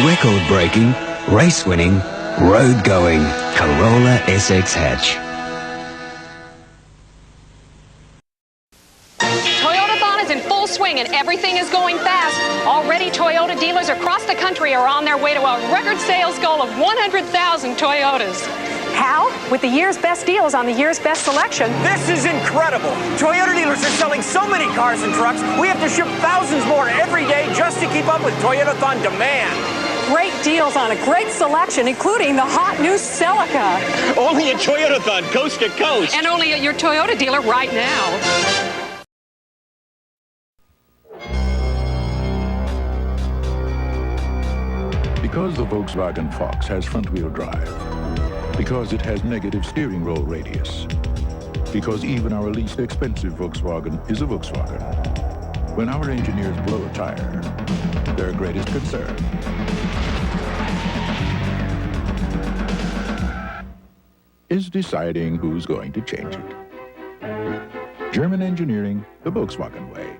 Record-breaking, race-winning, road-going Corolla SX hatch. Toyotathon is in full swing and everything is going fast. Already Toyota dealers across the country are on their way to a record sales goal of 100,000 Toyotas. How? With the year's best deals on the year's best selection. This is incredible. Toyota dealers are selling so many cars and trucks, we have to ship thousands more every day just to keep up with Toyotathon demand. Great deals on a great selection, including the hot new Celica. Only at Toyotathon, coast to coast. And only at your Toyota dealer right now. Because the Volkswagen Fox has front-wheel drive. Because it has negative steering roll radius. Because even our least expensive Volkswagen is a Volkswagen. When our engineers blow a tire, their greatest concern is deciding who's going to change it. German engineering, the Volkswagen way.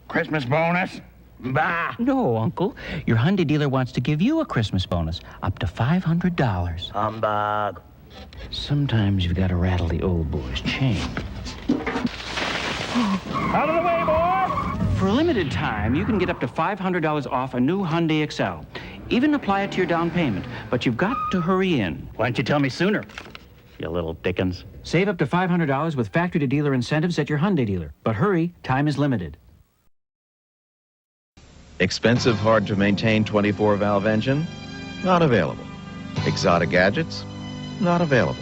Christmas bonus? Bah! No, Uncle. Your Hyundai dealer wants to give you a Christmas bonus, up to $500. Humbug. Sometimes you've got to rattle the old boy's chain. Out of the way, boy! For a limited time, you can get up to $500 off a new Hyundai Excel. Even apply it to your down payment, but you've got to hurry in. Why didn't you tell me sooner, you little dickens? Save up to $500 with factory-to-dealer incentives at your Hyundai dealer. But hurry, time is limited. Expensive, hard-to-maintain 24-valve engine? Not available. Exotic gadgets? Not available.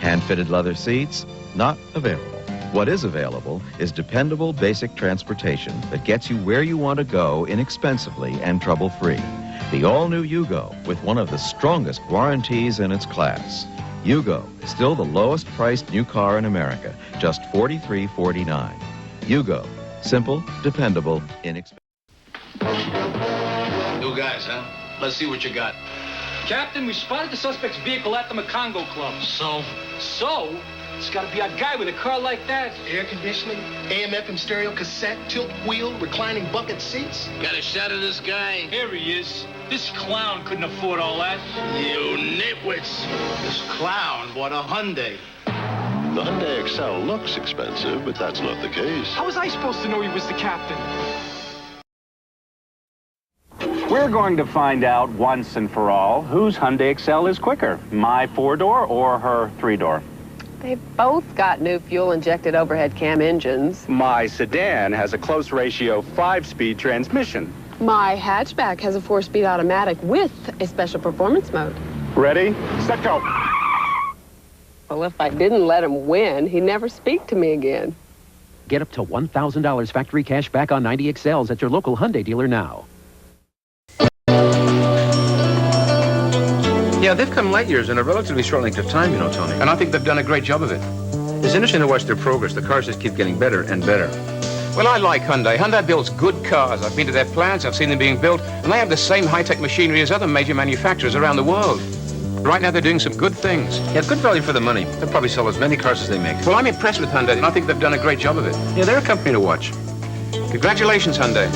Hand-fitted leather seats? Not available. What is available is dependable basic transportation that gets you where you want to go inexpensively and trouble-free. The all-new Yugo with one of the strongest warranties in its class. Yugo is still the lowest-priced new car in America, just $43.49. Yugo, simple, dependable, inexpensive. New guys, huh? Let's see what you got. Captain, we spotted the suspect's vehicle at the Macongo Club. So? It's got to be a guy with a car like that. Air conditioning, AM/FM stereo, cassette, tilt wheel, reclining bucket seats. Got a shot of this guy? Here he is. This clown couldn't afford all that. You nitwits. This clown bought a Hyundai. The Hyundai Excel looks expensive, but that's not the case. How was I supposed to know he was the captain? We're going to find out once and for all whose Hyundai Excel is quicker, my 4-door or her 3-door. They've both got new fuel-injected overhead cam engines. My sedan has a close ratio 5-speed transmission. My hatchback has a 4-speed automatic with a special performance mode. Ready, set, go. Well, if I didn't let him win, he'd never speak to me again. Get up to $1,000 factory cash back on 90 XLs at your local Hyundai dealer now. Yeah, they've come light years in a relatively short length of time, you know, Tony. And I think they've done a great job of it. It's interesting to watch their progress. The cars just keep getting better and better. Well, I like Hyundai. Hyundai builds good cars. I've been to their plants, I've seen them being built, and they have the same high-tech machinery as other major manufacturers around the world. Right now, they're doing some good things. Yeah, good value for the money. They'll probably sell as many cars as they make. Well, I'm impressed with Hyundai, and I think they've done a great job of it. Yeah, they're a company to watch. Congratulations, Hyundai.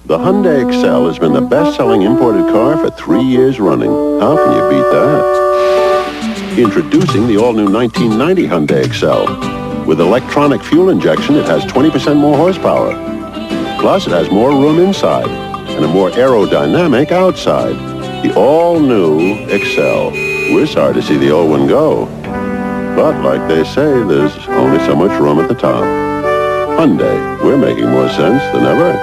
The Hyundai Excel has been the best-selling imported car for 3 years running. How can you beat that? Introducing the all-new 1990 Hyundai Excel. With electronic fuel injection, it has 20% more horsepower. Plus, it has more room inside and a more aerodynamic outside. The all-new Excel. We're sorry to see the old one go. But like they say, there's only so much room at the top. Hyundai, we're making more sense than ever.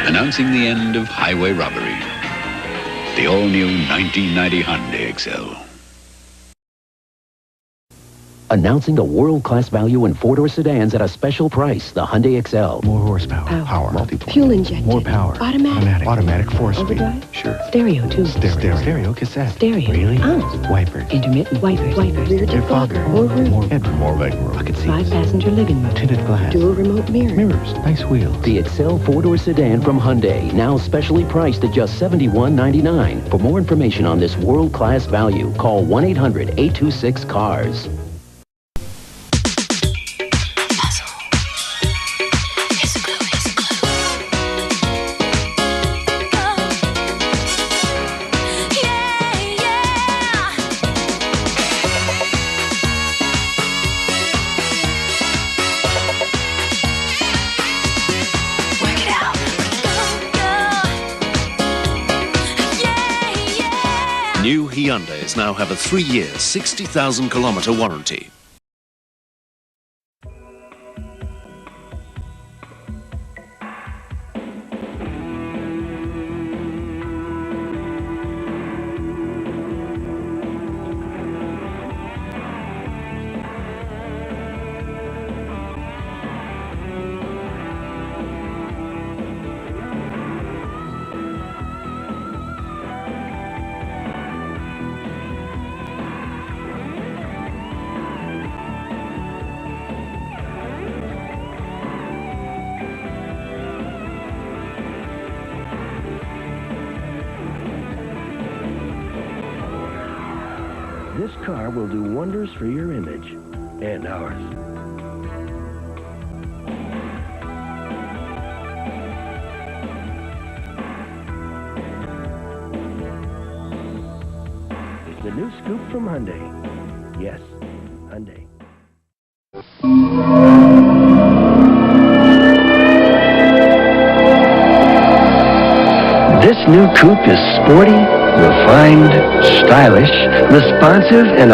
Announcing the end of highway robbery. The all-new 1990 Hyundai Excel. Announcing a world-class value in four-door sedans at a special price, the Hyundai Excel. More horsepower. Power. Multi-point. Fuel injected. More power. Automatic. Automatic 4-speed. Overdrive? Sure. Stereo, too. Stereo cassette. Stereo. Really? Oh. Wipers. Intermittent wipers. Rear defogger. More room. More headroom. More legroom. Bucket seats. 5-passenger living room. Tinted glass. Dual remote mirror. Mirrors. Nice wheels. The Excel four-door sedan from Hyundai, now specially priced at just $71.99. For more information on this world-class value, call 1-800-826-CARS. New Hyundais now have a 3-year, 60,000-kilometer warranty. This car will do wonders for your image and ours. The new scoop from Hyundai. Yes, Hyundai. This new coupe is sporty, refined, stylish, responsive, and